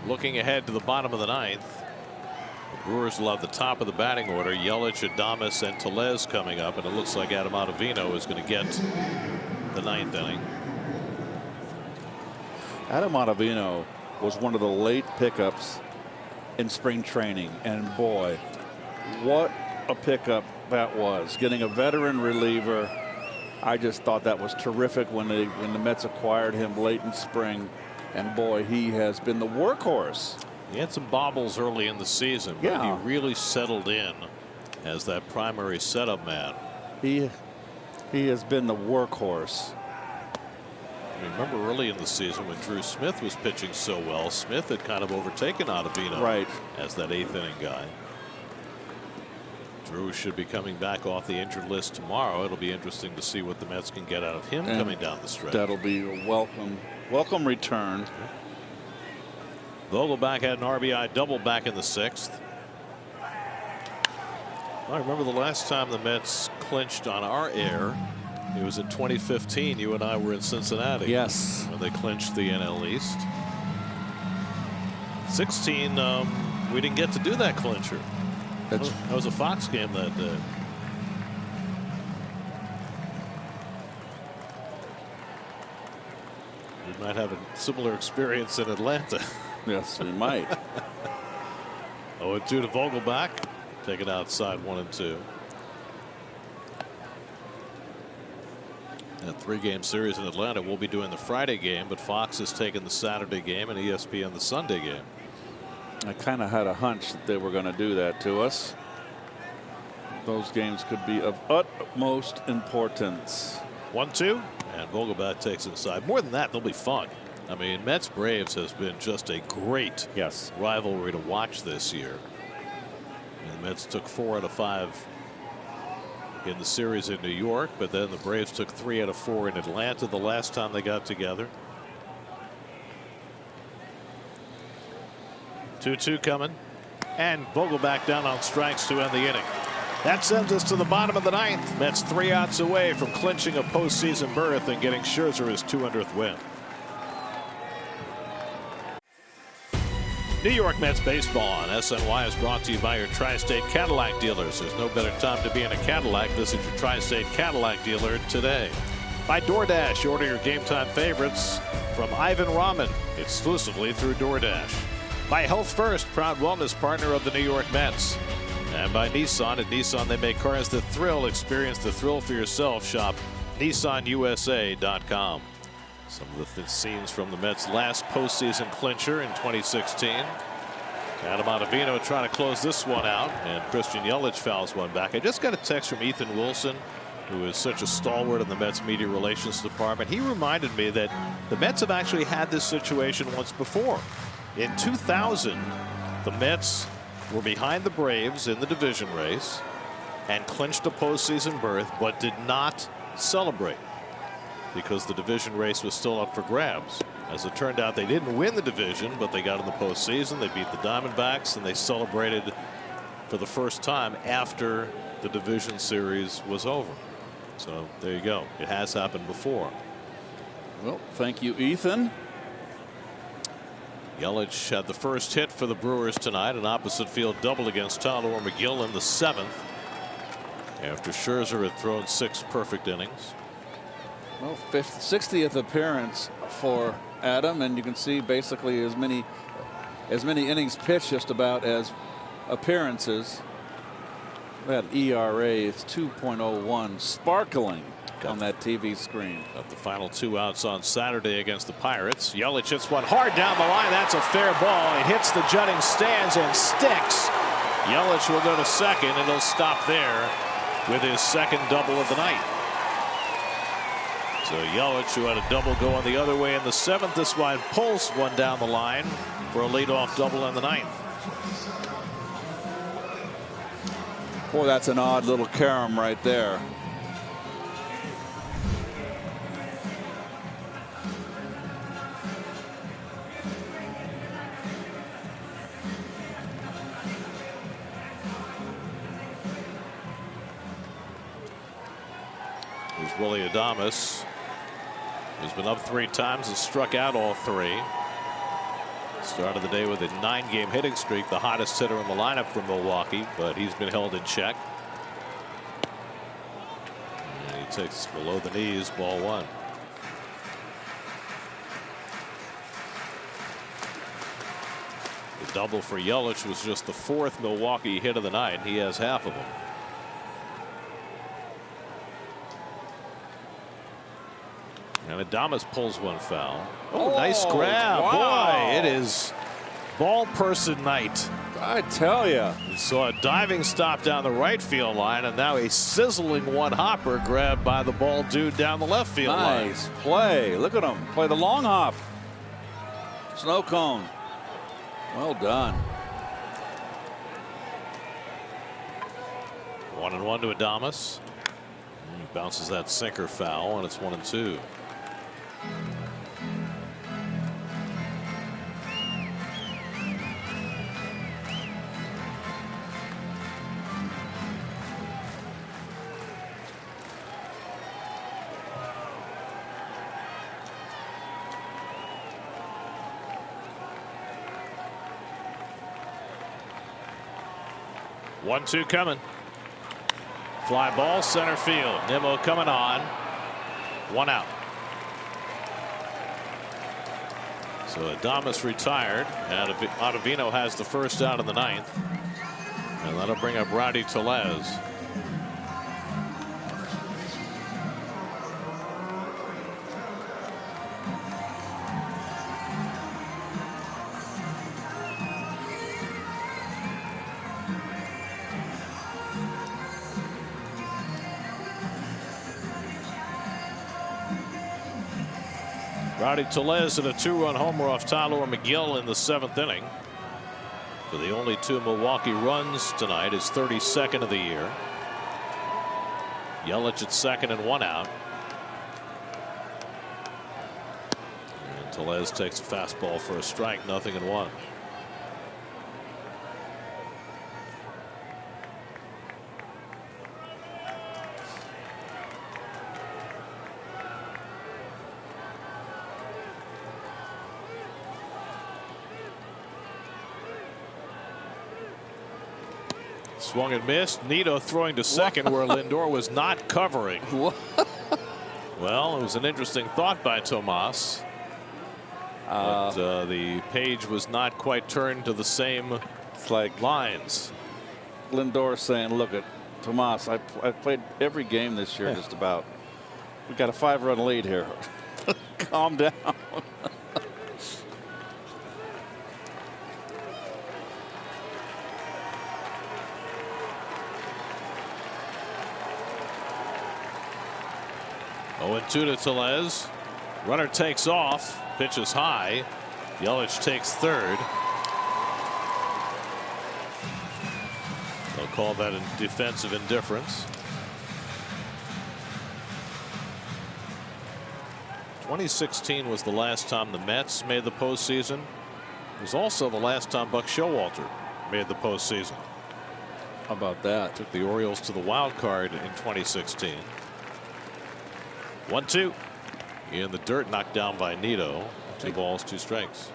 Looking ahead to the bottom of the ninth, the Brewers will have the top of the batting order. Yelich, Adames, and Tellez coming up, and it looks like Adam Ottavino is going to get the ninth inning. Adam Ottavino was one of the late pickups in spring training, and boy, what a pickup that was. Getting a veteran reliever, I just thought that was terrific when the Mets acquired him late in spring, and boy, he has been the workhorse. He had some bobbles early in the season, but he really settled in as that primary setup man. He has been the workhorse. Remember early in the season when Drew Smith was pitching so well, Smith had kind of overtaken Ottavino as that 8th inning guy. Drew should be coming back off the injured list tomorrow. It'll be interesting to see what the Mets can get out of him coming down the stretch. That'll be a welcome return. Vogelbach had an RBI double back in the 6th. I remember the last time the Mets clinched on our air. It was in 2015. You and I were in Cincinnati. Yes. When they clinched the NL East. 16, we didn't get to do that clincher. That was a Fox game that day. We might have a similar experience in Atlanta. Yes, we might. 0-2 to Vogelbach. Take it outside 1-2. In a 3-game series in Atlanta, we'll be doing the Friday game, but Fox has taken the Saturday game and ESPN the Sunday game. I kind of had a hunch that they were going to do that to us. Those games could be of utmost importance. 1-2, and Vogelbach takes inside. More than that, they'll be fun. I mean, Mets Braves has been just a great rivalry to watch this year. And the Mets took 4 out of 5 in the series in New York, but then the Braves took 3 out of 4 in Atlanta the last time they got together. 2-2 coming, and Vogelbach down on strikes to end the inning. That sends us to the bottom of the ninth. Mets 3 outs away from clinching a postseason berth and getting Scherzer his 200th win. New York Mets baseball on SNY is brought to you by your Tri-State Cadillac dealers. There's no better time to be in a Cadillac. Visit your Tri-State Cadillac dealer today. By DoorDash, order your game time favorites from Ivan Ramen exclusively through DoorDash. By Health First, proud wellness partner of the New York Mets. And by Nissan. At Nissan, they make cars that thrill. Experience the thrill for yourself. Shop NissanUSA.com. Some of the scenes from the Mets' last postseason clincher in 2016. Adam Ottavino trying to close this one out, and Christian Yelich fouls one back. I just got a text from Ethan Wilson, who is such a stalwart in the Mets media relations department. He reminded me that the Mets have actually had this situation once before. In 2000, the Mets were behind the Braves in the division race and clinched a postseason berth, but did not celebrate because the division race was still up for grabs. As it turned out, they didn't win the division, but they got in the postseason. They beat the Diamondbacks, and they celebrated for the first time after the division series was over. So there you go. It has happened before. Well, thank you, Ethan. Yelich had the first hit for the Brewers tonight, an opposite field double against Tyler McGill in the 7th, after Scherzer had thrown 6 perfect innings. Well, 60th appearance for Adam, and you can see basically as many innings pitched just about as appearances. That ERA is 2.01, sparkling on that TV screen. Got the final 2 outs on Saturday against the Pirates. Yelich hits one hard down the line. That's a fair ball. It hits the jutting stands and sticks. Yelich will go to second, and he'll stop there with his second double of the night. So Yelich, who had a double going the other way in the 7th, this one pulls one down the line for a leadoff double in the 9th. Boy, that's an odd little carom right there. is Willie Adames, who's been up 3 times and struck out all 3. Started the day with a 9-game hitting streak, the hottest hitter in the lineup for Milwaukee, but he's been held in check. And he takes below the knees, ball 1. The double for Yelich was just the 4th Milwaukee hit of the night. He has half of them. And Adames pulls one foul. Oh, nice grab. Wow. Boy, it is ball person night. I tell you. We saw a diving stop down the right field line, and now a sizzling one-hopper grabbed by the ball dude down the left field line. Nice play. Look at him play the long hop. Snow cone. Well done. 1-1 to Adames. He bounces that sinker foul, and it's 1-2. One-two coming. Fly ball center field. Nimmo coming on. 1 out. So Adames retired, and Ottavino has the first out in the 9th, and that'll bring up Rowdy Tellez. Rowdy Tellez hit a 2-run homer off Tyler McGill in the 7th inning. For the only 2 Milwaukee runs tonight, his 32nd of the year. Yelich at 2nd and 1 out. And Tellez takes a fastball for a strike, 0-1. Swung and missed. Nito throwing to second where Lindor was not covering. Well, it was an interesting thought by Tomas. But the page was not quite turned to the same lines. Lindor saying, look at Tomas, I've played every game this year just about. We got a 5-run lead here. Calm down. Oh, 2 to Tellez. Runner takes off. Pitches high. Yelich takes 3rd. They'll call that a defensive indifference. 2016 was the last time the Mets made the postseason. It was also the last time Buck Showalter made the postseason. How about that? Took the Orioles to the wild card in 2016. 1-2 in the dirt, knocked down by Nito. 2 balls, 2 strikes.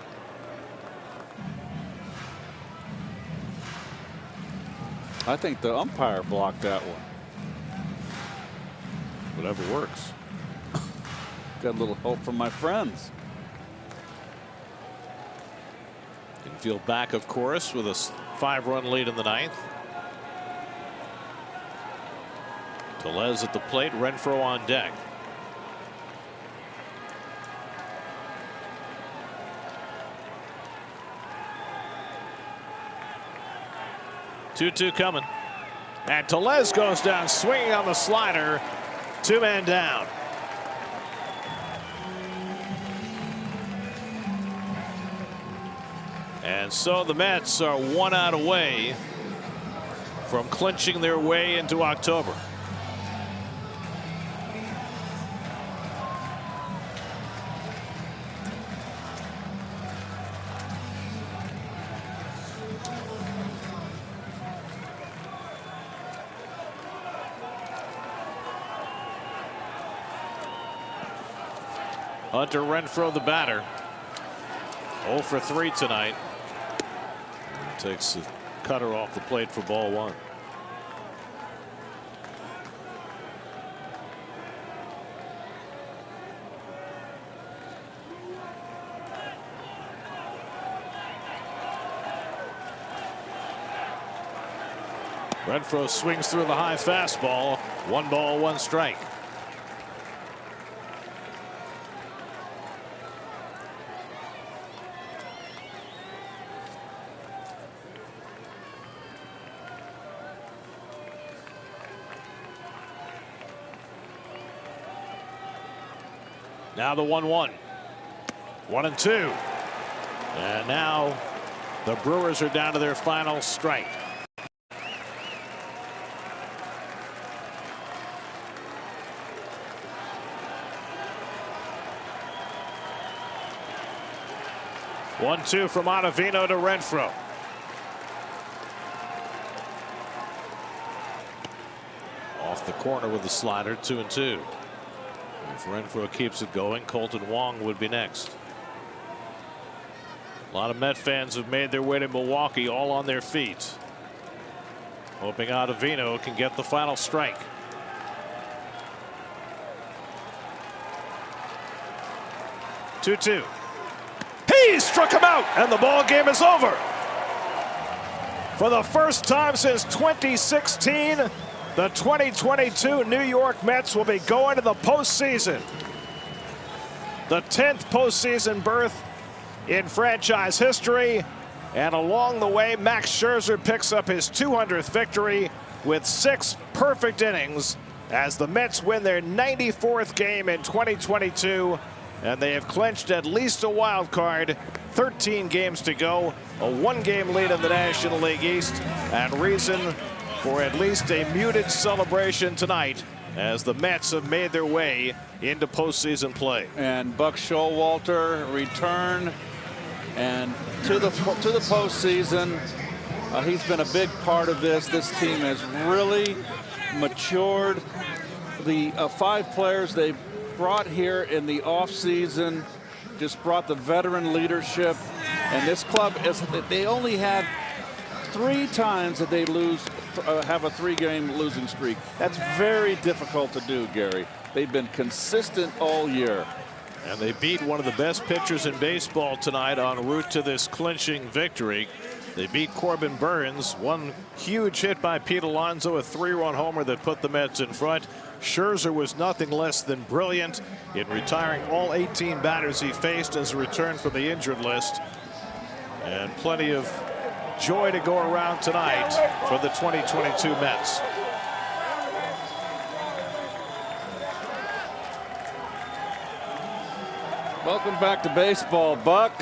I think the umpire blocked that one. Whatever works. Got a little help from my friends. Infield back, of course, with a 5-run lead in the 9th. Tellez at the plate, Renfroe on deck. Two coming, and Tellez goes down swinging on the slider. 2-man down. And so the Mets are 1 out away from clinching their way into October. Hunter Renfroe, the batter. 0 for 3 tonight. Takes the cutter off the plate for ball 1. Renfroe swings through the high fastball. 1 ball, 1 strike. Now the 1-1. 1-2. And now the Brewers are down to their final strike. One-two from Ottavino to Renfroe. Off the corner with the slider, 2-2. If Renfroe keeps it going, Colton Wong would be next. A lot of Met fans have made their way to Milwaukee, all on their feet, hoping Ottavino can get the final strike. Two-two. He struck him out, and the ball game is over. For the first time since 2016, the 2022 New York Mets will be going to the postseason. The 10th postseason berth in franchise history. And along the way, Max Scherzer picks up his 200th victory with 6 perfect innings as the Mets win their 94th game in 2022. And they have clinched at least a wild card. 13 games to go. A 1-game lead in the National League East. And reason for at least a muted celebration tonight as the Mets have made their way into postseason play. And Buck Showalter return and to the postseason. He's been a big part of this. This team has really matured. The 5 players they brought here in the offseason just brought the veteran leadership. And this club, they only had 3 times that they have a 3-game losing streak. That's very difficult to do, Gary. They've been consistent all year. And they beat one of the best pitchers in baseball tonight en route to this clinching victory. They beat Corbin Burns. One huge hit by Pete Alonso, a 3-run homer that put the Mets in front. Scherzer was nothing less than brilliant in retiring all 18 batters he faced as a return from the injured list. And plenty of joy to go around tonight for the 2022 Mets. Welcome back to baseball, Buck.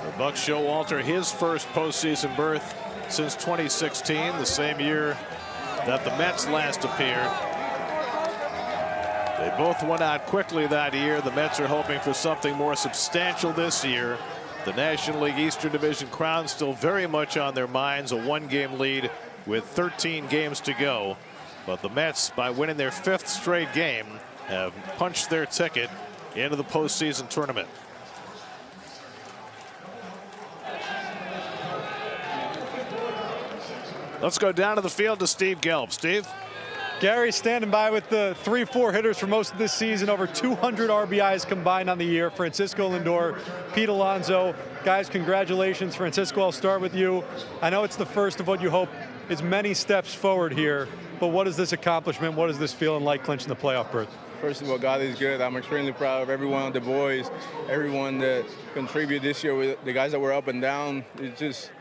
For Buck Showalter, his first postseason berth since 2016, the same year that the Mets last appeared. They both went out quickly that year. The Mets are hoping for something more substantial this year. The National League Eastern Division crown still very much on their minds, a 1-game lead with 13 games to go. But the Mets, by winning their 5th straight game, have punched their ticket into the postseason tournament. Let's go down to the field to Steve Gelb. Steve? Gary standing by with the 3-4 hitters for most of this season. Over 200 RBIs combined on the year. Francisco Lindor, Pete Alonso. Guys, congratulations. Francisco, I'll start with you. I know it's the first of what you hope is many steps forward here, but what is this accomplishment? What is this feeling like clinching the playoff berth? First of all, God is good. I'm extremely proud of everyone, the boys, everyone that contributed this year, with the guys that were up and down. It's just,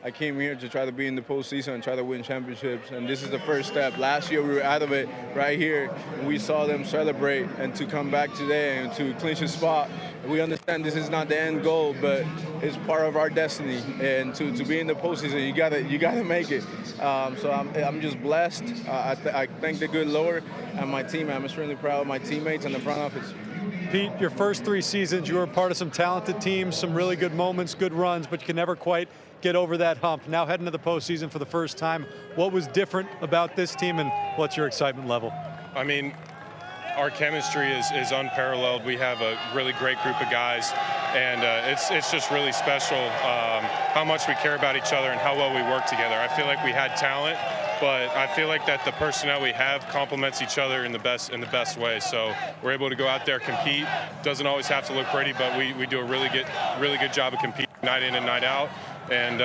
I came here to try to be in the postseason and try to win championships, and this is the first step. Last year we were out of it right here, and we saw them celebrate, and to come back today and to clinch a spot. We understand this is not the end goal, but it's part of our destiny, and to be in the postseason, you gotta make it. So I'm just blessed. I thank the good Lord and my team. I'm extremely proud of my teammates and the front office. Pete, your first 3 seasons, you were part of some talented teams, some really good moments, good runs, but you can never quite get over that hump. Now heading to the postseason for the first time, what was different about this team, and what's your excitement level? I mean, our chemistry is unparalleled. We have a really great group of guys, and it's just really special how much we care about each other and how well we work together. I feel like we had talent, but I feel like that the personnel we have complements each other in the best way. So we're able to go out there, compete. Doesn't always have to look pretty, but we do a really good job of competing night in and night out. And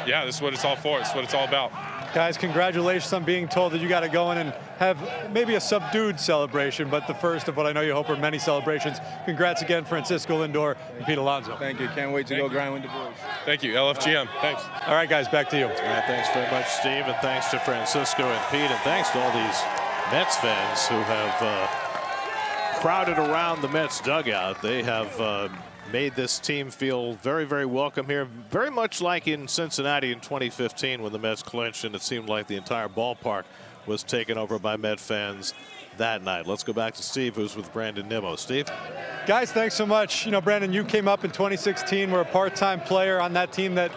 yeah, this is what it's all for. This is what it's all about. Guys, congratulations on being told that you got to go in and have maybe a subdued celebration, but the first of what I know you hope are many celebrations. Congrats again, Francisco Lindor and Pete Alonso. Thank you. Can't wait to go grind with the Brewers. Thank you, LFGM. Thanks. All right, guys, back to you. All right, thanks very much, Steve, and thanks to Francisco and Pete, and thanks to all these Mets fans who have crowded around the Mets dugout. They have made this team feel very, very welcome here. Very much like in Cincinnati in 2015 when the Mets clinched and it seemed like the entire ballpark was taken over by Met fans that night. Let's go back to Steve, who's with Brandon Nimmo. Steve? Guys, thanks so much. You know, Brandon, you came up in 2016. We're a part-time player on that team that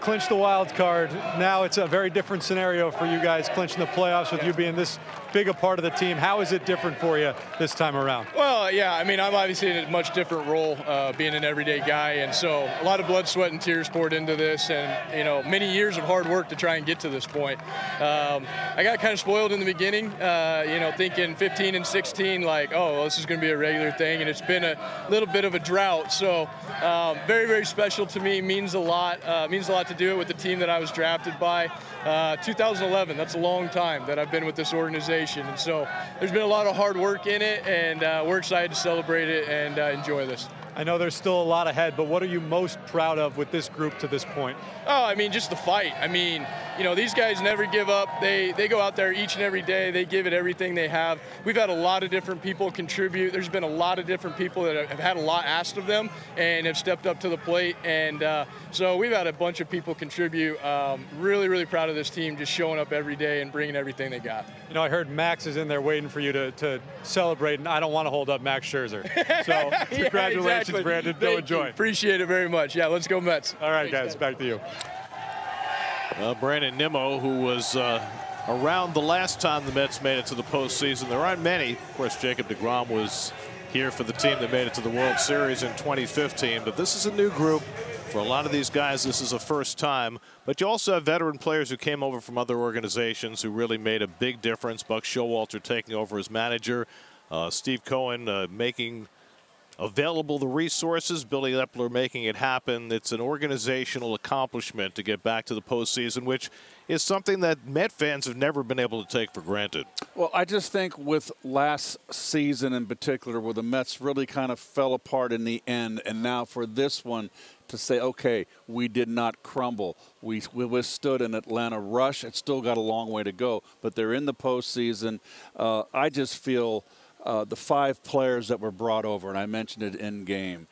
clinched the wild card. Now it's a very different scenario for you guys clinching the playoffs with you being this big a part of the team. How is it different for you this time around? Well, yeah, I mean, I'm obviously in a much different role, being an everyday guy, and so a lot of blood, sweat, and tears poured into this, and you know, many years of hard work to try and get to this point. I got kind of spoiled in the beginning, you know, thinking 15 and 16, like, oh, well, this is going to be a regular thing, and it's been a little bit of a drought. So very, very special to me. Means a lot. Means a lot to do it with the team that I was drafted by. 2011. That's a long time that I've been with this organization. And so there's been a lot of hard work in it, and we're excited to celebrate it and enjoy this. I know there's still a lot ahead, but what are you most proud of with this group to this point? Oh, I mean, just the fight. I mean, you know, these guys never give up. They go out there each and every day. They give it everything they have. We've had a lot of different people contribute. There's been a lot of different people that have had a lot asked of them and have stepped up to the plate. And so we've had a bunch of people contribute. Really, really proud of this team just showing up every day and bringing everything they got. You know, I heard Max is in there waiting for you to celebrate, and I don't want to hold up Max Scherzer. So congratulations, exactly. Brandon. Go enjoy. Appreciate it very much. Yeah, let's go Mets. All right, guys, back to you. Brandon Nimmo, who was around the last time the Mets made it to the postseason. There aren't many. Of course, Jacob deGrom was here for the team that made it to the World Series in 2015. But this is a new group. For a lot of these guys, this is a first time. But you also have veteran players who came over from other organizations who really made a big difference. Buck Showalter taking over as manager. Steve Cohen making available the resources. Billy Epler making it happen. It's an organizational accomplishment to get back to the postseason, which is something that Met fans have never been able to take for granted. Well, I just think with last season in particular, where the Mets really kind of fell apart in the end, and now for this one to say, okay, we did not crumble. We withstood an Atlanta rush. It's still got a long way to go, but they're in the postseason. I just feel the 5 players that were brought over, and I mentioned it in game,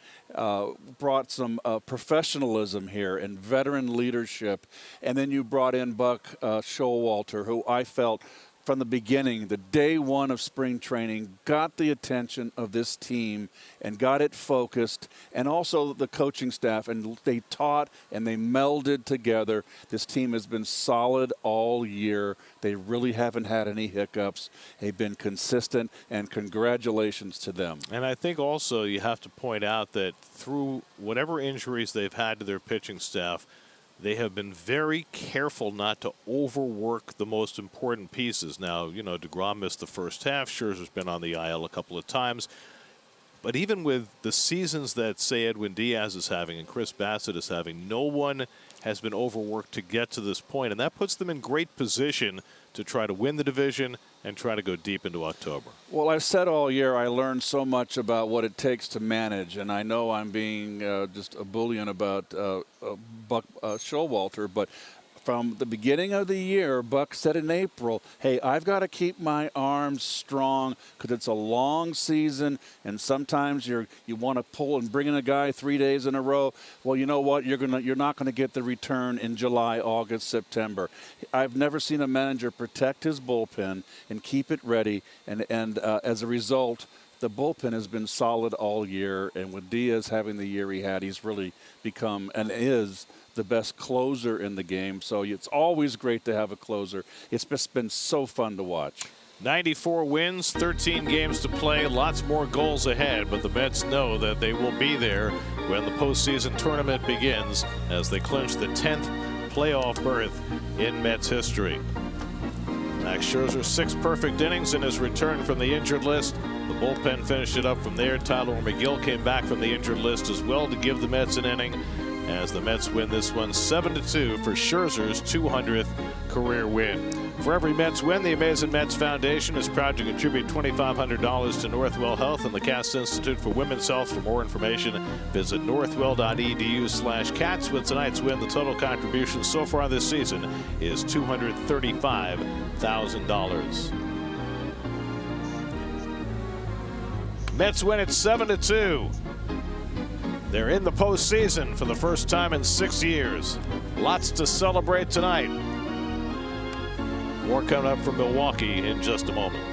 brought some professionalism here and veteran leadership. And then you brought in Buck Showalter, who I felt from the beginning, the day one of spring training, got the attention of this team and got it focused, and also the coaching staff, and they taught and they melded together. This team has been solid all year. They really haven't had any hiccups. They've been consistent, and congratulations to them. And I think also you have to point out that through whatever injuries they've had to their pitching staff, they have been very careful not to overwork the most important pieces. Now, you know, deGrom missed the first half. Scherzer's been on the IL a couple of times. But even with the seasons that, say, Edwin Diaz is having and Chris Bassett is having, no one has been overworked to get to this point. And that puts them in great position to try to win the division and try to go deep into October. Well, I've said all year I learned so much about what it takes to manage, and I know I'm being just a bullion about Buck Showalter, but from the beginning of the year, Buck said in April, hey, I've got to keep my arms strong because it's a long season, and sometimes you want to pull and bring in a guy 3 days in a row. Well, you know what? You're not going to get the return in July, August, September. I've never seen a manager protect his bullpen and keep it ready, and as a result, the bullpen has been solid all year, and with Diaz having the year he had, he's really become and is the best closer in the game. So it's always great to have a closer. It's just been so fun to watch. 94 wins, 13 games to play, lots more goals ahead, but the Mets know that they will be there when the postseason tournament begins as they clinch the 10th playoff berth in Mets history. Max Scherzer 6 perfect innings in his return from the injured list. The bullpen finished it up from there. Tyler McGill came back from the injured list as well to give the Mets an inning as the Mets win this one 7-2 for Scherzer's 200th career win. For every Mets win, the Amazing Mets Foundation is proud to contribute $2,500 to Northwell Health and the Cass Institute for Women's Health. For more information, visit northwell.edu/cats. With tonight's win, the total contribution so far this season is $235,000. Mets win it 7-2. They're in the postseason for the first time in 6 years. Lots to celebrate tonight. More coming up from Milwaukee in just a moment.